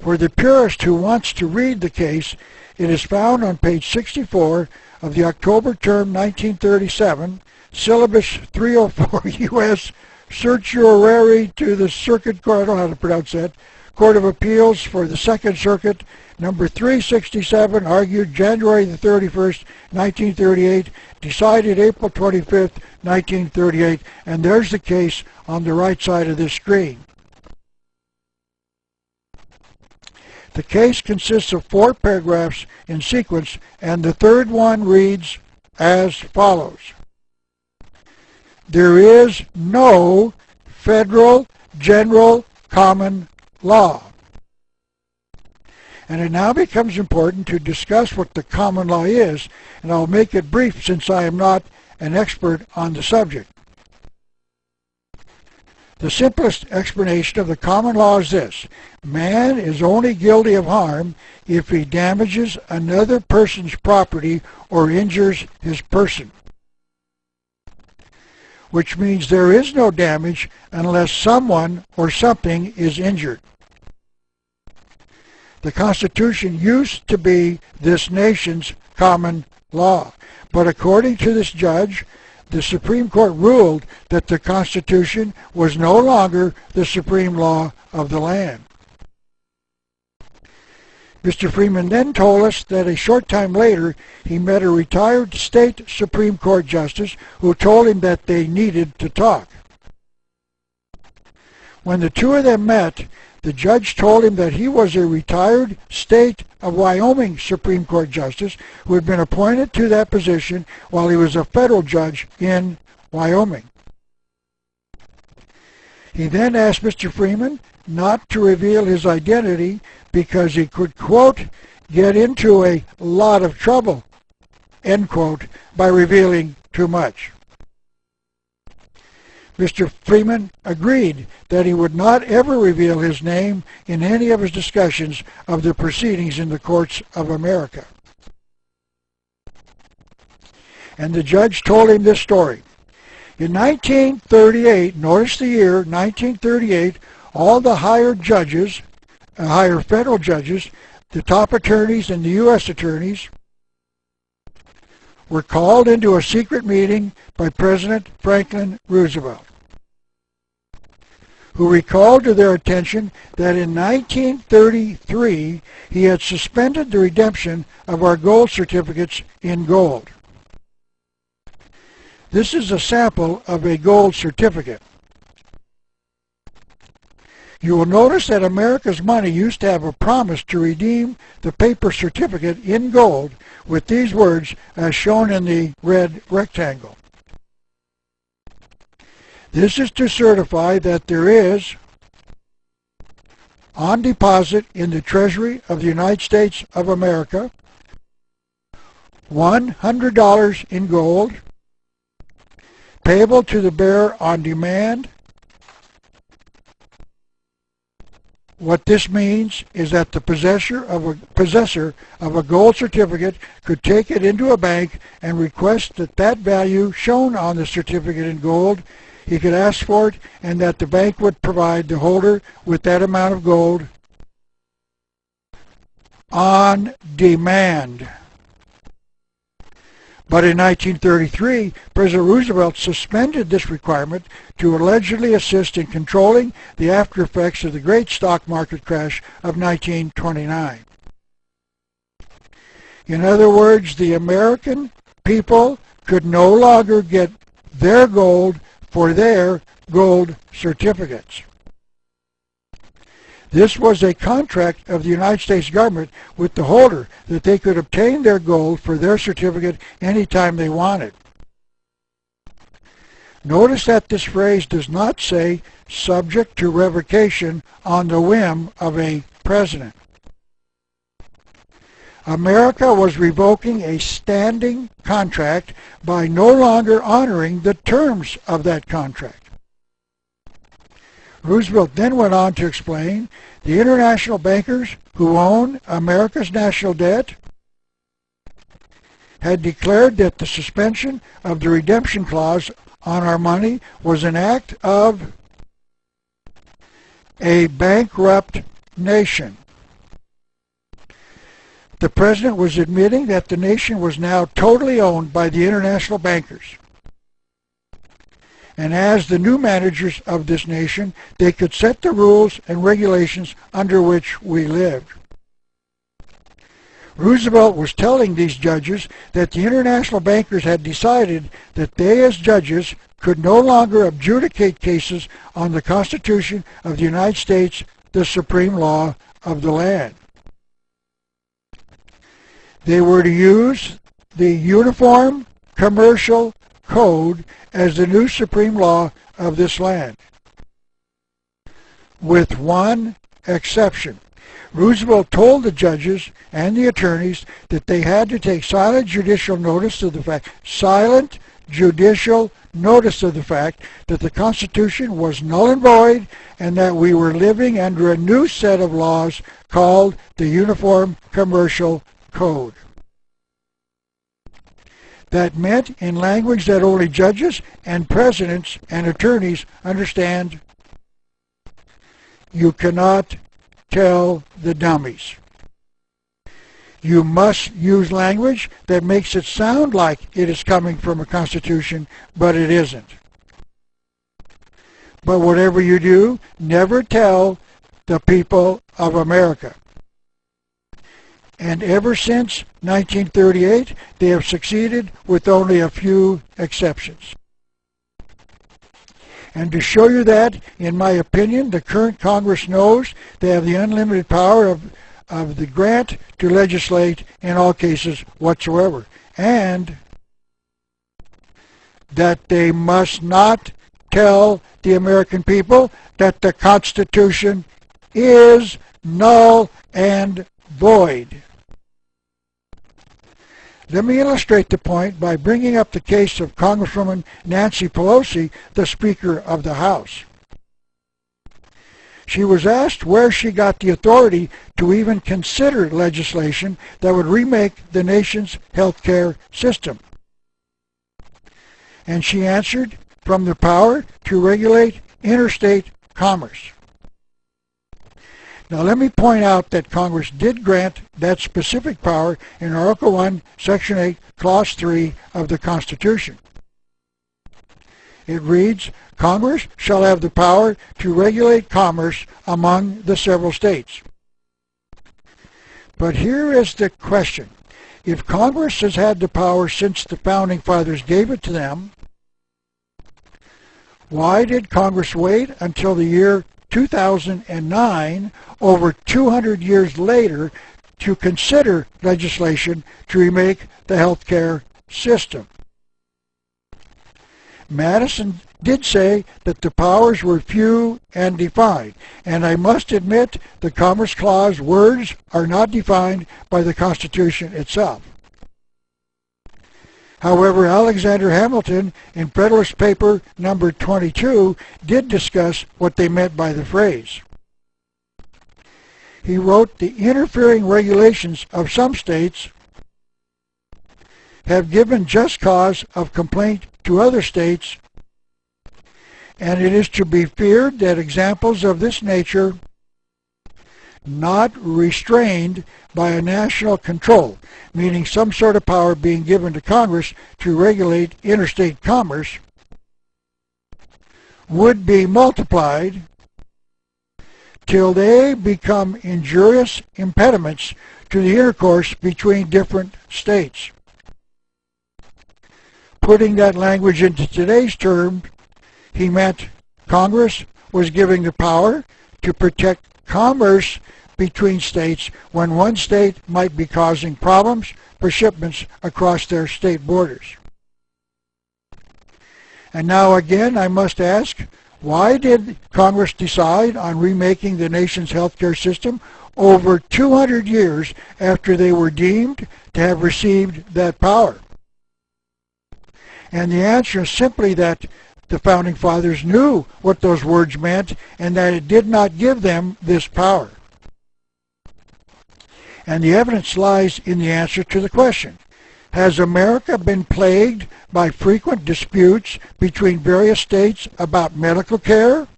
For the purist who wants to read the case, it is found on page 64 of the October term 1937, Syllabus 304 U.S. Certiorari to the Circuit Court, I don't know how to pronounce that, Court of Appeals for the Second Circuit, number 367, argued January the 31st, 1938, decided April 25th, 1938, and there's the case on the right side of this screen. The case consists of 4 paragraphs in sequence, and the third one reads as follows. There is no federal general common law. And it now becomes important to discuss what the common law is, and I'll make it brief since I am not an expert on the subject. The simplest explanation of the common law is this. Man is only guilty of harm if he damages another person's property or injures his person, which means there is no damage unless someone or something is injured. The Constitution used to be this nation's common law, but according to this judge, the Supreme Court ruled that the Constitution was no longer the supreme law of the land. Mr. Freeman then told us that a short time later he met a retired state Supreme Court justice who told him that they needed to talk. When the two of them met, the judge told him that he was a retired state of Wyoming Supreme Court justice who had been appointed to that position while he was a federal judge in Wyoming. He then asked Mr. Freeman not to reveal his identity because he could, quote, get into a lot of trouble, end quote, by revealing too much. Mr. Freeman agreed that he would not ever reveal his name in any of his discussions of the proceedings in the courts of America. And the judge told him this story. In 1938, notice the year, 1938, all the higher judges, higher federal judges, the top attorneys and the U.S. attorneys were called into a secret meeting by President Franklin Roosevelt, who recalled to their attention that in 1933 he had suspended the redemption of our gold certificates in gold. This is a sample of a gold certificate. You will notice that America's money used to have a promise to redeem the paper certificate in gold with these words as shown in the red rectangle. This is to certify that there is on deposit in the Treasury of the United States of America $100 in gold, payable to the bearer on demand. What this means is that the possessor of a gold certificate could take it into a bank and request that that value shown on the certificate in gold, he could ask for it, and that the bank would provide the holder with that amount of gold on demand. But in 1933, President Roosevelt suspended this requirement to allegedly assist in controlling the after effects of the great stock market crash of 1929. In other words, the American people could no longer get their gold for their gold certificates. This was a contract of the United States government with the holder that they could obtain their gold for their certificate anytime they wanted. Notice that this phrase does not say subject to revocation on the whim of a president. America was revoking a standing contract by no longer honoring the terms of that contract. Roosevelt then went on to explain the international bankers who own America's national debt had declared that the suspension of the redemption clause on our money was an act of a bankrupt nation. The president was admitting that the nation was now totally owned by the international bankers. And as the new managers of this nation, they could set the rules and regulations under which we lived. Roosevelt was telling these judges that the international bankers had decided that they as judges could no longer adjudicate cases on the Constitution of the United States, the supreme law of the land. They were to use the Uniform Commercial Code as the new supreme law of this land, with one exception. Roosevelt told the judges and the attorneys that they had to take silent judicial notice of the fact that the Constitution was null and void and that we were living under a new set of laws called the Uniform Commercial Code. That meant, in language that only judges and presidents and attorneys understand, you cannot tell the dummies. You must use language that makes it sound like it is coming from a constitution, but it isn't. But whatever you do, never tell the people of America. And ever since 1938, they have succeeded with only a few exceptions. And to show you that, in my opinion, the current Congress knows they have the unlimited power of the grant to legislate in all cases whatsoever. And that they must not tell the American people that the Constitution is null and void. Let me illustrate the point by bringing up the case of Congresswoman Nancy Pelosi, the Speaker of the House. She was asked where she got the authority to even consider legislation that would remake the nation's health care system. And she answered, from the power to regulate interstate commerce. Now let me point out that Congress did grant that specific power in Article 1, Section 8, Clause 3 of the Constitution. It reads, Congress shall have the power to regulate commerce among the several states. But here is the question. If Congress has had the power since the Founding Fathers gave it to them, why did Congress wait until the year 2009, over 200 years later, to consider legislation to remake the health care system? Madison did say that the powers were few and defined, and I must admit the Commerce Clause words are not defined by the Constitution itself. However, Alexander Hamilton, in Federalist Paper number 22, did discuss what they meant by the phrase. He wrote, the interfering regulations of some states have given just cause of complaint to other states, and it is to be feared that examples of this nature not restrained by a national control, meaning some sort of power being given to Congress to regulate interstate commerce, would be multiplied till they become injurious impediments to the intercourse between different states. Putting that language into today's terms, he meant Congress was giving the power to protect commerce between states when one state might be causing problems for shipments across their state borders. And now again, I must ask, why did Congress decide on remaking the nation's healthcare system over 200 years after they were deemed to have received that power? And the answer is simply that the Founding Fathers knew what those words meant and that it did not give them this power. And the evidence lies in the answer to the question. Has America been plagued by frequent disputes between various states about medical care?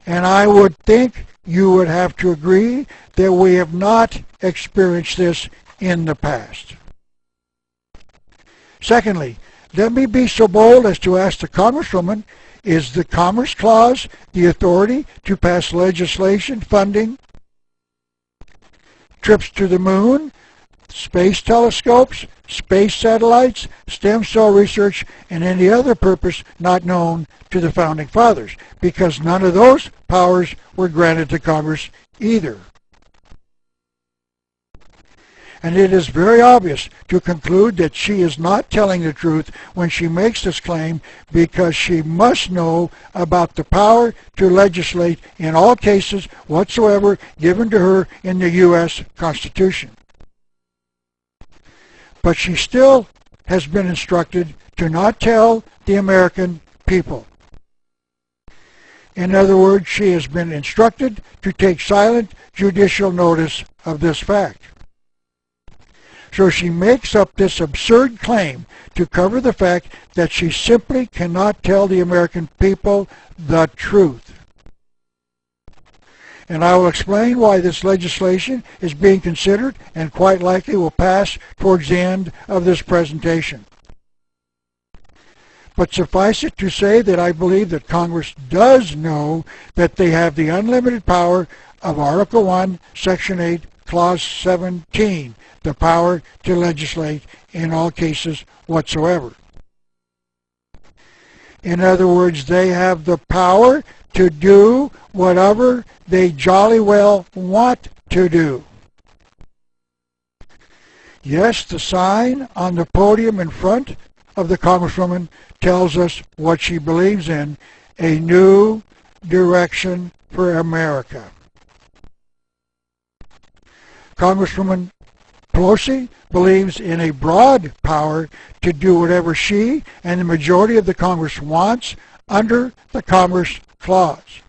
And I would think you would have to agree that we have not experienced this in the past. Secondly, let me be so bold as to ask the Congresswoman, is the Commerce Clause the authority to pass legislation funding trips to the moon, space telescopes, space satellites, stem cell research, and any other purpose not known to the Founding Fathers? Because none of those powers were granted to Congress either. And it is very obvious to conclude that she is not telling the truth when she makes this claim, because she must know about the power to legislate in all cases whatsoever given to her in the U.S. Constitution. But she still has been instructed to not tell the American people. In other words, she has been instructed to take silent judicial notice of this fact. So she makes up this absurd claim to cover the fact that she simply cannot tell the American people the truth. And I will explain why this legislation is being considered and quite likely will pass towards the end of this presentation. But suffice it to say that I believe that Congress does know that they have the unlimited power of Article 1, Section 8, Clause 17, the power to legislate in all cases whatsoever. In other words, they have the power to do whatever they jolly well want to do. Yes, the sign on the podium in front of the Congresswoman tells us what she believes in: a new direction for America. Congresswoman Pelosi believes in a broad power to do whatever she and the majority of the Congress wants under the Commerce Clause.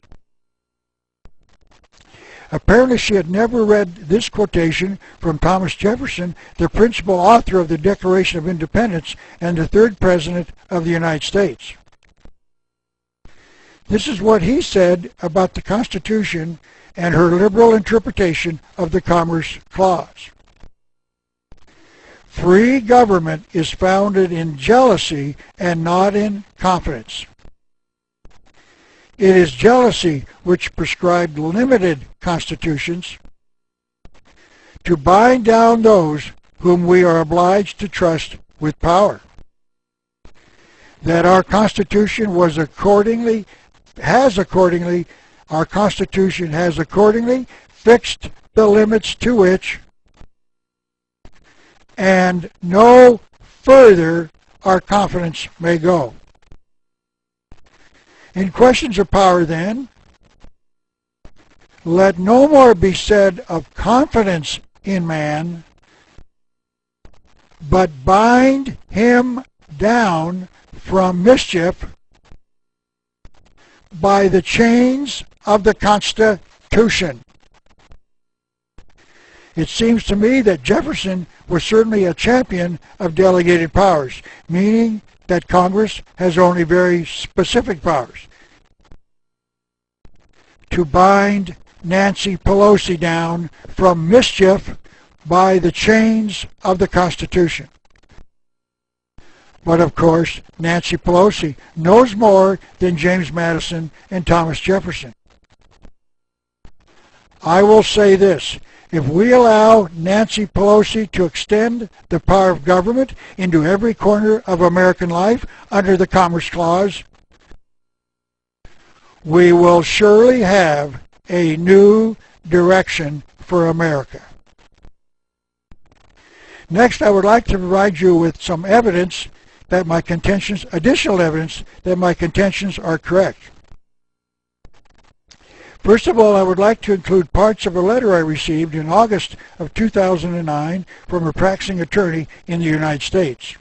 Apparently she had never read this quotation from Thomas Jefferson, the principal author of the Declaration of Independence and the third President of the United States. This is what he said about the Constitution and her liberal interpretation of the Commerce Clause. Free government is founded in jealousy and not in confidence. It is jealousy which prescribed limited constitutions to bind down those whom we are obliged to trust with power. That our Constitution our Constitution has accordingly fixed the limits to which and no further our confidence may go. In questions of power, then, let no more be said of confidence in man, but bind him down from mischief by the chains of the Constitution. It seems to me that Jefferson was certainly a champion of delegated powers, meaning that Congress has only very specific powers to bind Nancy Pelosi down from mischief by the chains of the Constitution. But of course, Nancy Pelosi knows more than James Madison and Thomas Jefferson. I will say this: if we allow Nancy Pelosi to extend the power of government into every corner of American life under the Commerce Clause, we will surely have a new direction for America. Next, I would like to provide you with some evidence that my contentions, additional evidence that my contentions are correct. First of all, I would like to include parts of a letter I received in August of 2009 from a practicing attorney in the United States.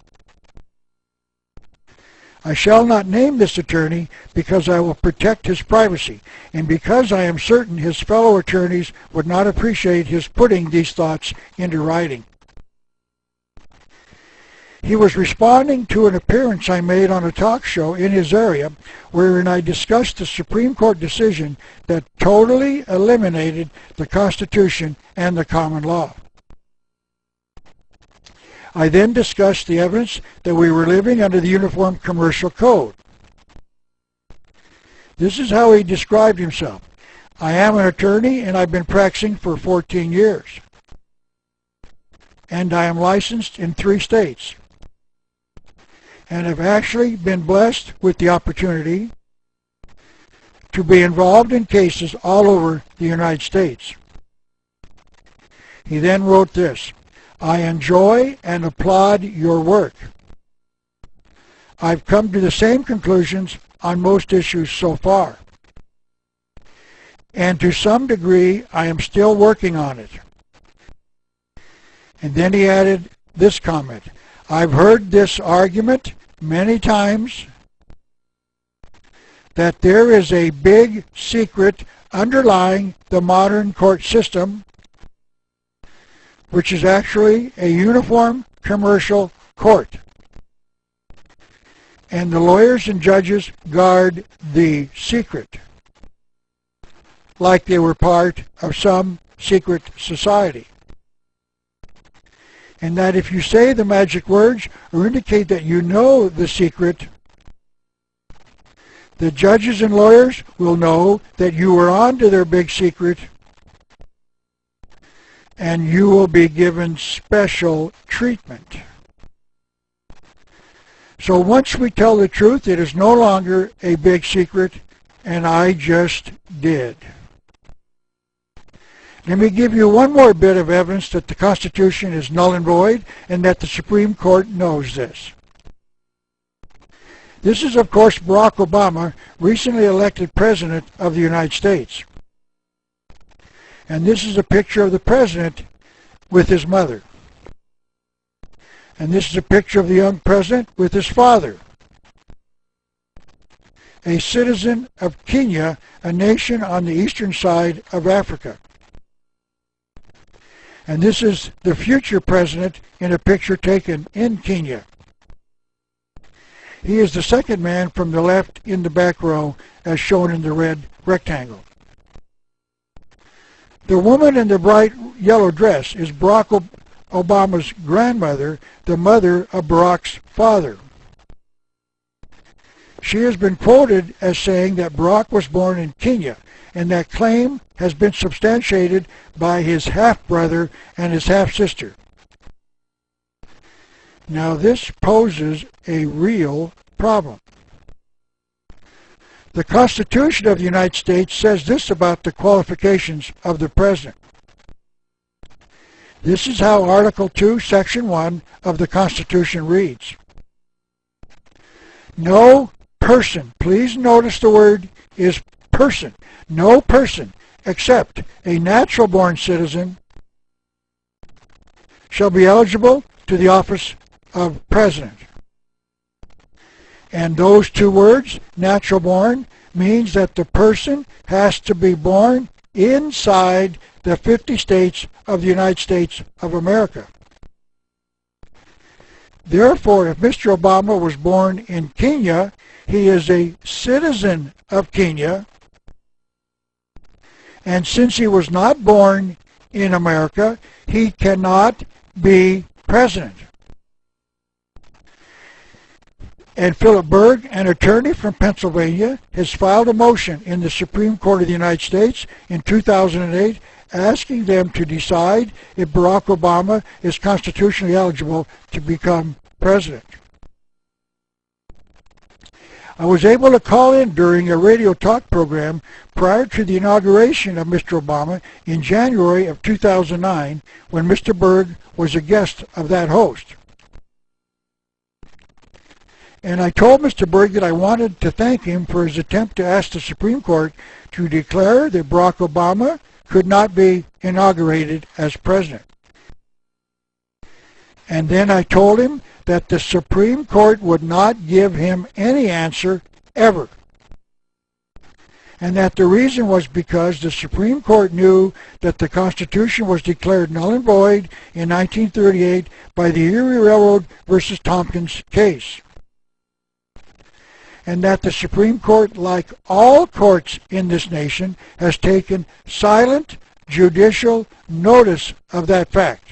I shall not name this attorney because I will protect his privacy, and because I am certain his fellow attorneys would not appreciate his putting these thoughts into writing. He was responding to an appearance I made on a talk show in his area wherein I discussed the Supreme Court decision that totally eliminated the Constitution and the common law. I then discussed the evidence that we were living under the Uniform Commercial Code. This is how he described himself. I am an attorney and I've been practicing for 14 years. And I am licensed in 3 states. And have actually been blessed with the opportunity to be involved in cases all over the United States. He then wrote this: I enjoy and applaud your work. I've come to the same conclusions on most issues so far. And to some degree, I am still working on it. And then he added this comment: I've heard this argument many times that there is a big secret underlying the modern court system, which is actually a uniform commercial court. And the lawyers and judges guard the secret, like they were part of some secret society. And that if you say the magic words or indicate that you know the secret, the judges and lawyers will know that you were on to their big secret, and you will be given special treatment. So once we tell the truth, it is no longer a big secret, and I just did. Let me give you one more bit of evidence that the Constitution is null and void and that the Supreme Court knows this. This is, of course, Barack Obama, recently elected President of the United States. And this is a picture of the President with his mother. And this is a picture of the young President with his father. A citizen of Kenya, a nation on the eastern side of Africa. And this is the future president in a picture taken in Kenya. He is the second man from the left in the back row, as shown in the red rectangle. The woman in the bright yellow dress is Barack Obama's grandmother, the mother of Barack's father. She has been quoted as saying that Barack was born in Kenya, and that claim has been substantiated by his half-brother and his half-sister. Now this poses a real problem. The Constitution of the United States says this about the qualifications of the President. This is how Article 2, Section 1 of the Constitution reads. No person, please notice the word is person, no person except a natural-born citizen shall be eligible to the office of President. And those two words, natural-born, means that the person has to be born inside the 50 states of the United States of America. Therefore, if Mr. Obama was born in Kenya, he is a citizen of Kenya, And since he was not born in America, he cannot be president. And Philip Berg, an attorney from Pennsylvania, has filed a motion in the Supreme Court of the United States in 2008 asking them to decide if Barack Obama is constitutionally eligible to become president. I was able to call in during a radio talk program prior to the inauguration of Mr. Obama in January of 2009 when Mr. Berg was a guest of that host. And I told Mr. Berg that I wanted to thank him for his attempt to ask the Supreme Court to declare that Barack Obama could not be inaugurated as president. And then I told him that the Supreme Court would not give him any answer ever. And that the reason was because the Supreme Court knew that the Constitution was declared null and void in 1938 by the Erie Railroad versus Tompkins case. And that the Supreme Court, like all courts in this nation, has taken silent judicial notice of that fact.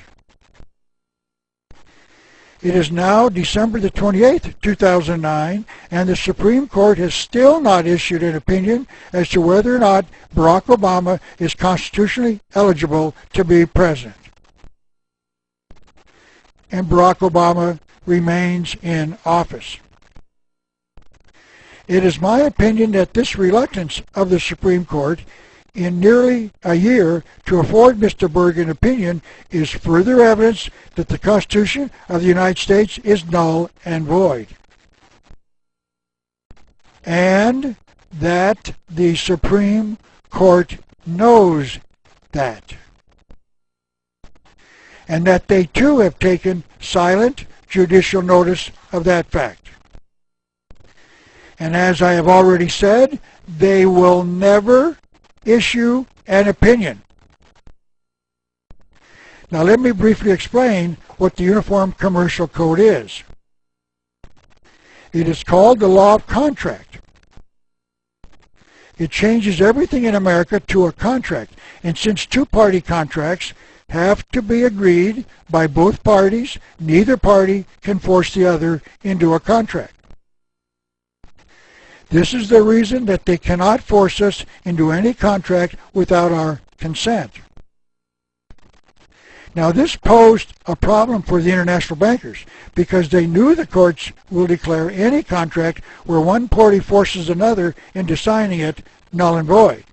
It is now December the 28th, 2009, and the Supreme Court has still not issued an opinion as to whether or not Barack Obama is constitutionally eligible to be president. And Barack Obama remains in office. It is my opinion that this reluctance of the Supreme Court in nearly a year to afford Mr. Berg an opinion is further evidence that the Constitution of the United States is null and void. And that the Supreme Court knows that. And that they too have taken silent judicial notice of that fact. And as I have already said, they will never issue an opinion. Now let me briefly explain what the Uniform Commercial Code is. It is called the law of contract. It changes everything in America to a contract. And since two-party contracts have to be agreed by both parties, neither party can force the other into a contract. This is the reason that they cannot force us into any contract without our consent. Now this posed a problem for the international bankers because they knew the courts will declare any contract where one party forces another into signing it null and void.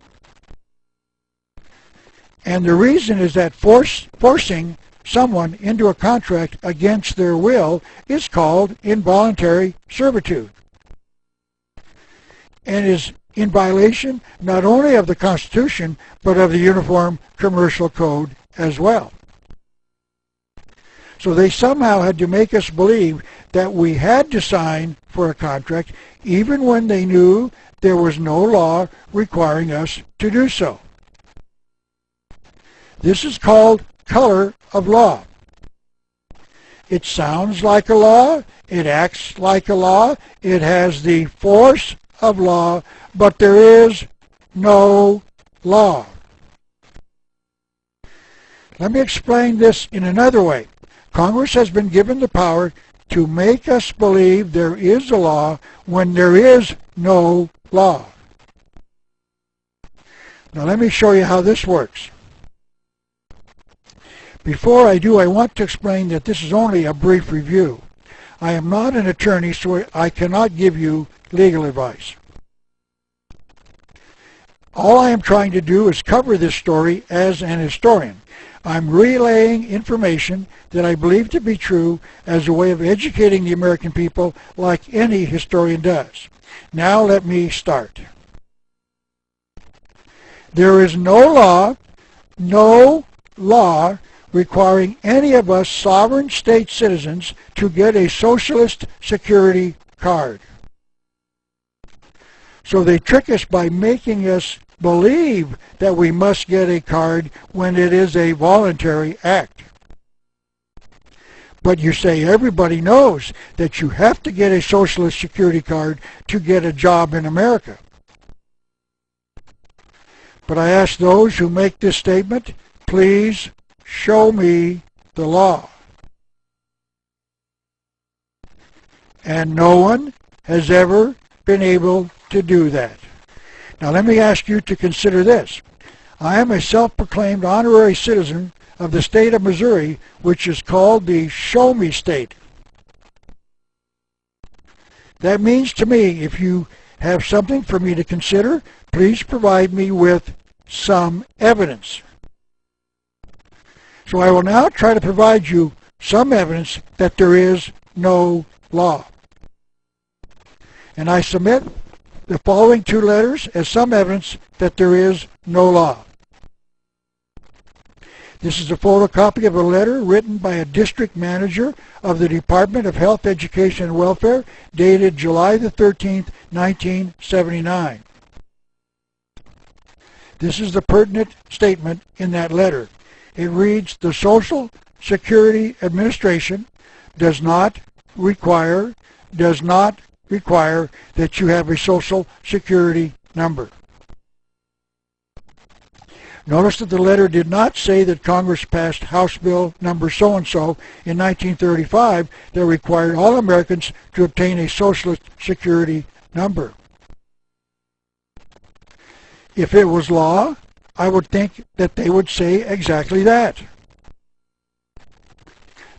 And the reason is that forcing someone into a contract against their will is called involuntary servitude, and is in violation not only of the Constitution, but of the Uniform Commercial Code as well. So they somehow had to make us believe that we had to sign for a contract, even when they knew there was no law requiring us to do so. This is called color of law. It sounds like a law, it acts like a law, it has the force of law, but there is no law. Let me explain this in another way. Congress has been given the power to make us believe there is a law when there is no law. Now let me show you how this works. Before I do, I want to explain that this is only a brief review. I am not an attorney, so I cannot give you legal advice. All I am trying to do is cover this story as an historian. I'm relaying information that I believe to be true as a way of educating the American people like any historian does. Now let me start. There is no law requiring any of us sovereign state citizens to get a socialist security card. So they trick us by making us believe that we must get a card when it is a voluntary act. But you say everybody knows that you have to get a socialist security card to get a job in America. But I ask those who make this statement, please show me the law. And no one has ever been able to do that. Now let me ask you to consider this. I am a self-proclaimed honorary citizen of the state of Missouri, which is called the Show Me State. That means to me, if you have something for me to consider, please provide me with some evidence. So I will now try to provide you some evidence that there is no law. And I submit the following two letters as some evidence that there is no law. This is a photocopy of a letter written by a district manager of the Department of Health, Education, and Welfare, dated July the 13th, 1979. This is the pertinent statement in that letter. It reads, "The Social Security Administration does not require that you have a Social Security number." Notice that the letter did not say that Congress passed House Bill number so-and-so in 1935 that required all Americans to obtain a Social Security number. If it was law, I would think that they would say exactly that.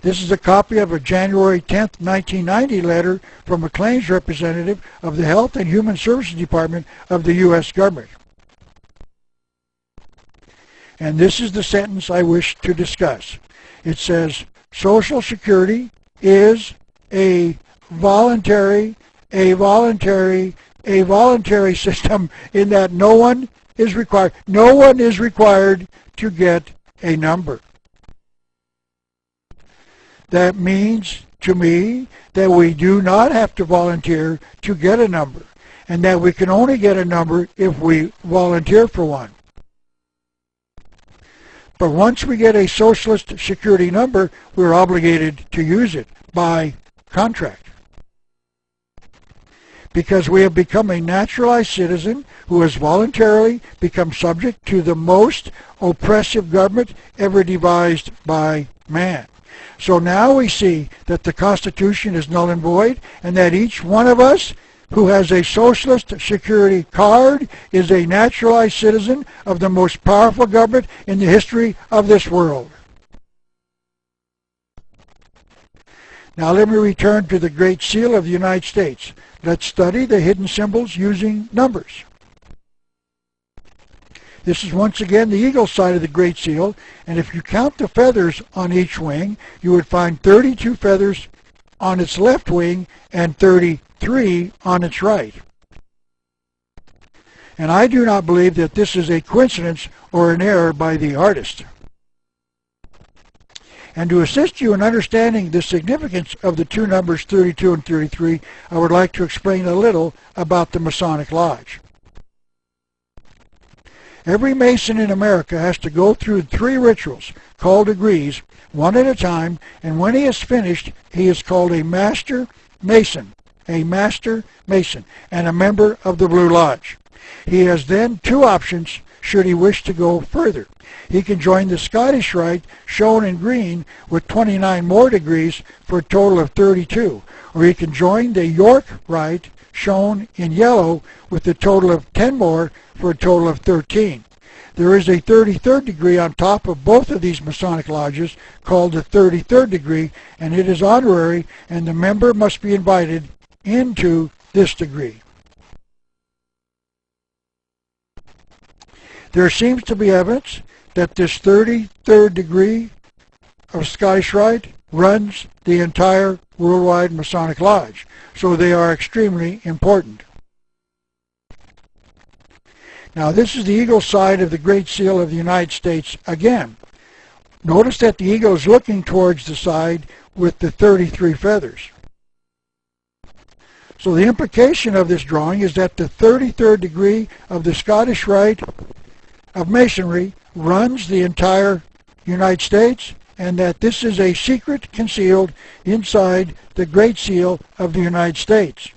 This is a copy of a January 10th, 1990 letter from a claims representative of the Health and Human Services Department of the U.S. government. And this is the sentence I wish to discuss. It says, Social Security is a voluntary system in that no one is required to get a number. That means to me that we do not have to volunteer to get a number, and that we can only get a number if we volunteer for one. But once we get a Social Security number, we're obligated to use it by contract. Because we have become a naturalized citizen who has voluntarily become subject to the most oppressive government ever devised by man. So now we see that the Constitution is null and void, and that each one of us who has a Social Security card is a naturalized citizen of the most powerful government in the history of this world. Now let me return to the Great Seal of the United States. Let's study the hidden symbols using numbers. This is once again the eagle side of the Great Seal, and if you count the feathers on each wing, you would find 32 feathers on its left wing and 33 on its right. And I do not believe that this is a coincidence or an error by the artist. And to assist you in understanding the significance of the two numbers 32 and 33, I would like to explain a little about the Masonic Lodge. Every Mason in America has to go through 3 rituals called degrees, one at a time, and when he is finished, he is called a Master Mason, and a member of the Blue Lodge. He has then 2 options should he wish to go further. He can join the Scottish Rite, shown in green, with 29 more degrees for a total of 32, or he can join the York Rite, shown in yellow, with a total of 10 more for a total of 13. There is a 33rd degree on top of both of these Masonic lodges called the 33rd degree, and it is honorary, and the member must be invited into this degree. There seems to be evidence that this 33rd degree of Scottish Rite runs the entire worldwide Masonic Lodge, so they are extremely important. Now this is the eagle side of the Great Seal of the United States again. Notice that the eagle is looking towards the side with the 33 feathers. So the implication of this drawing is that the 33rd degree of the Scottish Rite of Masonry runs the entire United States, and that this is a secret concealed inside the Great Seal of the United States.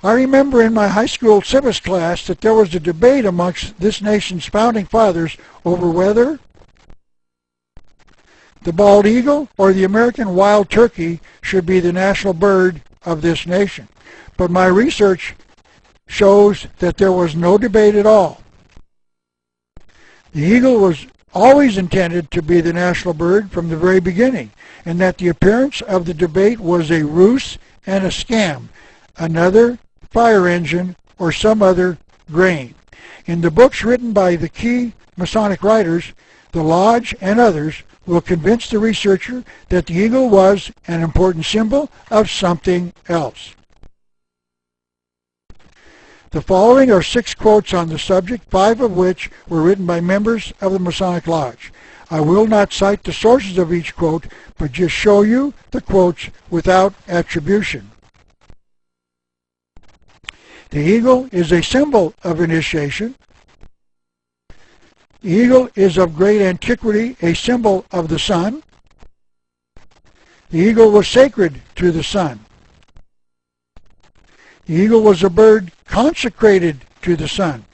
I remember in my high school civics class that there was a debate amongst this nation's founding fathers over whether the bald eagle or the American wild turkey should be the national bird of this nation. But my research shows that there was no debate at all. The eagle was always intended to be the national bird from the very beginning, and that the appearance of the debate was a ruse and a scam, another fire engine, or some other grain. In the books written by the key Masonic writers, the Lodge and others will convince the researcher that the eagle was an important symbol of something else. The following are 6 quotes on the subject, 5 of which were written by members of the Masonic Lodge. I will not cite the sources of each quote, but just show you the quotes without attribution. The eagle is a symbol of initiation. The eagle is of great antiquity, a symbol of the sun. The eagle was sacred to the sun. The eagle was a bird consecrated to the sun.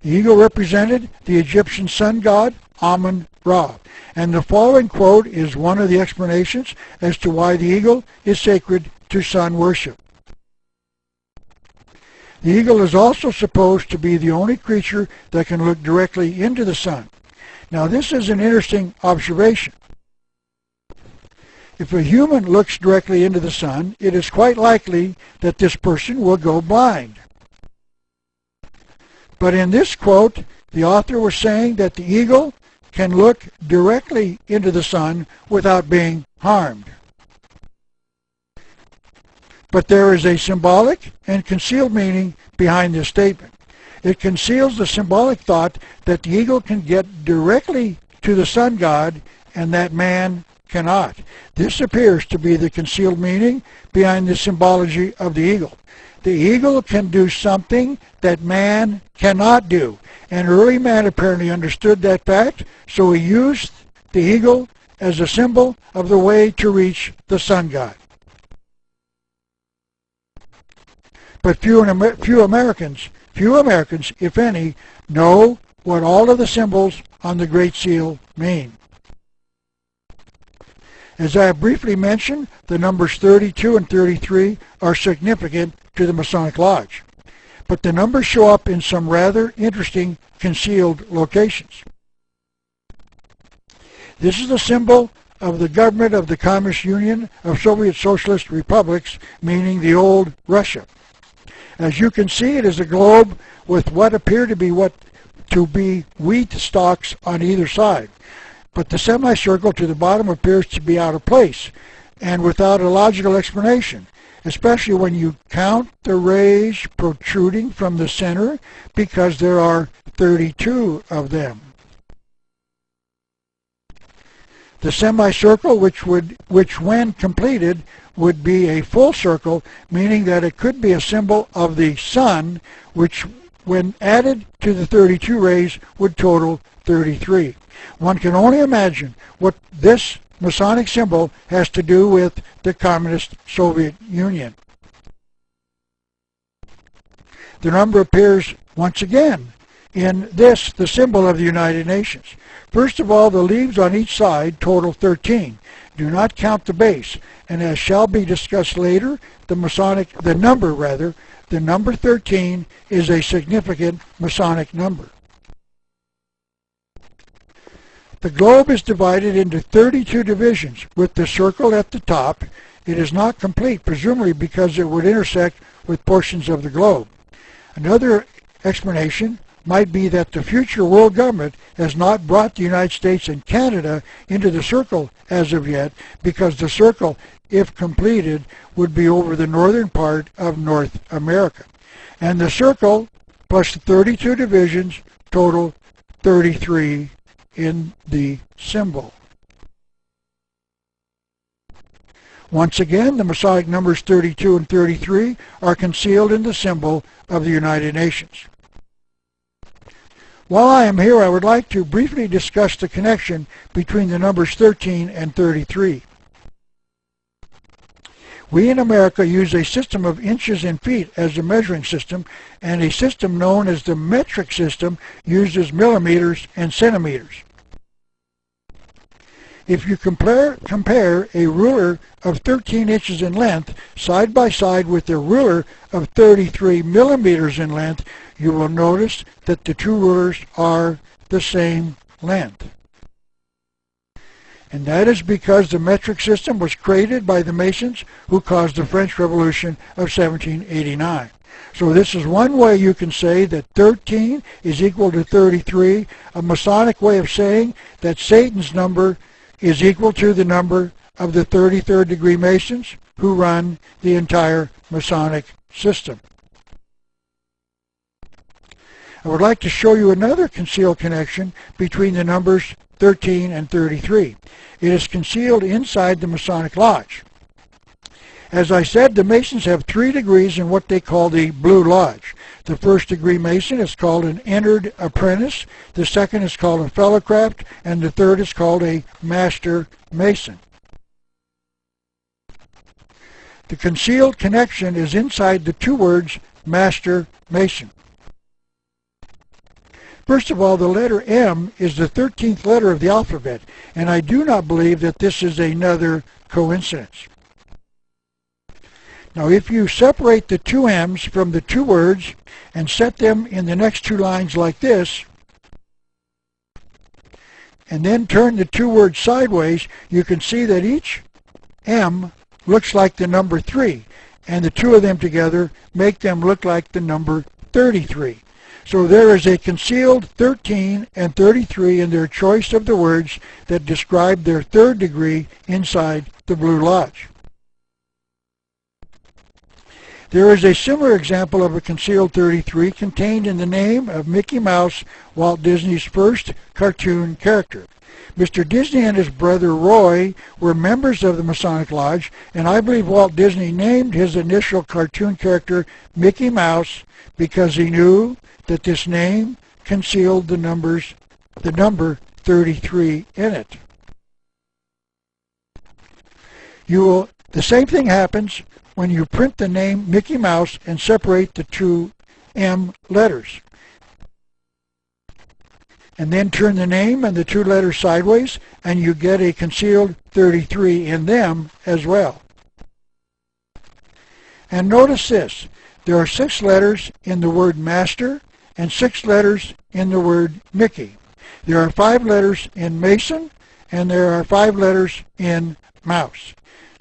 The eagle represented the Egyptian sun god, Amun-Ra. And the following quote is one of the explanations as to why the eagle is sacred to sun worship. The eagle is also supposed to be the only creature that can look directly into the sun. Now this is an interesting observation. If a human looks directly into the sun, it is quite likely that this person will go blind. But in this quote, the author was saying that the eagle can look directly into the sun without being harmed. But there is a symbolic and concealed meaning behind this statement. It conceals the symbolic thought that the eagle can get directly to the sun god and that man cannot. This appears to be the concealed meaning behind the symbology of the eagle. The eagle can do something that man cannot do, and early man apparently understood that fact, so he used the eagle as a symbol of the way to reach the sun god. But few Americans, if any, know what all of the symbols on the Great Seal mean. As I have briefly mentioned, the numbers 32 and 33 are significant to the Masonic Lodge, but the numbers show up in some rather interesting concealed locations. This is the symbol of the government of the Communist Union of Soviet Socialist Republics, meaning the old Russia. As you can see, it is a globe with what appear to be wheat stalks on either side. But the semicircle to the bottom appears to be out of place and without a logical explanation, especially when you count the rays protruding from the center, because there are 32 of them. The semicircle, which when completed would be a full circle, meaning that it could be a symbol of the sun, which when added to the 32 rays would total 33. One can only imagine what this Masonic symbol has to do with the Communist Soviet Union. The number appears once again in this, the symbol of the United Nations. First of all, the leaves on each side total 13. Do not count the base, and as shall be discussed later, the number 13 is a significant Masonic number. The globe is divided into 32 divisions, with the circle at the top. It is not complete, presumably because it would intersect with portions of the globe. Another explanation might be that the future world government has not brought the United States and Canada into the circle as of yet, because the circle, if completed, would be over the northern part of North America. And the circle plus the 32 divisions total 33 in the symbol. Once again, the Masonic numbers 32 and 33 are concealed in the symbol of the United Nations. While I am here, I would like to briefly discuss the connection between the numbers 13 and 33. We in America use a system of inches and feet as a measuring system, and a system known as the metric system uses millimeters and centimeters. If you compare a ruler of 13 inches in length side by side with a ruler of 33 millimeters in length, you will notice that the two rulers are the same length. And that is because the metric system was created by the Masons who caused the French Revolution of 1789. So this is one way you can say that 13 is equal to 33, a Masonic way of saying that Satan's number is equal to the number of the 33rd degree Masons who run the entire Masonic system. I would like to show you another concealed connection between the numbers 13 and 33. It is concealed inside the Masonic Lodge. As I said, the Masons have 3 degrees in what they call the Blue Lodge. The first degree Mason is called an entered apprentice, the second is called a fellowcraft, and the third is called a master Mason. The concealed connection is inside the 2 words Master Mason. First of all, the letter M is the 13th letter of the alphabet, and I do not believe that this is another coincidence. Now, if you separate the 2 M's from the 2 words and set them in the next 2 lines like this, and then turn the 2 words sideways, you can see that each M looks like the number 3, and the 2 of them together make them look like the number 33. So there is a concealed 13 and 33 in their choice of the words that describe their 3rd degree inside the Blue Lodge. There is a similar example of a concealed 33 contained in the name of Mickey Mouse, Walt Disney's first cartoon character. Mr. Disney and his brother Roy were members of the Masonic Lodge, and I believe Walt Disney named his initial cartoon character Mickey Mouse because he knew that this name concealed the number 33 in it. The same thing happens when you print the name Mickey Mouse and separate the 2 M letters. And then turn the name and the 2 letters sideways, and you get a concealed 33 in them as well. And notice this, there are 6 letters in the word Master and 6 letters in the word Mickey. There are 5 letters in Mason, and there are 5 letters in Mouse.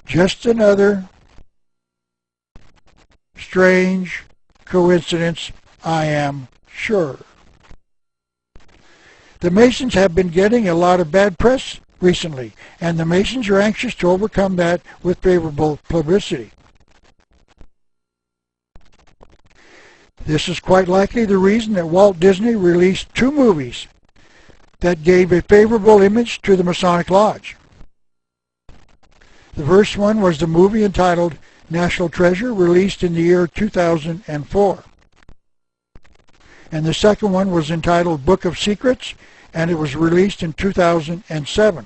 Just another strange coincidence, I am sure. The Masons have been getting a lot of bad press recently, and the Masons are anxious to overcome that with favorable publicity. This is quite likely the reason that Walt Disney released 2 movies that gave a favorable image to the Masonic Lodge. The first one was the movie entitled National Treasure, released in the year 2004. And the second one was entitled Book of Secrets, and it was released in 2007.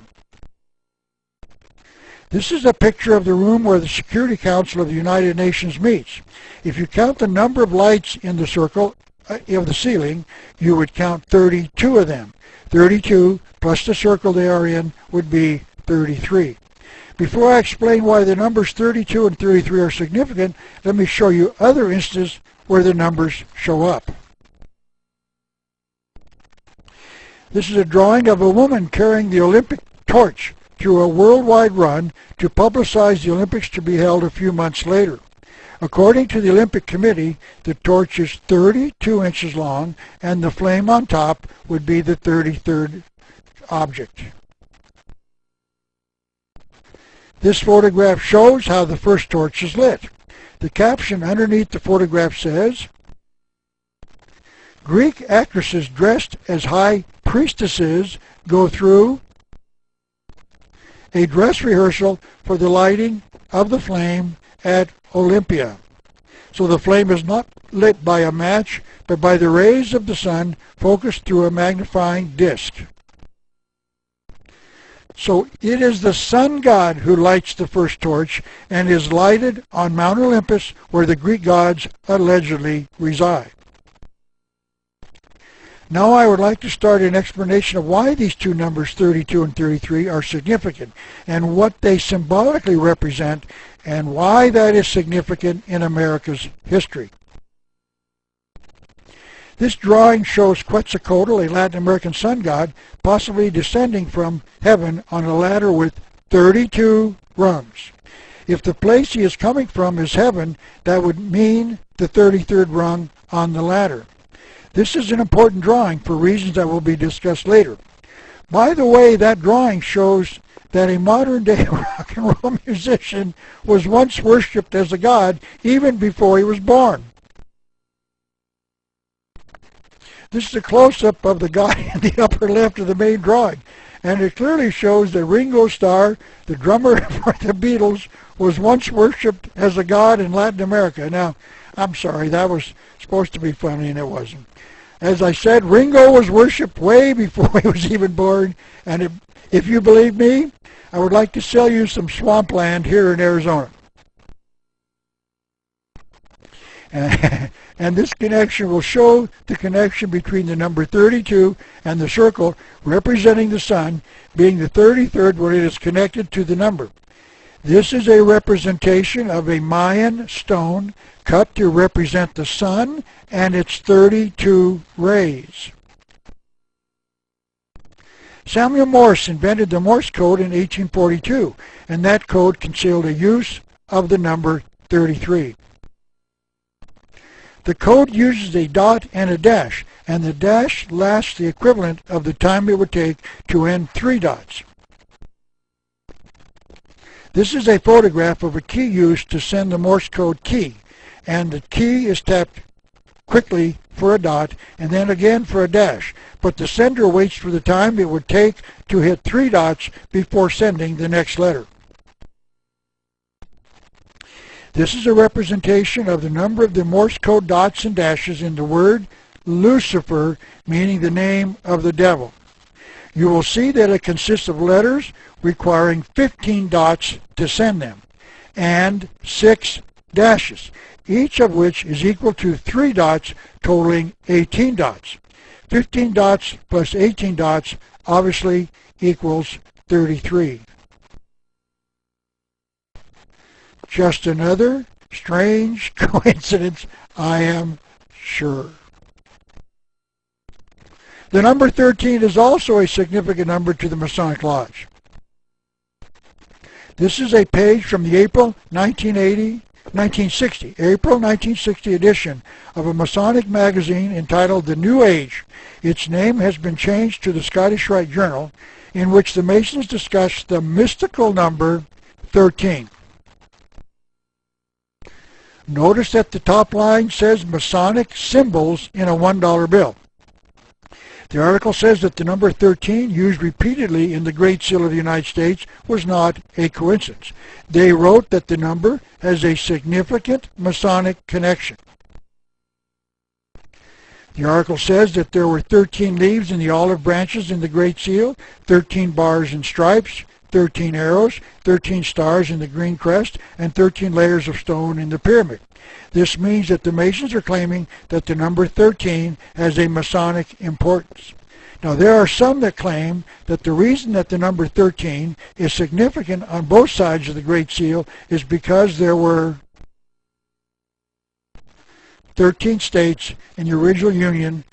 This is a picture of the room where the Security Council of the United Nations meets. If you count the number of lights in the circle of the ceiling, you would count 32 of them. 32 plus the circle they are in would be 33. Before I explain why the numbers 32 and 33 are significant, let me show you other instances where the numbers show up. This is a drawing of a woman carrying the Olympic torch through a worldwide run to publicize the Olympics to be held a few months later. According to the Olympic Committee, the torch is 32 inches long, and the flame on top would be the 33rd object. This photograph shows how the first torch is lit. The caption underneath the photograph says, Greek actresses dressed as high priestesses go through a dress rehearsal for the lighting of the flame at Olympia. So the flame is not lit by a match, but by the rays of the sun focused through a magnifying disc. So it is the sun god who lights the first torch and is lighted on Mount Olympus, where the Greek gods allegedly reside. Now I would like to start an explanation of why these two numbers 32 and 33 are significant and what they symbolically represent and why that is significant in America's history. This drawing shows Quetzalcoatl, a Latin American sun god, possibly descending from heaven on a ladder with 32 rungs. If the place he is coming from is heaven, that would mean the 33rd rung on the ladder. This is an important drawing for reasons that will be discussed later. By the way, that drawing shows that a modern-day rock and roll musician was once worshipped as a god even before he was born. This is a close-up of the guy in the upper left of the main drawing, and it clearly shows that Ringo Starr, the drummer for the Beatles, was once worshipped as a god in Latin America. Now, I'm sorry, that was supposed to be funny and it wasn't. As I said, Ringo was worshipped way before he was even born, and if you believe me, I would like to sell you some swampland here in Arizona. And this connection will show the connection between the number 32 and the circle representing the sun being the 33rd when it is connected to the number. This is a representation of a Mayan stone cut to represent the sun and its 32 rays. Samuel Morse invented the Morse code in 1842, and that code concealed a use of the number 33. The code uses a dot and a dash, and the dash lasts the equivalent of the time it would take to end 3 dots. This is a photograph of a key used to send the Morse code key, and the key is tapped quickly for a dot and then again for a dash, but the sender waits for the time it would take to hit 3 dots before sending the next letter. This is a representation of the number of the Morse code dots and dashes in the word Lucifer, meaning the name of the devil. You will see that it consists of letters requiring 15 dots to send them, and 6 dashes, each of which is equal to 3 dots, totaling 18 dots. 15 dots plus 18 dots obviously equals 33. Just another strange coincidence, I am sure. The number 13 is also a significant number to the Masonic Lodge. This is a page from the April 1960 edition of a Masonic magazine entitled The New Age. Its name has been changed to the Scottish Rite Journal, in which the Masons discuss the mystical number 13. Notice that the top line says Masonic symbols in a $1 bill. The article says that the number 13, used repeatedly in the Great Seal of the United States, was not a coincidence. They wrote that the number has a significant Masonic connection. The article says that there were 13 leaves in the olive branches in the Great Seal, 13 bars and stripes, 13 arrows, 13 stars in the green crest, and 13 layers of stone in the pyramid. This means that the Masons are claiming that the number 13 has a Masonic importance. Now, there are some that claim that the reason that the number 13 is significant on both sides of the Great Seal is because there were 13 states in the original Union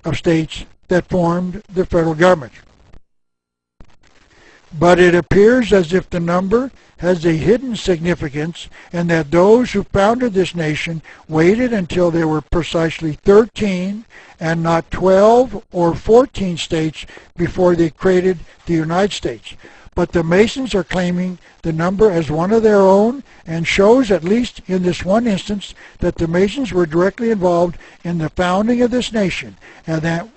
of States that formed the federal government. But it appears as if the number has a hidden significance, and that those who founded this nation waited until there were precisely 13 and not 12 or 14 states before they created the United States. But the Masons are claiming the number as one of their own, and shows, at least in this one instance, that the Masons were directly involved in the founding of this nation, and that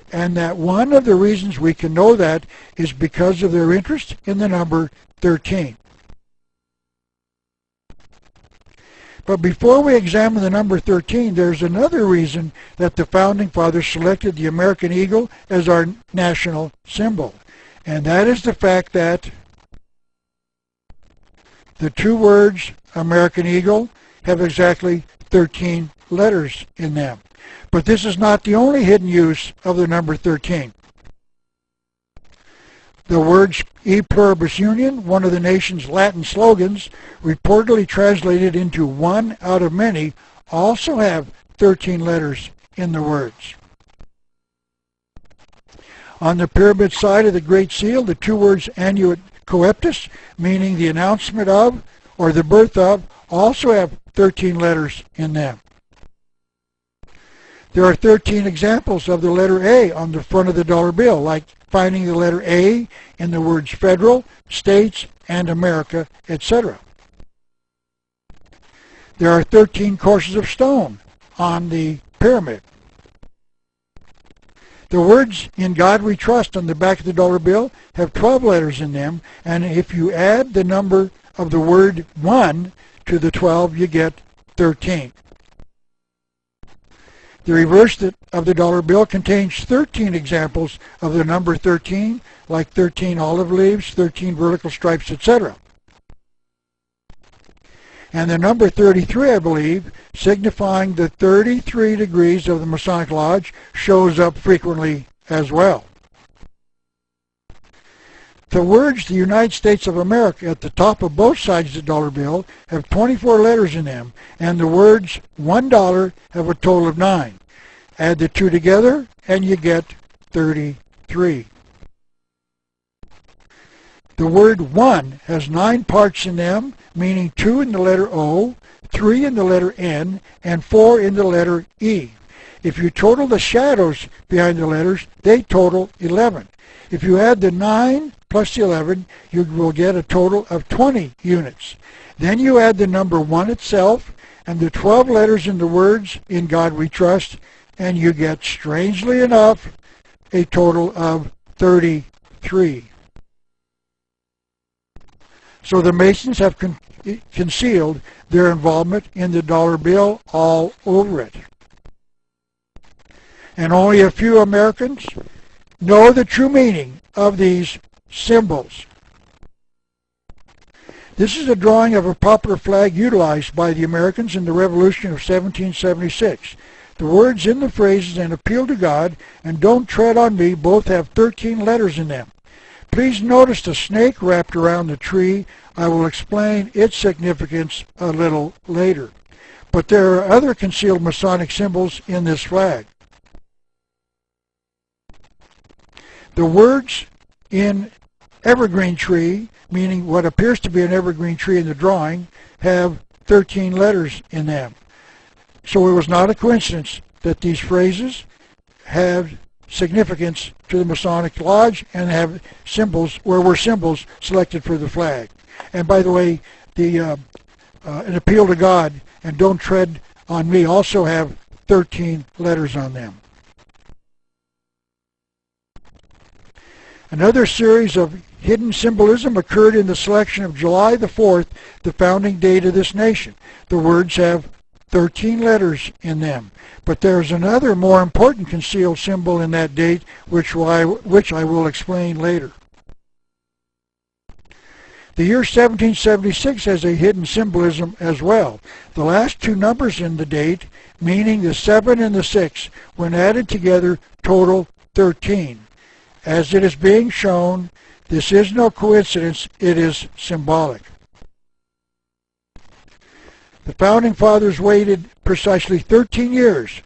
one of the reasons we can know that is because of their interest in the number 13. But before we examine the number 13, there's another reason that the Founding Fathers selected the American eagle as our national symbol, and that is the fact that The two words American Eagle have exactly 13 letters in them. But this is not the only hidden use of the number 13. The words E pluribus union, one of the nation's Latin slogans, reportedly translated into one out of many, also have 13 letters in the words. On the pyramid side of the Great Seal, the two words annuit coeptus, meaning the announcement of or the birth of, also have 13 letters in them. There are 13 examples of the letter A on the front of the dollar bill, like finding the letter A in the words federal, states, and America, etc. There are 13 courses of stone on the pyramid. The words "In God We Trust" on the back of the dollar bill have 12 letters in them, and if you add the number of the word 1 to the 12, you get 13. The reverse of the dollar bill contains 13 examples of the number 13, like 13 olive leaves, 13 vertical stripes, etc. And the number 33, I believe, signifying the 33 degrees of the Masonic Lodge, shows up frequently as well. The words "the United States of America" at the top of both sides of the dollar bill have 24 letters in them, and the words $1 have a total of 9. Add the two together and you get 33. The word "one" has 9 parts in them, meaning 2 in the letter O, 3 in the letter N, and 4 in the letter E. If you total the shadows behind the letters, they total 11. If you add the 9 plus the 11, you will get a total of 20 units. Then you add the number 1 itself and the 12 letters in the words "In God We Trust," and you get, strangely enough, a total of 33. So the Masons have concealed their involvement in the dollar bill all over it. And only a few Americans know the true meaning of these symbols. This is a drawing of a popular flag utilized by the Americans in the Revolution of 1776. The words in the phrases "and appeal to God" and "don't tread on me" both have 13 letters in them. Please notice the snake wrapped around the tree. I will explain its significance a little later. But there are other concealed Masonic symbols in this flag. The words "in evergreen tree," meaning what appears to be an evergreen tree in the drawing, have 13 letters in them. So it was not a coincidence that these phrases have significance to the Masonic Lodge and have symbols, or were symbols selected for the flag. And by the way, the "an appeal to God" and "don't tread on me" also have 13 letters on them. Another series of hidden symbolism occurred in the selection of July the 4th, the founding date of this nation. The words have 13 letters in them. But there is another more important concealed symbol in that date, which I will explain later. The year 1776 has a hidden symbolism as well. The last two numbers in the date, meaning the 7 and the 6, when added together, total 13. As it is being shown, this is no coincidence, it is symbolic. The Founding Fathers waited precisely 13 years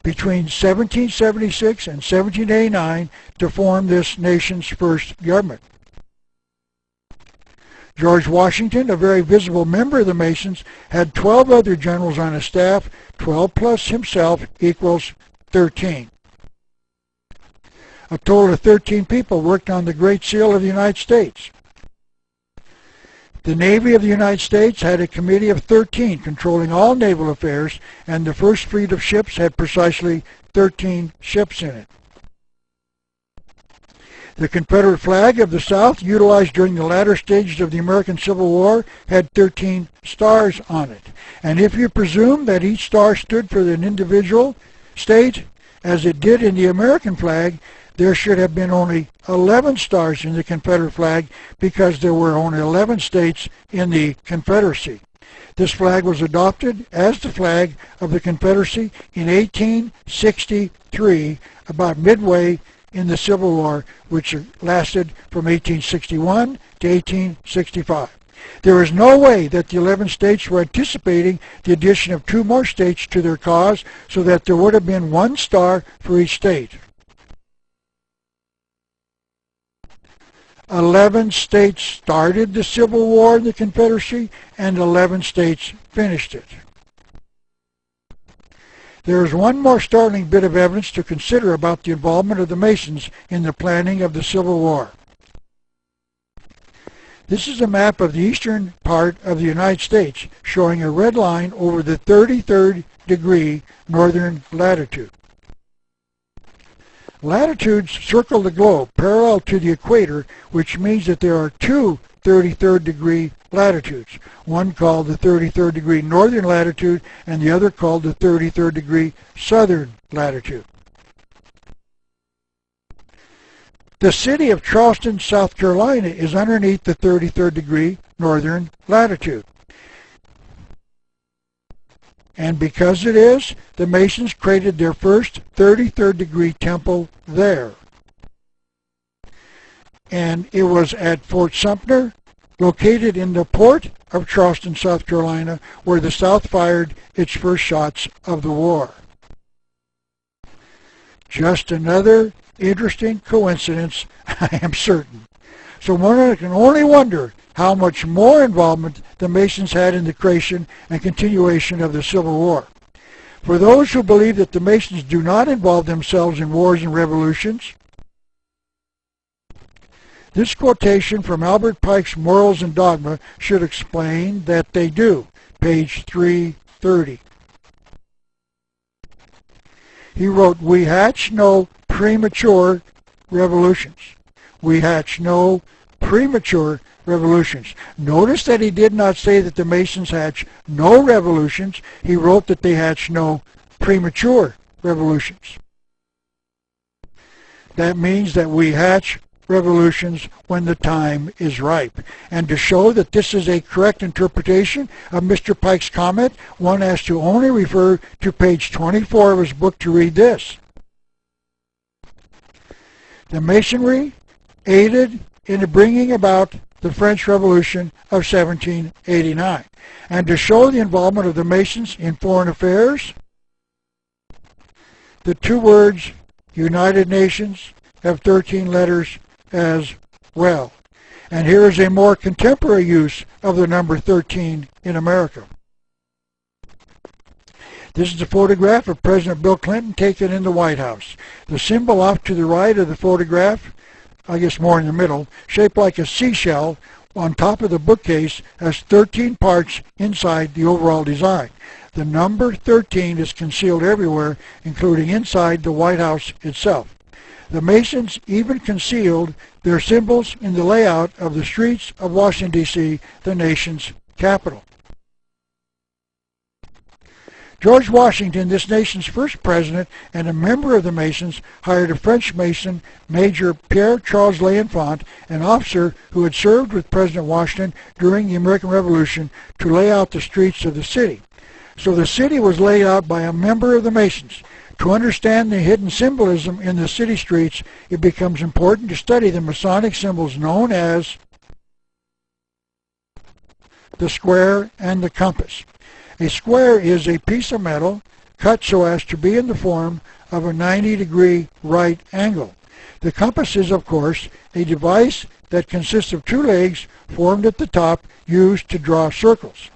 between 1776 and 1789 to form this nation's first government. George Washington, a very visible member of the Masons, had 12 other generals on his staff. 12 plus himself equals 13. A total of 13 people worked on the Great Seal of the United States. The Navy of the United States had a committee of 13 controlling all naval affairs, and the first fleet of ships had precisely 13 ships in it. The Confederate flag of the South, utilized during the latter stages of the American Civil War, had 13 stars on it. And if you presume that each star stood for an individual state, as it did in the American flag, there should have been only 11 stars in the Confederate flag because there were only 11 states in the Confederacy. This flag was adopted as the flag of the Confederacy in 1863, about midway in the Civil War, which lasted from 1861 to 1865. There is no way that the 11 states were anticipating the addition of 2 more states to their cause, so that there would have been 1 star for each state. 11 states started the Civil War in the Confederacy, and 11 states finished it. There is one more startling bit of evidence to consider about the involvement of the Masons in the planning of the Civil War. This is a map of the eastern part of the United States, showing a red line over the 33rd degree northern latitude. Latitudes circle the globe parallel to the equator, which means that there are 2 33rd degree latitudes, one called the 33rd degree northern latitude and the other called the 33rd degree southern latitude. The city of Charleston, South Carolina is underneath the 33rd degree northern latitude. And because it is, the Masons created their first 33rd degree temple there. And it was at Fort Sumter, located in the port of Charleston, South Carolina, where the South fired its first shots of the war. Just another interesting coincidence, I am certain. So one can only wonder how much more involvement the Masons had in the creation and continuation of the Civil War. For those who believe that the Masons do not involve themselves in wars and revolutions, this quotation from Albert Pike's Morals and Dogma should explain that they do, page 330. He wrote, "We hatch no premature revolutions. We hatch no premature revolutions." Notice that he did not say that the Masons hatch no revolutions. He wrote that they hatch no premature revolutions. That means that we hatch revolutions when the time is ripe. And to show that this is a correct interpretation of Mr. Pike's comment, one has to only refer to page 24 of his book to read this. The Masonry aided in the bringing about the French Revolution of 1789. And to show the involvement of the Masons in foreign affairs, the 2 words United Nations have 13 letters as well. And here is a more contemporary use of the number 13 in America. This is a photograph of President Bill Clinton taken in the White House. The symbol off to the right of the photograph, I guess more in the middle, shaped like a seashell on top of the bookcase, has 13 parts inside the overall design. The number 13 is concealed everywhere, including inside the White House itself. The Masons even concealed their symbols in the layout of the streets of Washington, D.C., the nation's capital. George Washington, this nation's first president and a member of the Masons, hired a French Mason, Major Pierre Charles L'Enfant, an officer who had served with President Washington during the American Revolution, to lay out the streets of the city. So the city was laid out by a member of the Masons. To understand the hidden symbolism in the city streets, it becomes important to study the Masonic symbols known as the square and the compass. A square is a piece of metal cut so as to be in the form of a 90-degree right angle. The compass is, of course, a device that consists of 2 legs formed at the top used to draw circles.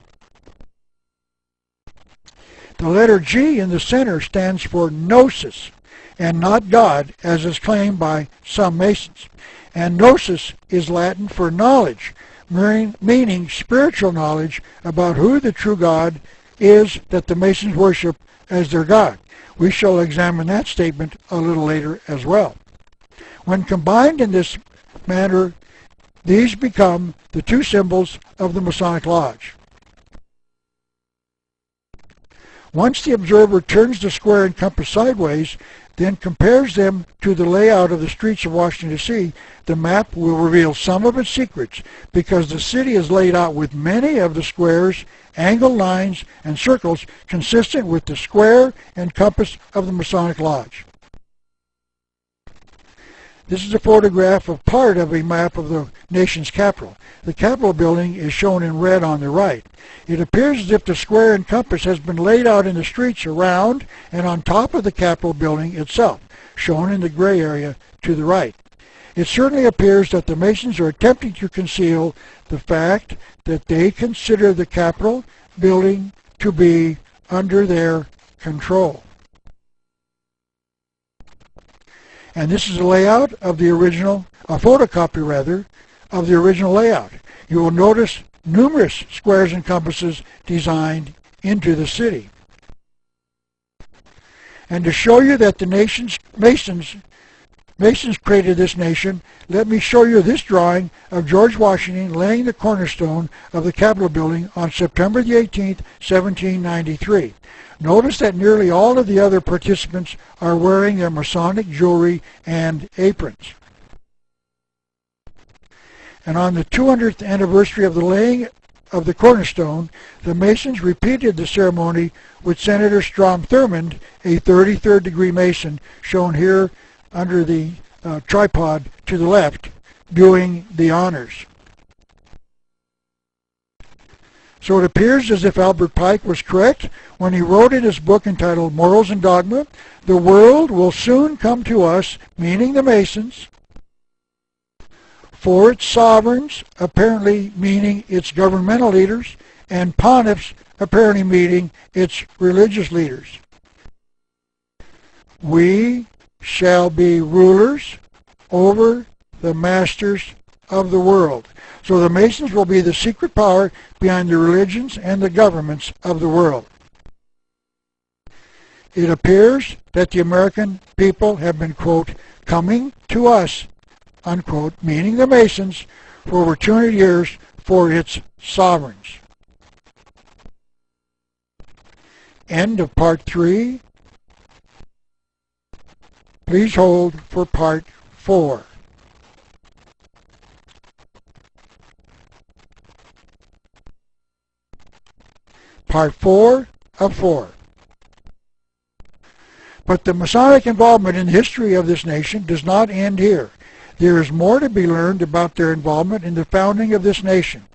The letter G in the center stands for gnosis, and not God, as is claimed by some Masons. And gnosis is Latin for knowledge, meaning spiritual knowledge about who the true God is that the Masons worship as their God. We shall examine that statement a little later as well. When combined in this manner, these become the 2 symbols of the Masonic Lodge. Once the observer turns the square and compass sideways, then compares them to the layout of the streets of Washington, D.C., the map will reveal some of its secrets, because the city is laid out with many of the squares, angled lines, and circles consistent with the square and compass of the Masonic Lodge. This is a photograph of part of a map of the nation's capital. The Capitol building is shown in red on the right. It appears as if the square and compass has been laid out in the streets around and on top of the Capitol building itself, shown in the gray area to the right. It certainly appears that the Masons are attempting to conceal the fact that they consider the Capitol building to be under their control. And this is a layout of the original, a photocopy rather, of the original layout. You will notice numerous squares and compasses designed into the city. And to show you that the Masons created this nation, let me show you this drawing of George Washington laying the cornerstone of the Capitol building on September the 18th, 1793. Notice that nearly all of the other participants are wearing their Masonic jewelry and aprons. And on the 200th anniversary of the laying of the cornerstone, the Masons repeated the ceremony with Senator Strom Thurmond, a 33rd degree Mason, shown here under the tripod to the left, doing the honors. So it appears as if Albert Pike was correct when he wrote in his book entitled Morals and Dogma, "The world will soon come to us," meaning the Masons, "for its sovereigns," apparently meaning its governmental leaders, and pontiffs, apparently meaning its religious leaders. "We shall be rulers over the masters of the world." So the Masons will be the secret power behind the religions and the governments of the world. It appears that the American people have been, quote, "coming to us," unquote, meaning the Masons, for over 200 years for its sovereigns. End of part 3. Please hold for part 4. Part 4 of 4. But the Masonic involvement in the history of this nation does not end here. There is more to be learned about their involvement in the founding of this nation.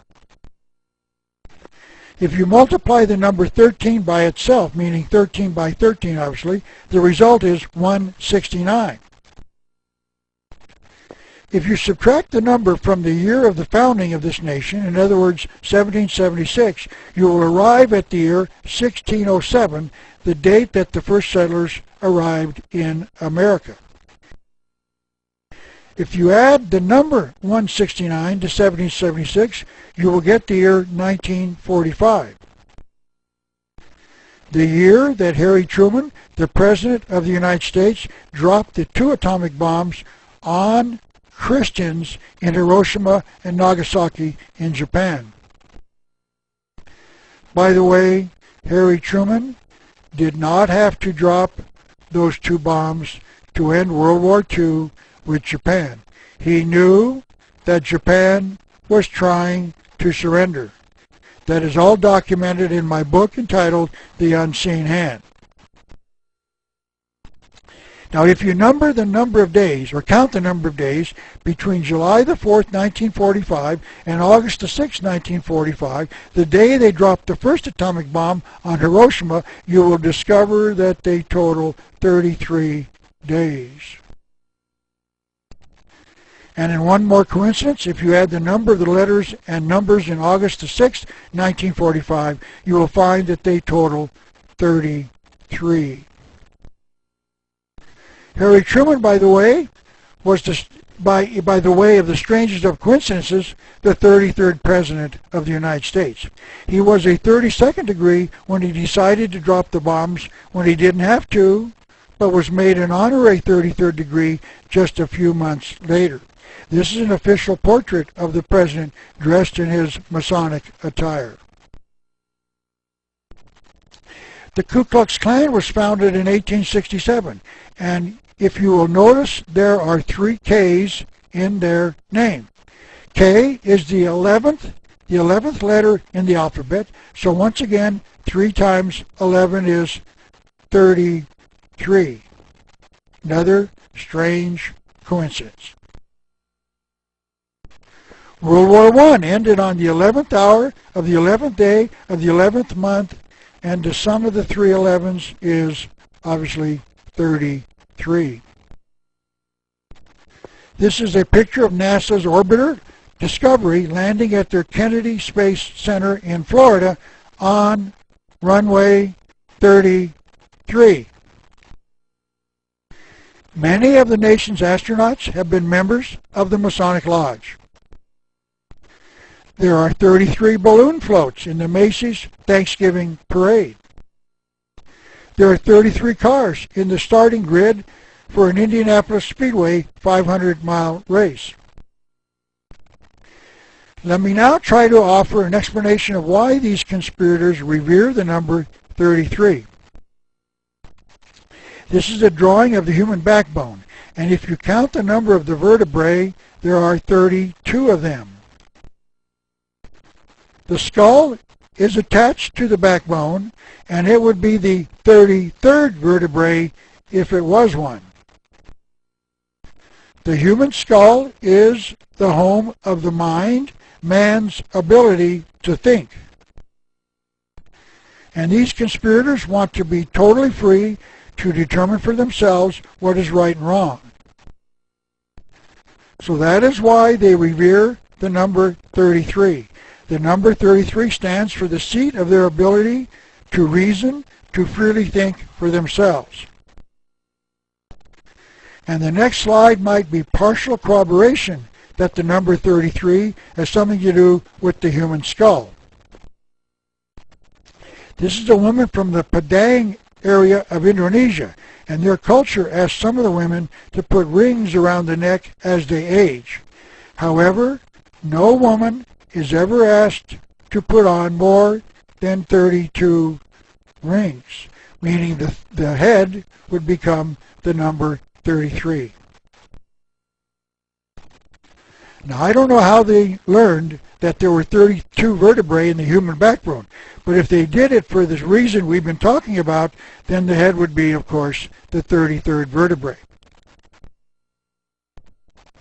If you multiply the number 13 by itself, meaning 13 by 13 obviously, the result is 169. If you subtract the number from the year of the founding of this nation, in other words 1776, you will arrive at the year 1607, the date that the first settlers arrived in America. If you add the number 169 to 1776, you will get the year 1945. The year that Harry Truman, the President of the United States, dropped the 2 atomic bombs on Christians in Hiroshima and Nagasaki in Japan. By the way, Harry Truman did not have to drop those 2 bombs to end World War II with Japan. He knew that Japan was trying to surrender. That is all documented in my book entitled The Unseen Hand. Now, if you number the number of days, or count the number of days, between July the 4th, 1945, and August the 6th, 1945, the day they dropped the first atomic bomb on Hiroshima, you will discover that they total 33 days. And in one more coincidence, if you add the number of the letters and numbers in August the 6th, 1945, you will find that they total 33. Harry Truman, by the way, was by the way of the strangest of coincidences, the 33rd President of the United States. He was a 32nd degree when he decided to drop the bombs when he didn't have to, but was made an honorary 33rd degree just a few months later. This is an official portrait of the President dressed in his Masonic attire. The Ku Klux Klan was founded in 1867, and if you will notice, there are 3 K's in their name. K is the 11th letter in the alphabet, so once again, 3 times 11 is 33. Another strange coincidence. World War I ended on the 11th hour of the 11th day of the 11th month, and the sum of the 3 11s is obviously 33. This is a picture of NASA's orbiter Discovery landing at their Kennedy Space Center in Florida on runway 33. Many of the nation's astronauts have been members of the Masonic Lodge. There are 33 balloon floats in the Macy's Thanksgiving Parade. There are 33 cars in the starting grid for an Indianapolis Speedway 500-mile race. Let me now try to offer an explanation of why these conspirators revere the number 33. This is a drawing of the human backbone, and if you count the number of the vertebrae, there are 32 of them. The skull is attached to the backbone, and it would be the 33rd vertebrae if it was one. The human skull is the home of the mind, man's ability to think. And these conspirators want to be totally free to determine for themselves what is right and wrong. So that is why they revere the number 33. The number 33 stands for the seat of their ability to reason, to freely think for themselves. And the next slide might be partial corroboration that the number 33 has something to do with the human skull. This is a woman from the Padang area of Indonesia, and their culture asks some of the women to put rings around the neck as they age. However, no woman is ever asked to put on more than 32 rings, meaning the head would become the number 33. Now, I don't know how they learned that there were 32 vertebrae in the human backbone, but if they did it for this reason we've been talking about, then the head would be, of course, the 33rd vertebrae.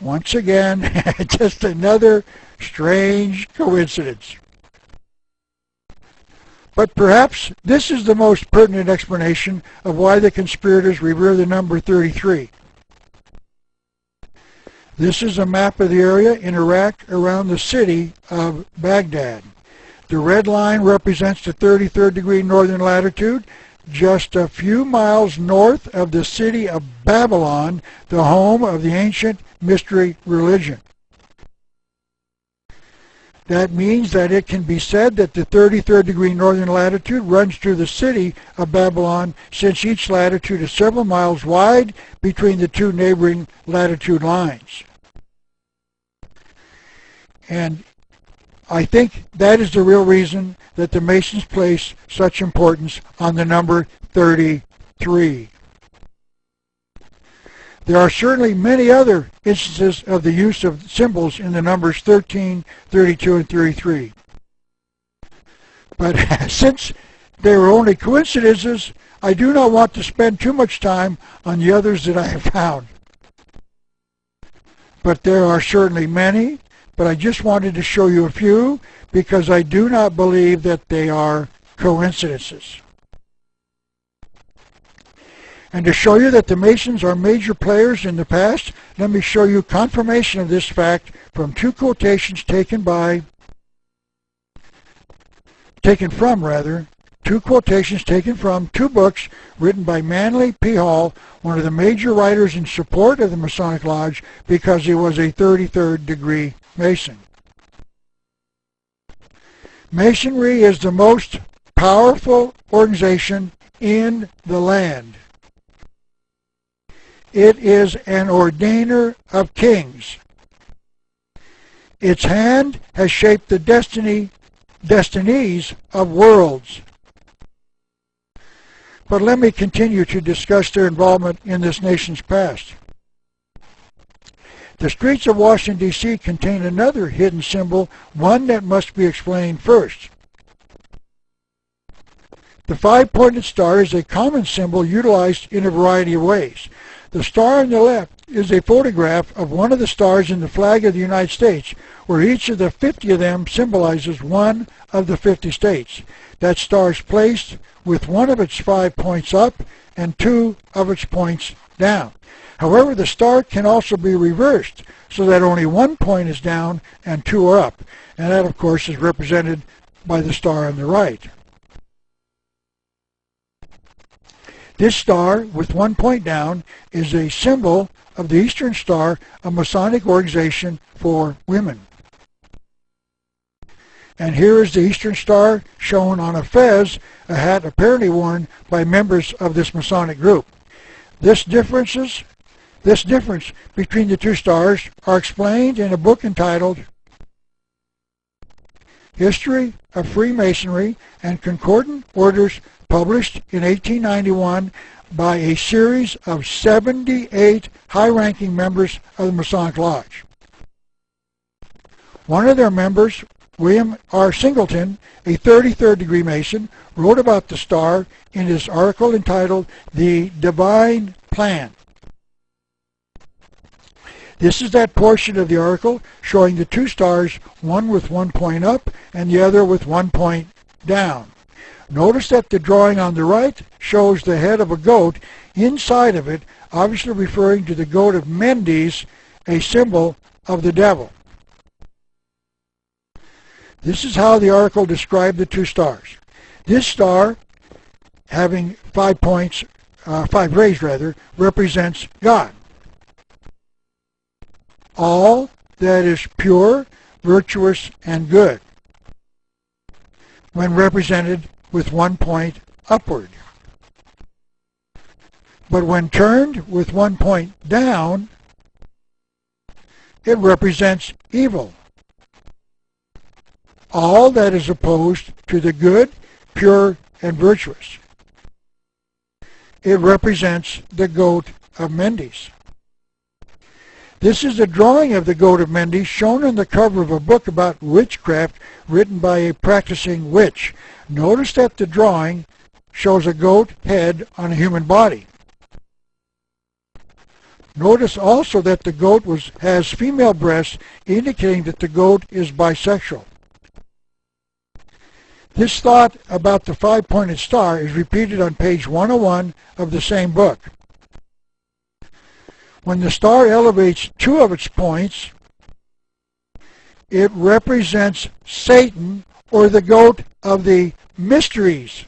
Once again, just another strange coincidence. But perhaps this is the most pertinent explanation of why the conspirators revere the number 33. This is a map of the area in Iraq around the city of Baghdad. The red line represents the 33rd degree northern latitude, just a few miles north of the city of Babylon, the home of the ancient mystery religion. That means that it can be said that the 33rd degree northern latitude runs through the city of Babylon, since each latitude is several miles wide between the two neighboring latitude lines. And I think that is the real reason that the Masons place such importance on the number 33. There are certainly many other instances of the use of symbols in the numbers 13, 32, and 33. But since they were only coincidences, I do not want to spend too much time on the others that I have found. But there are certainly many, but I just wanted to show you a few because I do not believe that they are coincidences. And to show you that the Masons are major players in the past, let me show you confirmation of this fact from two quotations taken from two books written by Manly P. Hall, one of the major writers in support of the Masonic Lodge because he was a 33rd degree Mason. Masonry is the most powerful organization in the land. It is an ordainer of kings. Its hand has shaped the destinies of worlds. But let me continue to discuss their involvement in this nation's past. The streets of Washington, D.C. contain another hidden symbol, one that must be explained first. The five-pointed star is a common symbol utilized in a variety of ways. The star on the left is a photograph of one of the stars in the flag of the United States, where each of the 50 of them symbolizes one of the 50 states. That star is placed with one of its 5 points up and 2 of its points down. However, the star can also be reversed so that only 1 point is down and 2 are up. And that, of course, is represented by the star on the right. This star, with 1 point down, is a symbol of the Eastern Star, a Masonic organization for women. And here is the Eastern Star shown on a fez, a hat apparently worn by members of this Masonic group. This difference between the two stars are explained in a book entitled History of Freemasonry and Concordant Orders, published in 1891 by a series of 78 high-ranking members of the Masonic Lodge. One of their members, William R. Singleton, a 33rd degree Mason, wrote about the star in his article entitled The Divine Plan. This is that portion of the article showing the two stars, one with 1 point up and the other with 1 point down. Notice that the drawing on the right shows the head of a goat inside of it, obviously referring to the goat of Mendes, a symbol of the devil. This is how the article described the two stars. This star, having 5 points, 5 rays rather, represents God. All that is pure, virtuous, and good, when represented with 1 point upward. But when turned with 1 point down, it represents evil. All that is opposed to the good, pure, and virtuous. It represents the goat of Mendes. This is a drawing of the goat of Mendes shown on the cover of a book about witchcraft written by a practicing witch. Notice that the drawing shows a goat head on a human body. Notice also that the goat has female breasts, indicating that the goat is bisexual. This thought about the five-pointed star is repeated on page 101 of the same book. When the star elevates 2 of its points, it represents Satan, or the goat of the mysteries.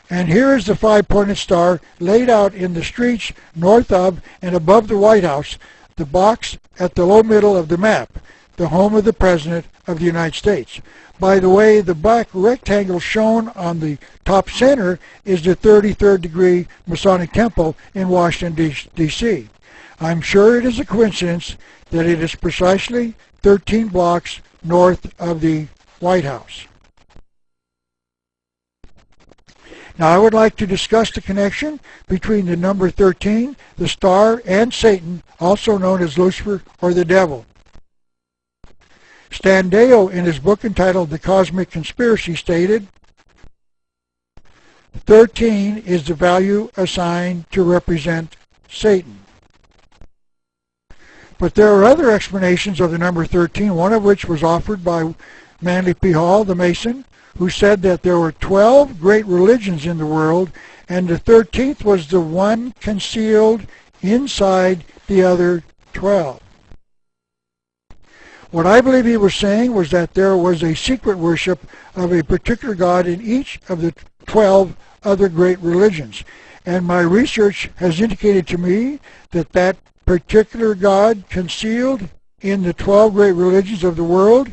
And here is the five-pointed star laid out in the streets north of and above the White House, the box at the low middle of the map, the home of the President of the United States. By the way, the black rectangle shown on the top center is the 33rd degree Masonic Temple in Washington, D.C. I'm sure it is a coincidence that it is precisely 13 blocks north of the White House. Now I would like to discuss the connection between the number 13, the star, and Satan, also known as Lucifer or the devil. Standeo, in his book entitled The Cosmic Conspiracy, stated, 13 is the value assigned to represent Satan. But there are other explanations of the number 13, one of which was offered by Manly P. Hall, the Mason, who said that there were 12 great religions in the world, and the 13th was the one concealed inside the other 12. What I believe he was saying was that there was a secret worship of a particular god in each of the 12 other great religions. And my research has indicated to me that that particular god concealed in the 12 great religions of the world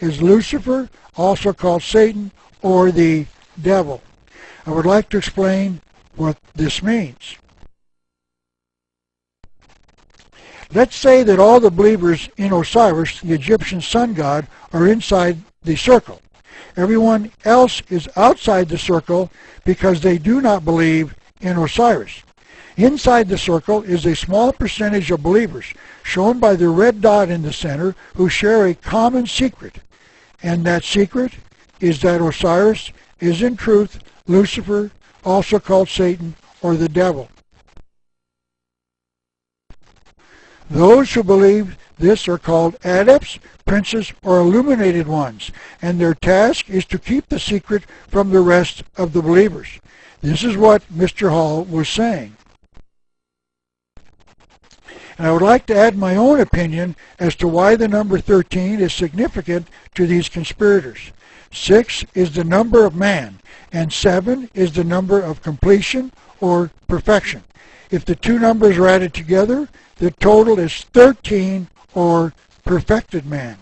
is Lucifer, also called Satan, or the devil. I would like to explain what this means. Let's say that all the believers in Osiris, the Egyptian sun god, are inside the circle. Everyone else is outside the circle because they do not believe in Osiris. Inside the circle is a small percentage of believers, shown by the red dot in the center, who share a common secret. And that secret is that Osiris is in truth Lucifer, also called Satan or the devil. Those who believe this are called adepts, princes, or illuminated ones, and their task is to keep the secret from the rest of the believers. This is what Mr. Hall was saying. And I would like to add my own opinion as to why the number 13 is significant to these conspirators. 6 is the number of man, and 7 is the number of completion or perfection. If the two numbers are added together, the total is 13, or perfected man.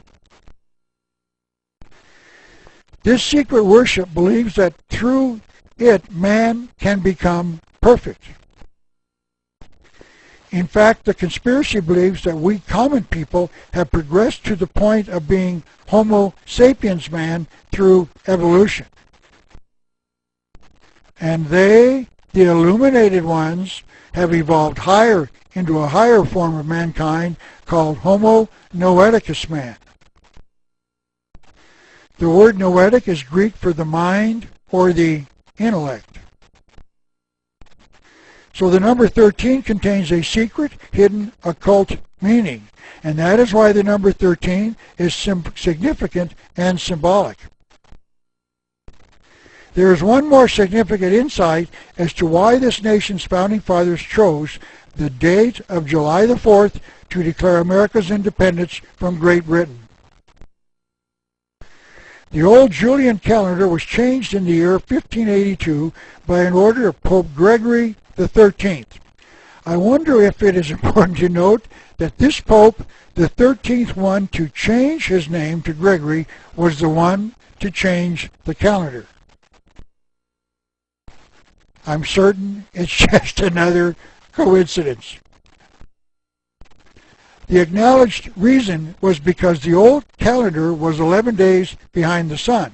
This secret worship believes that through it man can become perfect. In fact, the conspiracy believes that we common people have progressed to the point of being Homo sapiens man through evolution. And they, the illuminated ones, have evolved higher into a higher form of mankind called Homo noeticus man. The word noetic is Greek for the mind or the intellect. So the number 13 contains a secret, hidden, occult meaning, and that is why the number 13 is significant and symbolic. There is one more significant insight as to why this nation's founding fathers chose the date of July the 4th to declare America's independence from Great Britain. The old Julian calendar was changed in the year 1582 by an order of Pope Gregory the 13th. I wonder if it is important to note that this Pope, the 13th one to change his name to Gregory, was the one to change the calendar. I'm certain it's just another coincidence. The acknowledged reason was because the old calendar was 11 days behind the sun.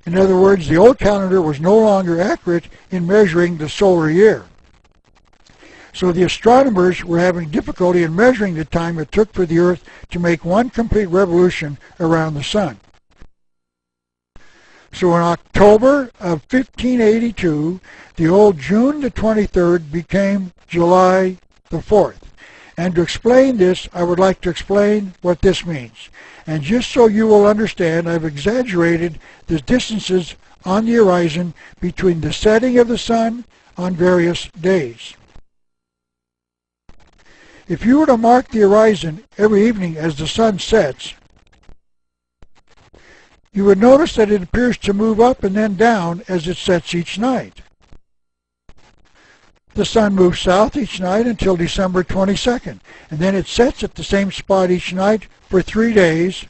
In other words, the old calendar was no longer accurate in measuring the solar year. So the astronomers were having difficulty in measuring the time it took for the Earth to make one complete revolution around the sun. So in October of 1582, the old June the 23rd became July the 4th. And to explain this, I would like to explain what this means. And just so you will understand, I've exaggerated the distances on the horizon between the setting of the sun on various days. If you were to mark the horizon every evening as the sun sets, you would notice that it appears to move up and then down as it sets each night. The sun moves south each night until December 22nd, and then it sets at the same spot each night for 3 days.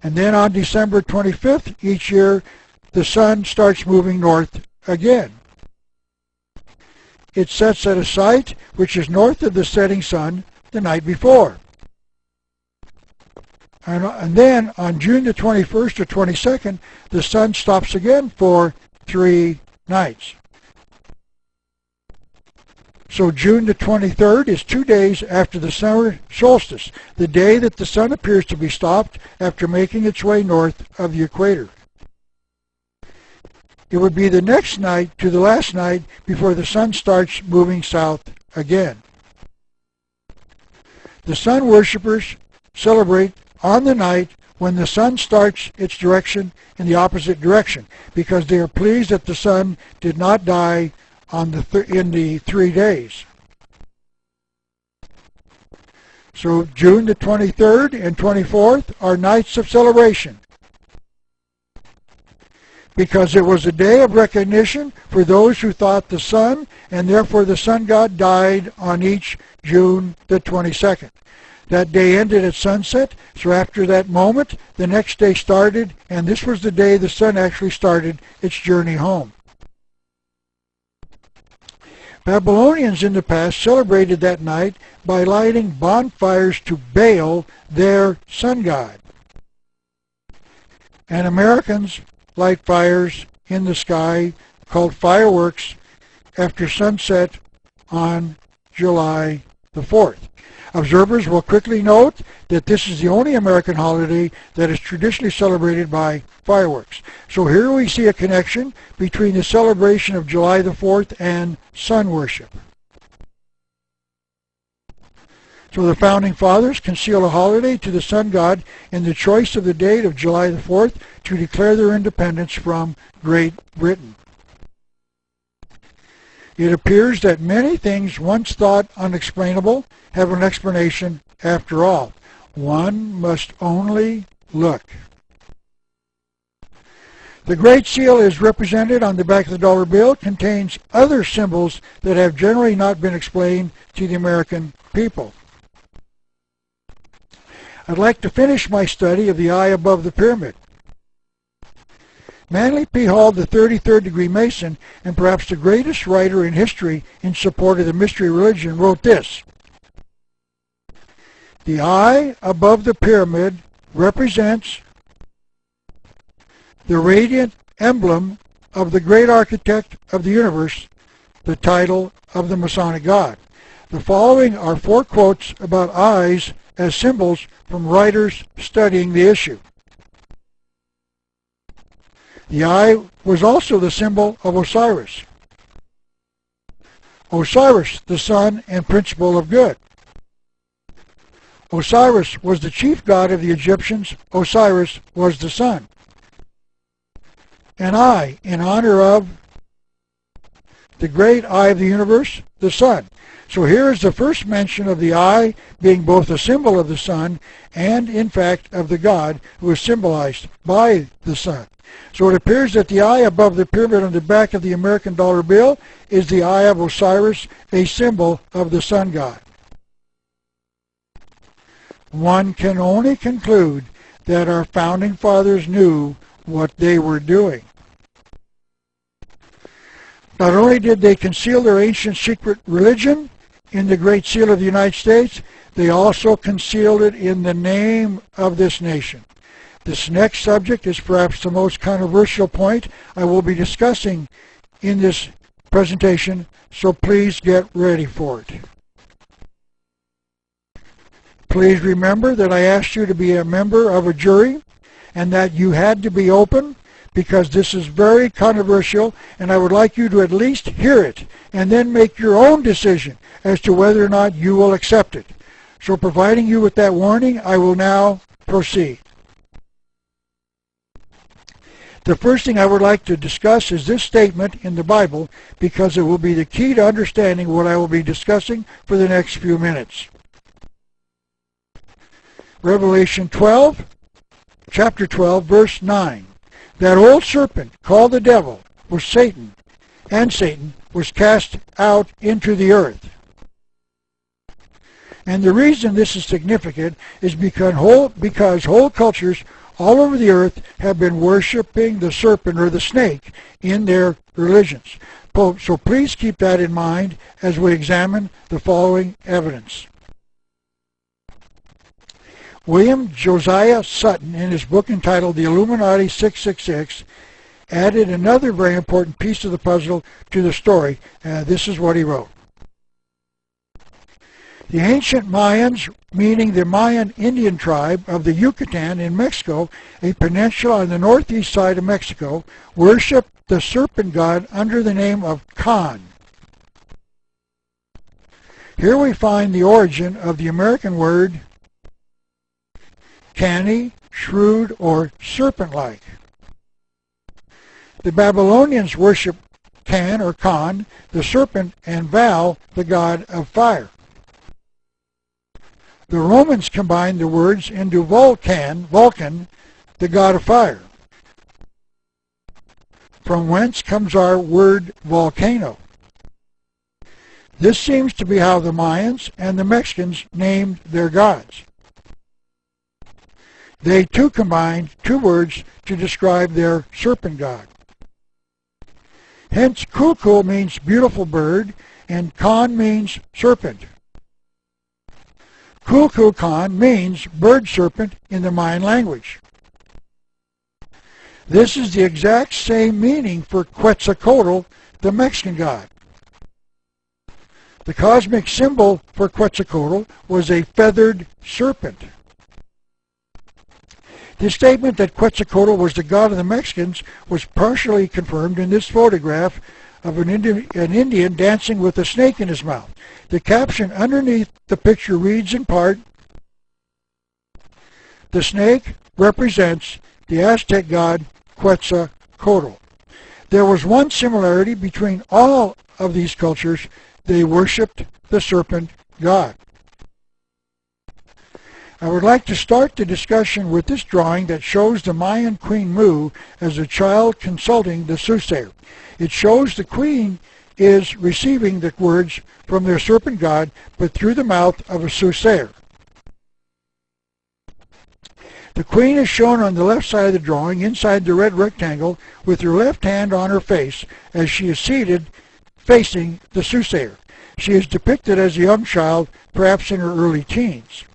And then on December 25th each year, the sun starts moving north again. It sets at a site which is north of the setting sun the night before. And then on June the 21st or 22nd, the sun stops again for 3 nights. So June the 23rd is 2 days after the summer solstice, the day that the sun appears to be stopped after making its way north of the equator. It would be the next night to the last night before the sun starts moving south again. The sun worshippers celebrate on the night when the sun starts its direction in the opposite direction, because they are pleased that the sun did not die in the 3 days. So June the 23rd and 24th are nights of celebration, because it was a day of recognition for those who thought the sun, and therefore the sun god, died on each June the 22nd. That day ended at sunset, so after that moment, the next day started, and this was the day the sun actually started its journey home. Babylonians in the past celebrated that night by lighting bonfires to Baal, their sun god. and Americans light fires in the sky called fireworks after sunset on July the 4th. Observers will quickly note that this is the only American holiday that is traditionally celebrated by fireworks. So here we see a connection between the celebration of July the 4th and sun worship. So the Founding Fathers concealed a holiday to the sun god in the choice of the date of July the 4th to declare their independence from Great Britain. It appears that many things once thought unexplainable have an explanation after all. One must only look. The Great Seal is represented on the back of the dollar bill, contains other symbols that have generally not been explained to the American people. I'd like to finish my study of the eye above the pyramid. Manly P. Hall, the 33rd degree Mason, and perhaps the greatest writer in history in support of the mystery religion, wrote this: "The eye above the pyramid represents the radiant emblem of the great architect of the universe, the title of the Masonic God." The following are 4 quotes about eyes as symbols from writers studying the issue. The eye was also the symbol of Osiris. Osiris, the sun and principle of good. Osiris was the chief god of the Egyptians. Osiris was the sun. An eye in honor of the great eye of the universe, the sun. So here is the first mention of the eye being both a symbol of the sun and, in fact, of the god who is symbolized by the sun. So it appears that the eye above the pyramid on the back of the American dollar bill is the eye of Osiris, a symbol of the sun god. One can only conclude that our founding fathers knew what they were doing. Not only did they conceal their ancient secret religion in the Great Seal of the United States, they also concealed it in the name of this nation. This next subject is perhaps the most controversial point I will be discussing in this presentation, so please get ready for it. Please remember that I asked you to be a member of a jury and that you had to be open, because this is very controversial, and I would like you to at least hear it and then make your own decision as to whether or not you will accept it. So providing you with that warning, I will now proceed. The first thing I would like to discuss is this statement in the Bible, because it will be the key to understanding what I will be discussing for the next few minutes. Revelation 12, chapter 12, verse 9. That old serpent, called the devil, was Satan, and Satan was cast out into the earth. And the reason this is significant is because whole cultures all over the earth have been worshiping the serpent or the snake in their religions. So please keep that in mind as we examine the following evidence. William Josiah Sutton, in his book entitled The Illuminati 666, added another very important piece of the puzzle to the story. This is what he wrote. The ancient Mayans, meaning the Mayan Indian tribe of the Yucatan in Mexico, a peninsula on the northeast side of Mexico, worshipped the serpent god under the name of Kan. Here we find the origin of the American word canny, shrewd, or serpent-like. The Babylonians worshipped Kan or Kan, the serpent, and Val, the god of fire. The Romans combined the words into Vulcan, the god of fire, from whence comes our word volcano. This seems to be how the Mayans and the Mexicans named their gods. They too combined 2 words to describe their serpent god. Hence, Kuku means beautiful bird, and Kan means serpent. Kukulkan means bird serpent in the Mayan language. This is the exact same meaning for Quetzalcoatl, the Mexican god. The cosmic symbol for Quetzalcoatl was a feathered serpent. The statement that Quetzalcoatl was the god of the Mexicans was partially confirmed in this photograph of an Indian dancing with a snake in his mouth. The caption underneath the picture reads in part, "The snake represents the Aztec god Quetzalcoatl." There was one similarity between all of these cultures: they worshipped the serpent god. I would like to start the discussion with this drawing that shows the Mayan Queen Mu as a child consulting the soothsayer. It shows the queen is receiving the words from their serpent god, but through the mouth of a soothsayer. The queen is shown on the left side of the drawing, inside the red rectangle, with her left hand on her face as she is seated facing the soothsayer. She is depicted as a young child, perhaps in her early teens.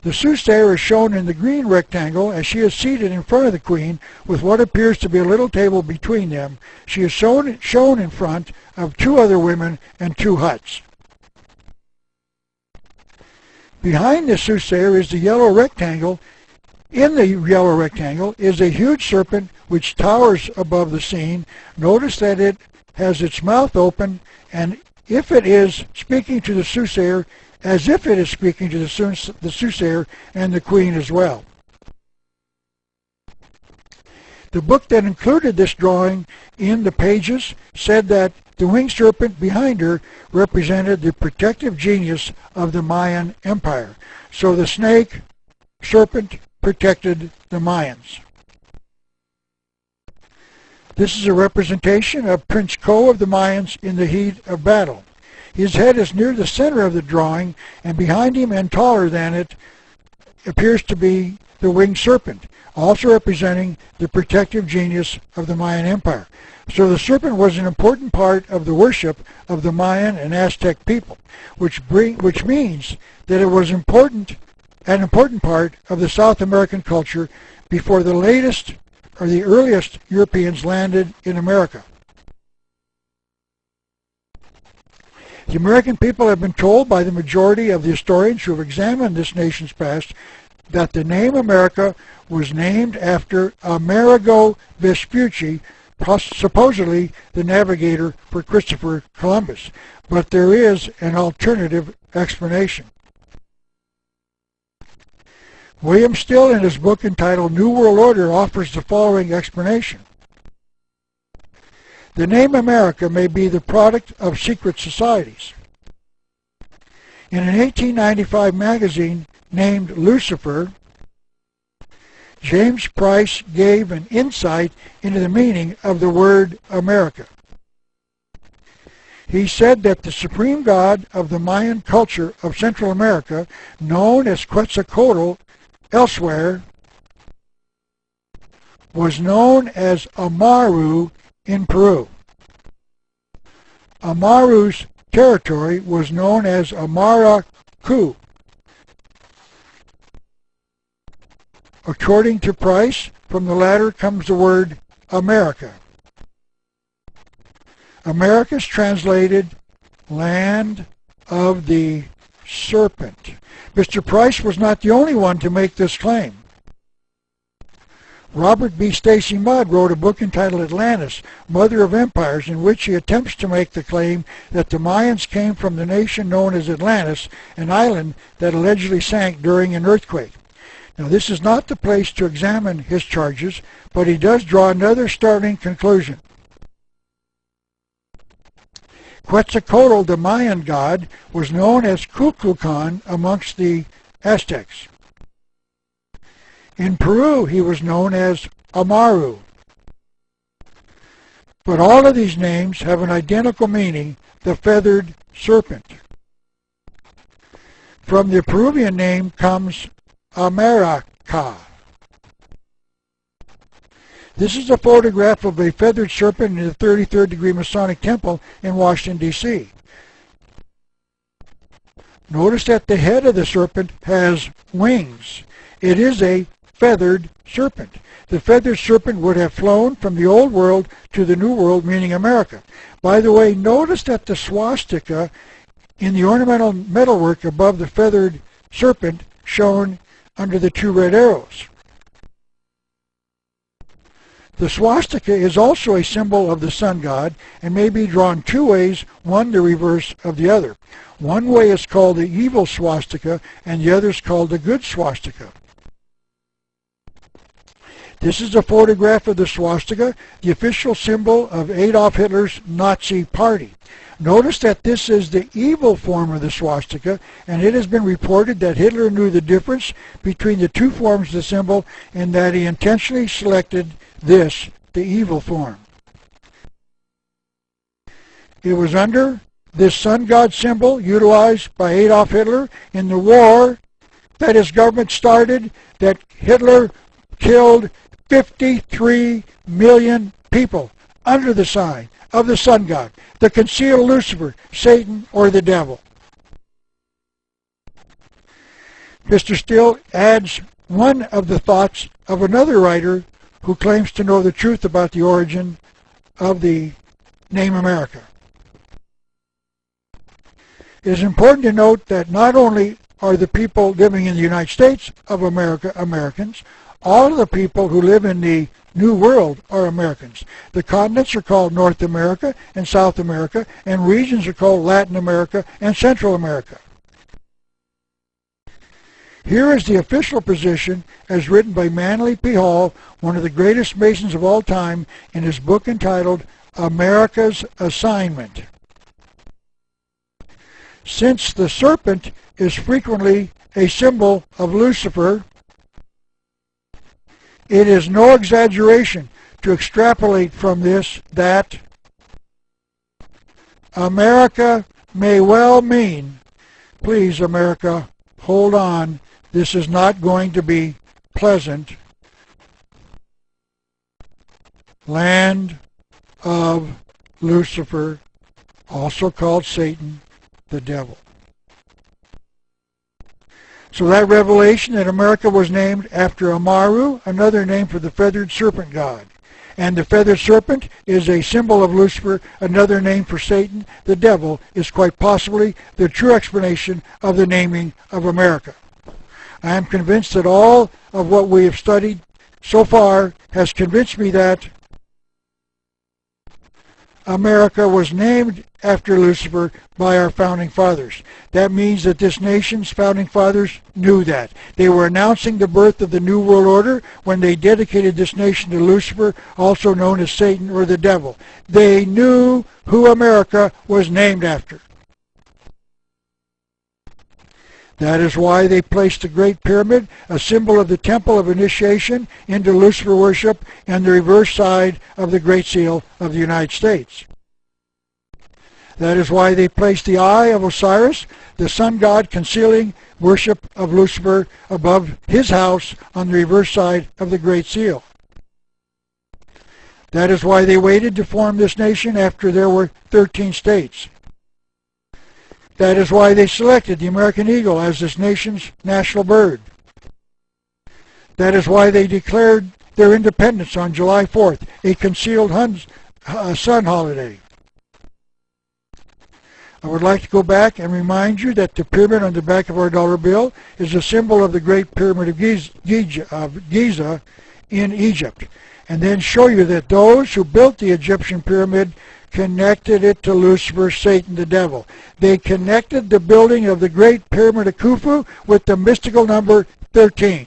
The soothsayer is shown in the green rectangle as she is seated in front of the queen with what appears to be a little table between them. She is shown in front of two other women and two huts. Behind the soothsayer is the yellow rectangle. In the yellow rectangle is a huge serpent which towers above the scene. Notice that it has its mouth open, and if it is speaking to the soothsayer, as if it is speaking to the soothsayer and the queen as well. The book that included this drawing in the pages said that the winged serpent behind her represented the protective genius of the Mayan Empire. So the snake serpent protected the Mayans. This is a representation of Prince Ko of the Mayans in the heat of battle. His head is near the center of the drawing, and behind him and taller than it appears to be the winged serpent, also representing the protective genius of the Mayan Empire. So the serpent was an important part of the worship of the Mayan and Aztec people, which means that it was an important part of the South American culture before the latest or the earliest Europeans landed in America. The American people have been told by the majority of the historians who have examined this nation's past that the name America was named after Amerigo Vespucci, supposedly the navigator for Christopher Columbus. But there is an alternative explanation. William Still, in his book entitled New World Order, offers the following explanation. The name America may be the product of secret societies. In an 1895 magazine named Lucifer, James Price gave an insight into the meaning of the word America. He said that the supreme god of the Mayan culture of Central America, known as Quetzalcoatl elsewhere, was known as Amaru in Peru. Amaru's territory was known as Amaracu. According to Price, from the latter comes the word America. America is translated land of the serpent. Mr. Price was not the only one to make this claim. Robert B. Stacy Mudd wrote a book entitled Atlantis, Mother of Empires, in which he attempts to make the claim that the Mayans came from the nation known as Atlantis, an island that allegedly sank during an earthquake. Now, this is not the place to examine his charges, but he does draw another startling conclusion. Quetzalcoatl, the Mayan god, was known as Kukulkan amongst the Aztecs. In Peru, he was known as Amaru. But all of these names have an identical meaning, the feathered serpent. From the Peruvian name comes America. This is a photograph of a feathered serpent in the 33rd degree Masonic Temple in Washington, D.C. Notice that the head of the serpent has wings. It is a feathered serpent. The feathered serpent would have flown from the old world to the new world, meaning America. By the way, notice that the swastika in the ornamental metalwork above the feathered serpent shown under the two red arrows. The swastika is also a symbol of the sun god and may be drawn two ways, one the reverse of the other. One way is called the evil swastika and the other is called the good swastika. This is a photograph of the swastika, the official symbol of Adolf Hitler's Nazi party. Notice that this is the evil form of the swastika, and it has been reported that Hitler knew the difference between the two forms of the symbol and that he intentionally selected this, the evil form. It was under this sun god symbol utilized by Adolf Hitler in the war that his government started that Hitler killed 53 million people under the sign of the sun god, the concealed Lucifer, Satan, or the devil. Mr. Steele adds one of the thoughts of another writer who claims to know the truth about the origin of the name America. It is important to note that not only are the people living in the United States of America Americans, all of the people who live in the New World are Americans. The continents are called North America and South America, and regions are called Latin America and Central America. Here is the official position as written by Manly P. Hall, one of the greatest Masons of all time, in his book entitled America's Assignment. Since the serpent is frequently a symbol of Lucifer, it is no exaggeration to extrapolate from this that America may well mean, please America, hold on, this is not going to be pleasant, land of Lucifer, also called Satan, the devil. So that revelation that America was named after Amaru, another name for the feathered serpent god. And the feathered serpent is a symbol of Lucifer, another name for Satan, the devil, is quite possibly the true explanation of the naming of America. I am convinced that all of what we have studied so far has convinced me that America was named after Lucifer by our founding fathers. That means that this nation's founding fathers knew that. They were announcing the birth of the New World Order when they dedicated this nation to Lucifer, also known as Satan or the devil. They knew who America was named after. That is why they placed the Great Pyramid, a symbol of the temple of initiation, into Lucifer worship and the reverse side of the Great Seal of the United States. That is why they placed the Eye of Osiris, the sun god concealing worship of Lucifer, above his house on the reverse side of the Great Seal. That is why they waited to form this nation after there were 13 states. That is why they selected the American eagle as this nation's national bird. That is why they declared their independence on July 4th, a concealed sun holiday. I would like to go back and remind you that the pyramid on the back of our dollar bill is a symbol of the Great Pyramid of Giza in Egypt, and then show you that those who built the Egyptian pyramid connected it to Lucifer, Satan, the devil. They connected the building of the Great Pyramid of Khufu with the mystical number 13.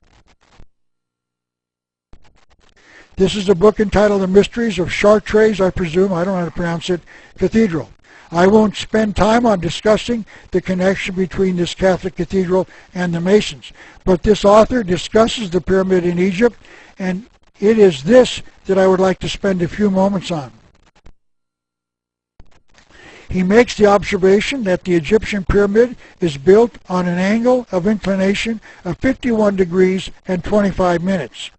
This is a book entitled The Mysteries of Chartres, I presume, I don't know how to pronounce it, Cathedral. I won't spend time on discussing the connection between this Catholic cathedral and the Masons, but this author discusses the pyramid in Egypt, and it is this that I would like to spend a few moments on. He makes the observation that the Egyptian pyramid is built on an angle of inclination of 51 degrees and 25 minutes.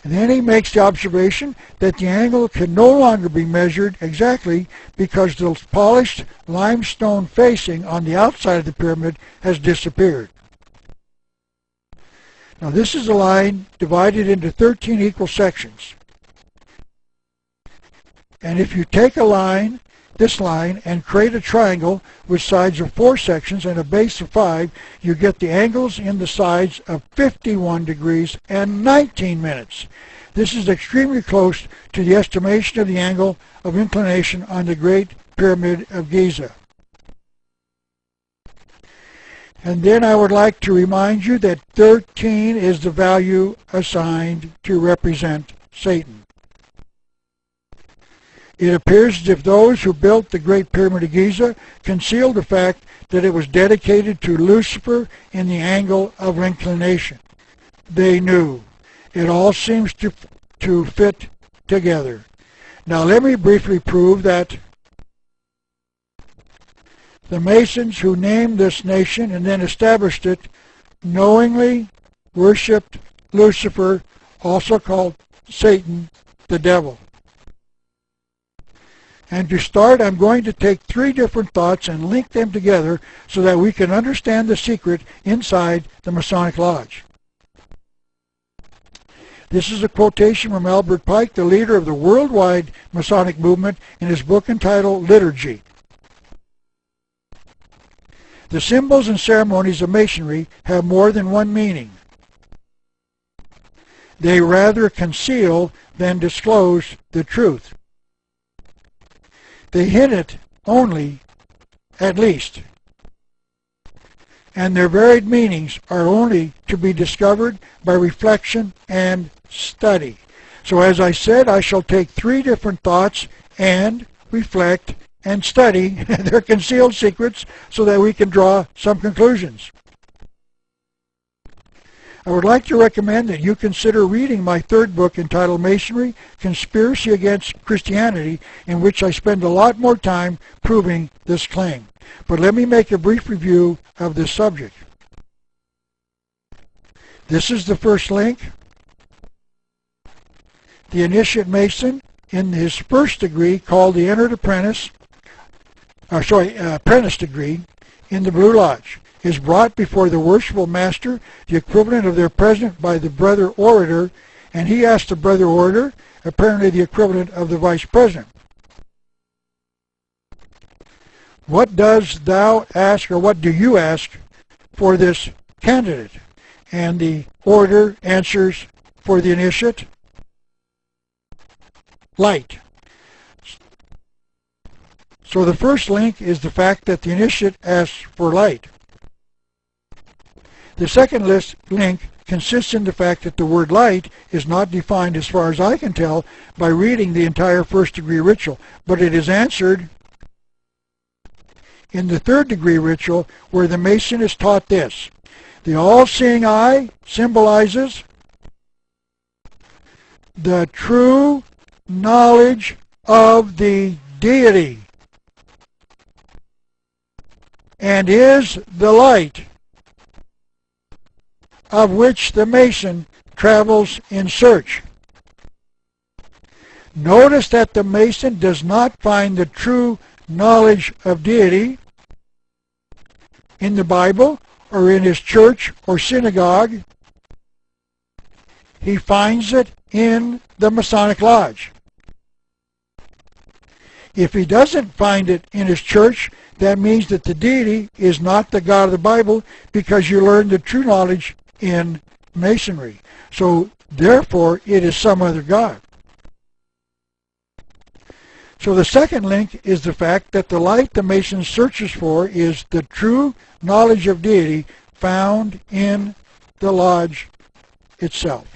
And then he makes the observation that the angle can no longer be measured exactly because the polished limestone facing on the outside of the pyramid has disappeared. Now this is a line divided into 13 equal sections. And if you take a line, this line, and create a triangle with sides of 4 sections and a base of 5, you get the angles in the sides of 51 degrees and 19 minutes. This is extremely close to the estimation of the angle of inclination on the Great Pyramid of Giza. And then I would like to remind you that 13 is the value assigned to represent Satan. It appears as if those who built the Great Pyramid of Giza concealed the fact that it was dedicated to Lucifer in the angle of inclination. They knew. It all seems to fit together. Now let me briefly prove that the Masons who named this nation and then established it knowingly worshipped Lucifer, also called Satan, the devil. And to start, I'm going to take 3 different thoughts and link them together so that we can understand the secret inside the Masonic Lodge. This is a quotation from Albert Pike, the leader of the worldwide Masonic movement, in his book entitled Liturgy. The symbols and ceremonies of Masonry have more than one meaning. They rather conceal than disclose the truth. They hint it only, at least, and their varied meanings are only to be discovered by reflection and study. So as I said, I shall take 3 different thoughts and reflect and study their concealed secrets so that we can draw some conclusions. I would like to recommend that you consider reading my 3rd book entitled Masonry, Conspiracy Against Christianity, in which I spend a lot more time proving this claim. But let me make a brief review of this subject. This is the first link. The initiate Mason, in his first degree, called the Entered Apprentice, apprentice degree, in the Blue Lodge, is brought before the worshipful master, the equivalent of their president by the brother orator, and he asks the brother orator, apparently the equivalent of the vice president, "What does thou ask, or what do you ask for this candidate?" And the orator answers for the initiate, "Light." So the first link is the fact that the initiate asks for light. The second link consists in the fact that the word light is not defined, as far as I can tell, by reading the entire first degree ritual, but it is answered in the 3rd degree ritual, where the Mason is taught this: the all-seeing eye symbolizes the true knowledge of the deity and is the light of which the Mason travels in search. Notice that the Mason does not find the true knowledge of deity in the Bible or in his church or synagogue. He finds it in the Masonic Lodge. If he doesn't find it in his church, that means that the deity is not the God of the Bible, because you learn the true knowledge in Masonry. So therefore it is some other God. So the second link is the fact that the light the Mason searches for is the true knowledge of deity found in the lodge itself.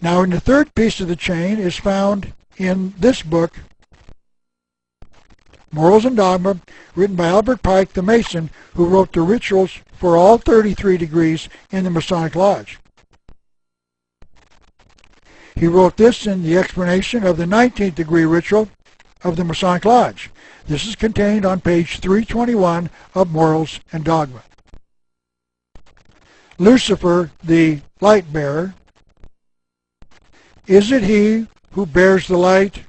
Now, in the 3rd piece of the chain is found in this book, Morals and Dogma, written by Albert Pike, the Mason, who wrote the rituals for all 33 degrees in the Masonic Lodge. He wrote this in the explanation of the 19th degree ritual of the Masonic Lodge. This is contained on page 321 of Morals and Dogma. Lucifer, the light bearer, is it he who bears the light?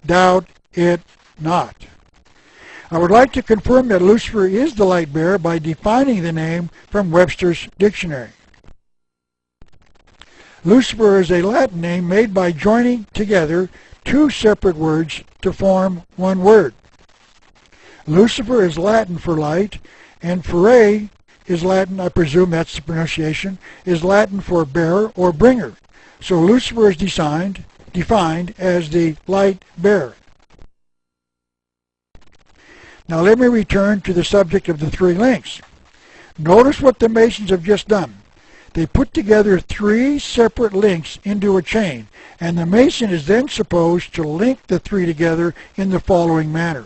Doubt it not. I would like to confirm that Lucifer is the light bearer by defining the name from Webster's dictionary. Lucifer is a Latin name made by joining together two separate words to form one word. Lucifer is Latin for light, and fere is Latin, I presume that's the pronunciation, is Latin for bearer or bringer. So Lucifer is defined as the light bearer. Now let me return to the subject of the three links. Notice what the Masons have just done. They put together three separate links into a chain, and the Mason is then supposed to link the three together in the following manner.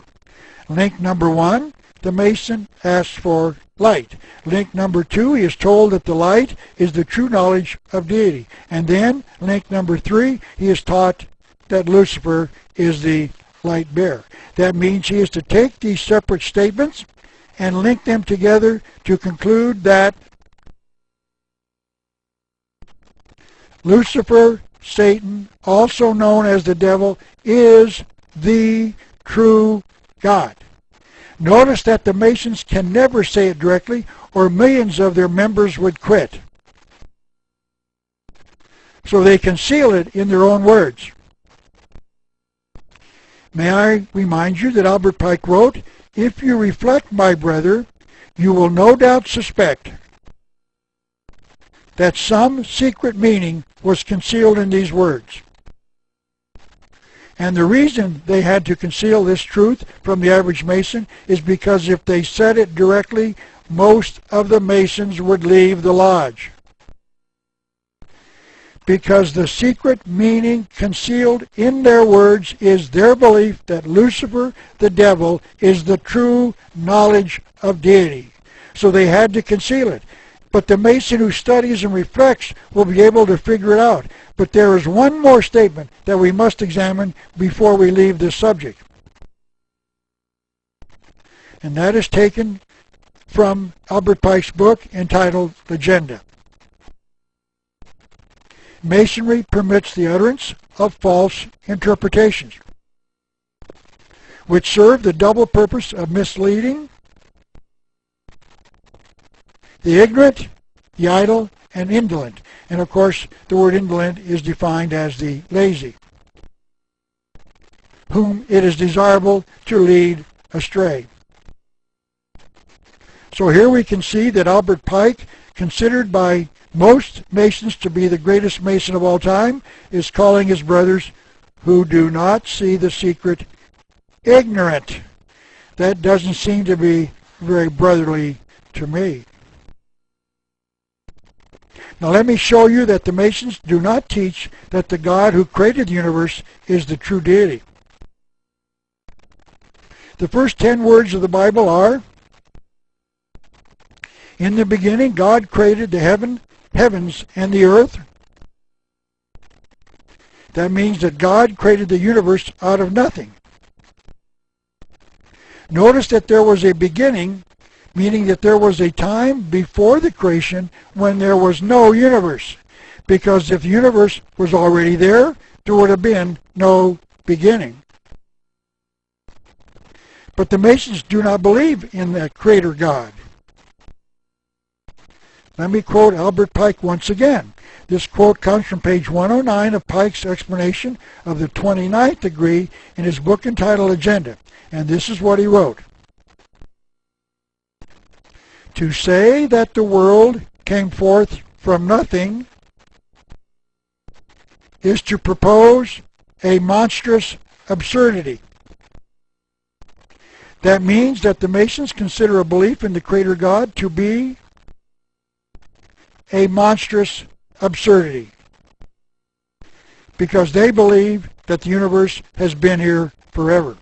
Link number 1, the Mason asks for light. Link number 2, he is told that the light is the true knowledge of deity. And then, link number 3, he is taught that Lucifer is the light bearer. That means he is to take these separate statements and link them together to conclude that Lucifer, Satan, also known as the devil, is the true God. Notice that the Masons can never say it directly, or millions of their members would quit. So they conceal it in their own words. May I remind you that Albert Pike wrote, "If you reflect, my brother, you will no doubt suspect that some secret meaning was concealed in these words." And the reason they had to conceal this truth from the average Mason is because if they said it directly, most of the Masons would leave the lodge. Because the secret meaning concealed in their words is their belief that Lucifer, the devil, is the true knowledge of deity. So they had to conceal it. But the Mason who studies and reflects will be able to figure it out. But there is one more statement that we must examine before we leave this subject. And that is taken from Albert Pike's book entitled Legenda. Masonry permits the utterance of false interpretations, which serve the double purpose of misleading the ignorant, the idle, and indolent. And of course, the word indolent is defined as the lazy, whom it is desirable to lead astray. So here we can see that Albert Pike, considered by most Masons to be the greatest Mason of all time, is calling his brothers who do not see the secret ignorant. That doesn't seem to be very brotherly to me. Now let me show you that the Masons do not teach that the God who created the universe is the true deity. The first 10 words of the Bible are, "In the beginning God created the heavens and the earth." That means that God created the universe out of nothing. Notice that there was a beginning, meaning that there was a time before the creation when there was no universe. Because if the universe was already there, there would have been no beginning. But the Masons do not believe in the Creator God. Let me quote Albert Pike once again. This quote comes from page 109 of Pike's explanation of the 29th degree in his book entitled Agenda. And this is what he wrote. "To say that the world came forth from nothing is to propose a monstrous absurdity." That means that the Masons consider a belief in the Creator God to be a monstrous absurdity, because they believe that the universe has been here forever.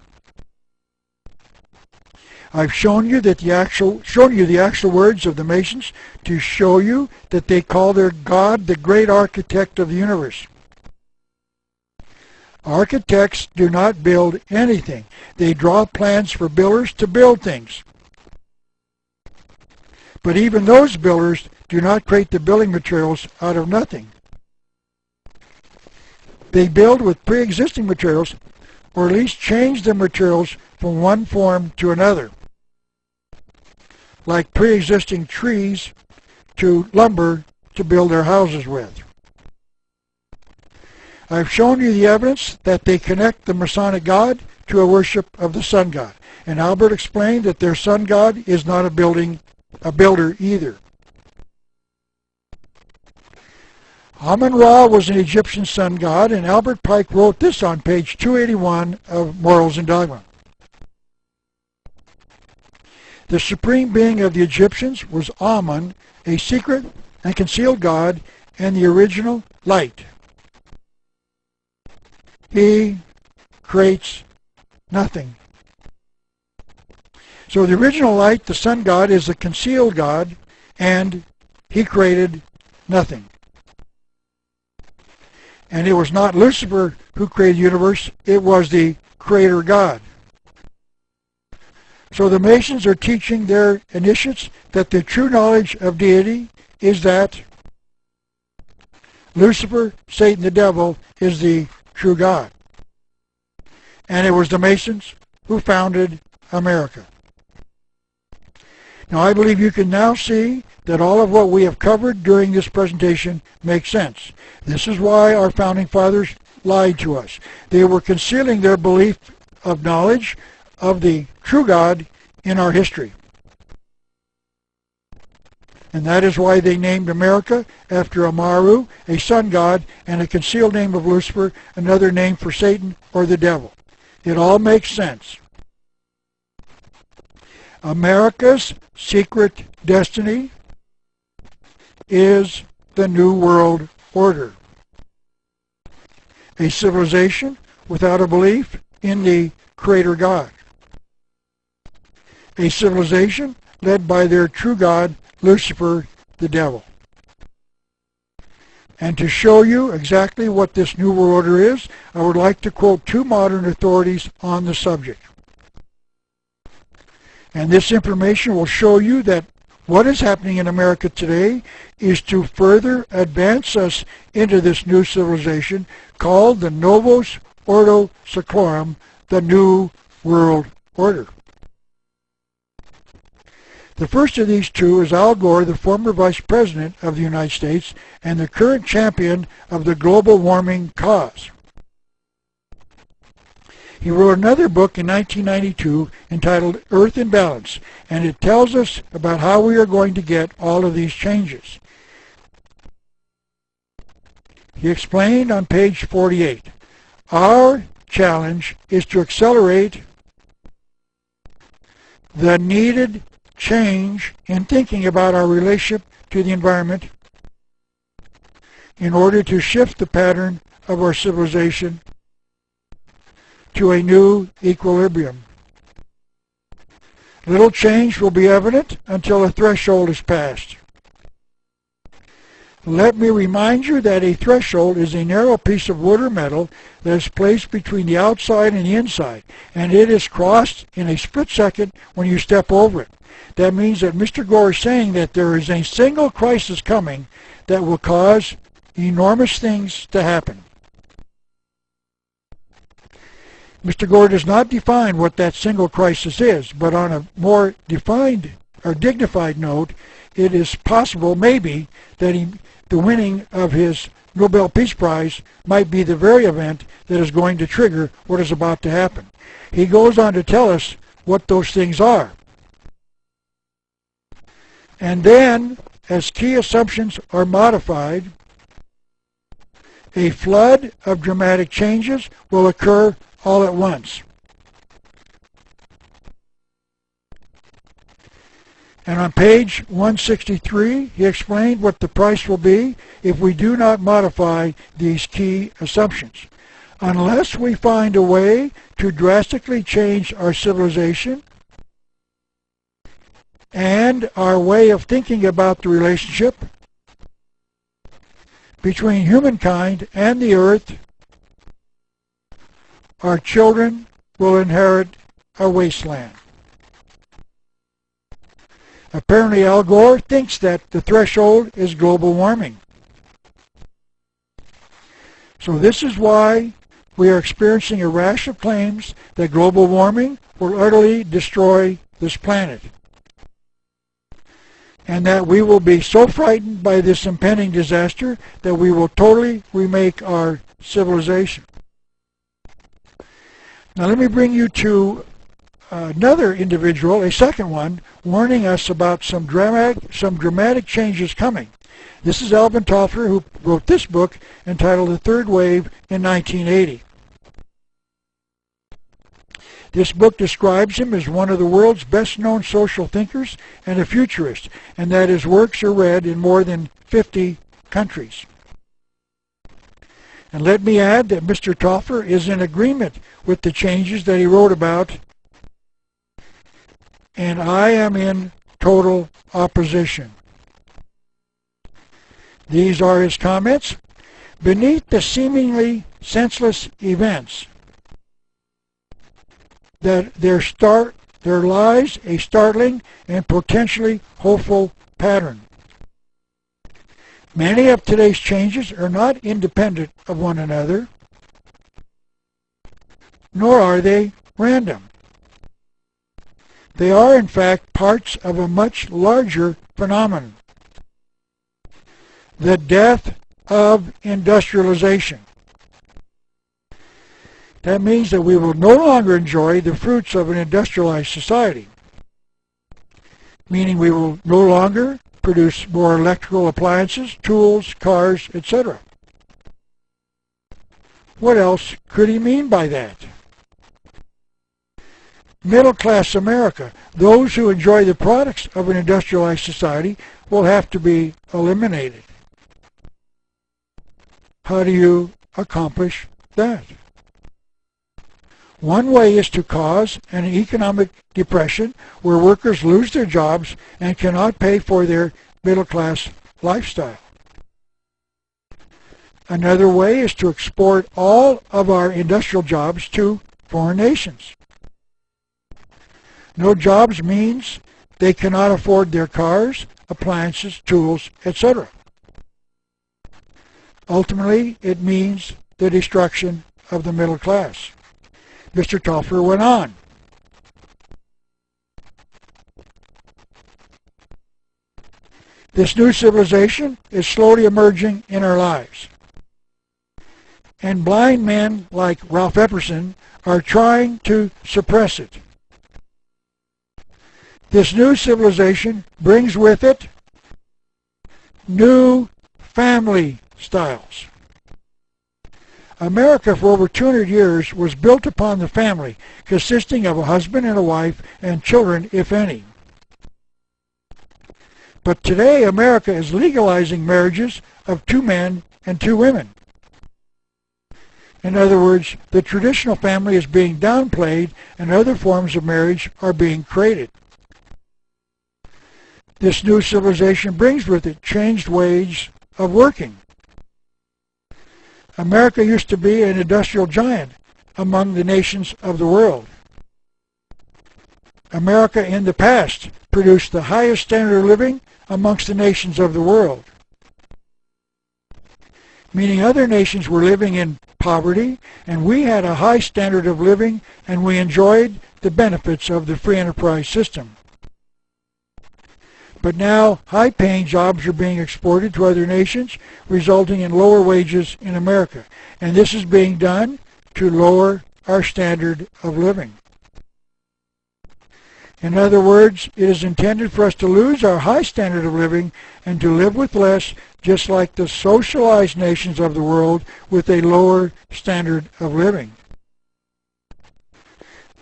I've shown you the actual words of the Masons to show you that they call their God the great architect of the universe. Architects do not build anything. They draw plans for builders to build things. But even those builders do not create the building materials out of nothing. They build with pre-existing materials, or at least change the materials from one form to another, like pre-existing trees to lumber to build their houses with. I've shown you the evidence that they connect the Masonic God to a worship of the sun god, and Albert explained that their sun god is not a builder either. Amun-Ra was an Egyptian sun god, and Albert Pike wrote this on page 281 of Morals and Dogma. The supreme being of the Egyptians was Amun, a secret and concealed god, and the original light. He creates nothing. So the original light, the sun god, is the concealed god, and he created nothing. And it was not Lucifer who created the universe, it was the creator God. So the Masons are teaching their initiates that the true knowledge of deity is that Lucifer, Satan the devil, is the true God. And it was the Masons who founded America. Now I believe you can now see that all of what we have covered during this presentation makes sense. This is why our founding fathers lied to us. They were concealing their belief of knowledge of the true God in our history. And that is why they named America after Amaru, a sun god, and a concealed name of Lucifer, another name for Satan or the devil. It all makes sense. America's secret destiny is the New World Order, a civilization without a belief in the Creator God, a civilization led by their true God, Lucifer, the devil. And to show you exactly what this New World Order is, I would like to quote two modern authorities on the subject. And this information will show you that what is happening in America today is to further advance us into this new civilization called the Novus Ordo Seclorum, the New World Order. The first of these two is Al Gore, the former Vice President of the United States and the current champion of the global warming cause. He wrote another book in 1992 entitled Earth in Balance, and it tells us about how we are going to get all of these changes. He explained on page 48, our challenge is to accelerate the needed change in thinking about our relationship to the environment in order to shift the pattern of our civilization to a new equilibrium. Little change will be evident until a threshold is passed. Let me remind you that a threshold is a narrow piece of wood or metal that is placed between the outside and the inside, and it is crossed in a split second when you step over it. That means that Mr. Gore is saying that there is a single crisis coming that will cause enormous things to happen. Mr. Gore does not define what that single crisis is, but on a more defined or dignified note, it is possible, maybe, that the winning of his Nobel Peace Prize might be the very event that is going to trigger what is about to happen. He goes on to tell us what those things are. And then, as key assumptions are modified, a flood of dramatic changes will occur all at once. And on page 163, he explained what the price will be if we do not modify these key assumptions. Unless we find a way to drastically change our civilization and our way of thinking about the relationship between humankind and the earth, our children will inherit a wasteland. Apparently Al Gore thinks that the threshold is global warming. So this is why we are experiencing a rash of claims that global warming will utterly destroy this planet, and that we will be so frightened by this impending disaster that we will totally remake our civilization. Now let me bring you to another individual, a second one, warning us about some dramatic changes coming. This is Alvin Toffler, who wrote this book entitled The Third Wave in 1980. This book describes him as one of the world's best-known social thinkers and a futurist, and that his works are read in more than 50 countries. And let me add that Mr. Toffler is in agreement with the changes that he wrote about, and I am in total opposition. These are his comments. Beneath the seemingly senseless events, that there lies a startling and potentially hopeful pattern. Many of today's changes are not independent of one another, nor are they random. They are, in fact, parts of a much larger phenomenon, the death of industrialization. That means that we will no longer enjoy the fruits of an industrialized society, meaning we will no longer produce more electrical appliances, tools, cars, etc. What else could he mean by that? Middle-class America, those who enjoy the products of an industrialized society, will have to be eliminated. How do you accomplish that? One way is to cause an economic depression where workers lose their jobs and cannot pay for their middle-class lifestyle. Another way is to export all of our industrial jobs to foreign nations. No jobs means they cannot afford their cars, appliances, tools, etc. Ultimately, it means the destruction of the middle class. Mr. Toffler went on. This new civilization is slowly emerging in our lives, and blind men like Ralph Epperson are trying to suppress it. This new civilization brings with it new family styles. America for over 200 years was built upon the family, consisting of a husband and a wife and children, if any. But today America is legalizing marriages of 2 men and 2 women. In other words, the traditional family is being downplayed and other forms of marriage are being created. This new civilization brings with it changed ways of working. America used to be an industrial giant among the nations of the world. America in the past produced the highest standard of living amongst the nations of the world, meaning other nations were living in poverty, and we had a high standard of living, and we enjoyed the benefits of the free enterprise system. But now high-paying jobs are being exported to other nations, resulting in lower wages in America. And this is being done to lower our standard of living. In other words, it is intended for us to lose our high standard of living and to live with less, just like the socialized nations of the world with a lower standard of living.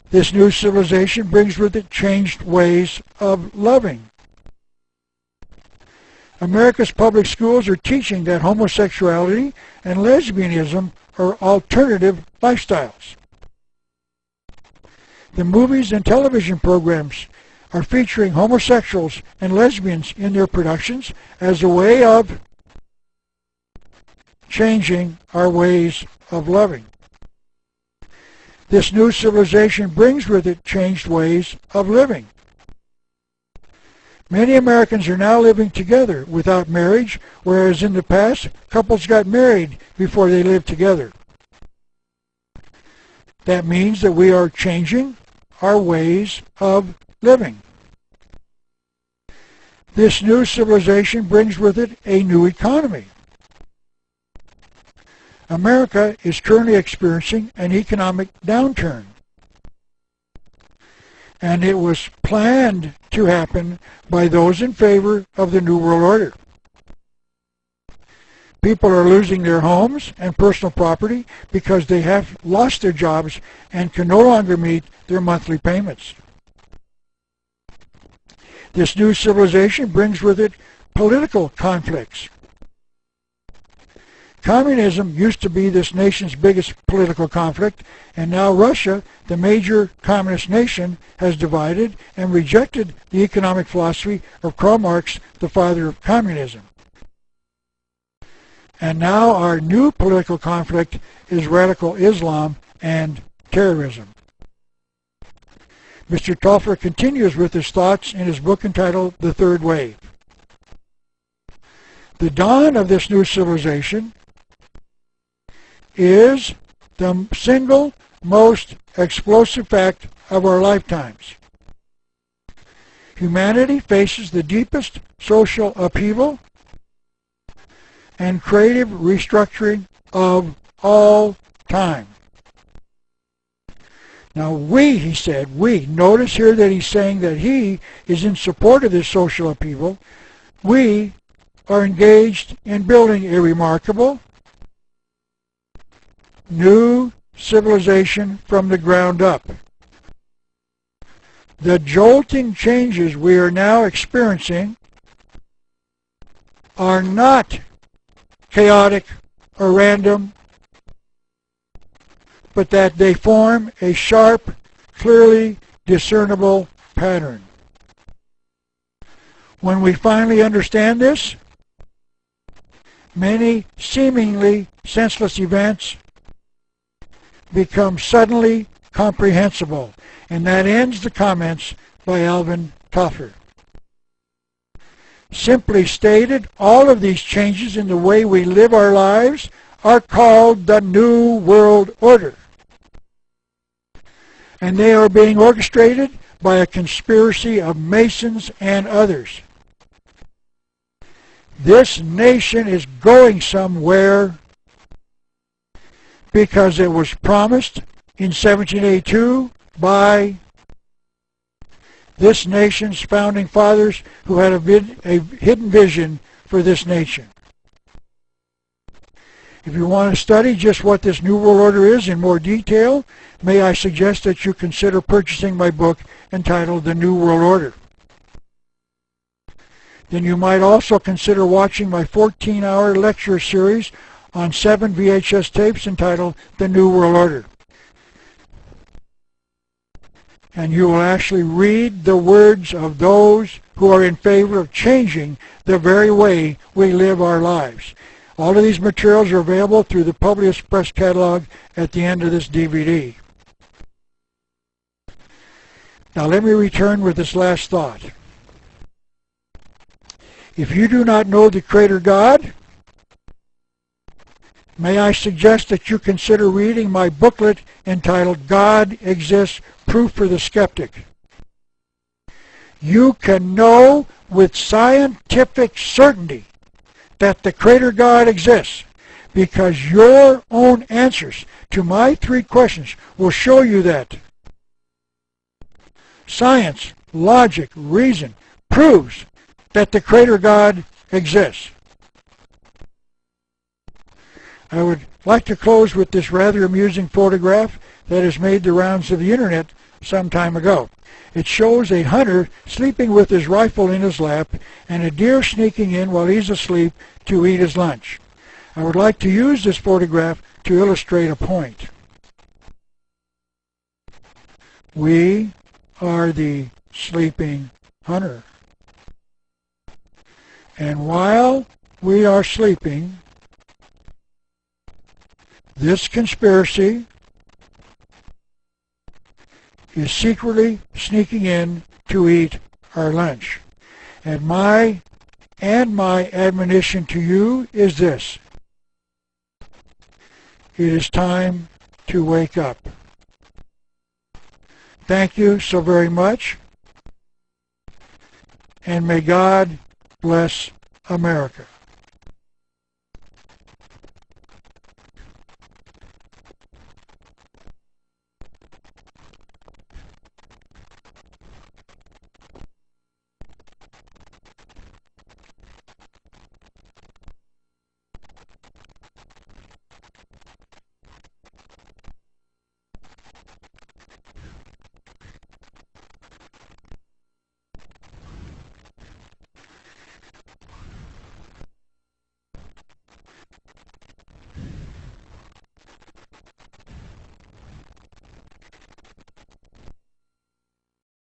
This new civilization brings with it changed ways of loving. America's public schools are teaching that homosexuality and lesbianism are alternative lifestyles. The movies and television programs are featuring homosexuals and lesbians in their productions as a way of changing our ways of loving. This new civilization brings with it changed ways of living. Many Americans are now living together without marriage, whereas in the past, couples got married before they lived together. that means that we are changing our ways of living. This new civilization brings with it a new economy. America is currently experiencing an economic downturn, and it was planned to happen by those in favor of the New World Order. People are losing their homes and personal property because they have lost their jobs and can no longer meet their monthly payments. This new civilization brings with it political conflicts. Communism used to be this nation's biggest political conflict, and now Russia, the major communist nation, has divided and rejected the economic philosophy of Karl Marx, the father of communism. And now our new political conflict is radical Islam and terrorism. Mr. Toffler continues with his thoughts in his book entitled The Third Wave. The dawn of this new civilization is the single most explosive fact of our lifetimes. Humanity faces the deepest social upheaval and creative restructuring of all time. Now he said, notice here that he's saying that he is in support of this social upheaval. We are engaged in building a remarkable new civilization from the ground up. The jolting changes we are now experiencing are not chaotic or random, but that they form a sharp, clearly discernible pattern. When we finally understand this, many seemingly senseless events become suddenly comprehensible. And that ends the comments by Alvin Toffler. Simply stated, all of these changes in the way we live our lives are called the New World Order. And they are being orchestrated by a conspiracy of Masons and others. This nation is going somewhere because it was promised in 1782 by this nation's founding fathers who had a hidden vision for this nation. If you want to study just what this New World Order is in more detail, may I suggest that you consider purchasing my book entitled The New World Order. Then you might also consider watching my 14-hour lecture series on 7 VHS tapes entitled The New World Order. And you will actually read the words of those who are in favor of changing the very way we live our lives. All of these materials are available through the Publius Press catalog at the end of this DVD. Now let me return with this last thought. If you do not know the Creator God, may I suggest that you consider reading my booklet entitled God Exists, Proof for the Skeptic. You can know with scientific certainty that the Creator God exists because your own answers to my 3 questions will show you that. Science, logic, reason proves that the Creator God exists. I would like to close with this rather amusing photograph that has made the rounds of the internet some time ago. It shows a hunter sleeping with his rifle in his lap and a deer sneaking in while he's asleep to eat his lunch. I would like to use this photograph to illustrate a point. We are the sleeping hunter. And while we are sleeping, this conspiracy is secretly sneaking in to eat our lunch. And my admonition to you is this. It is time to wake up. Thank you so very much, and may God bless America.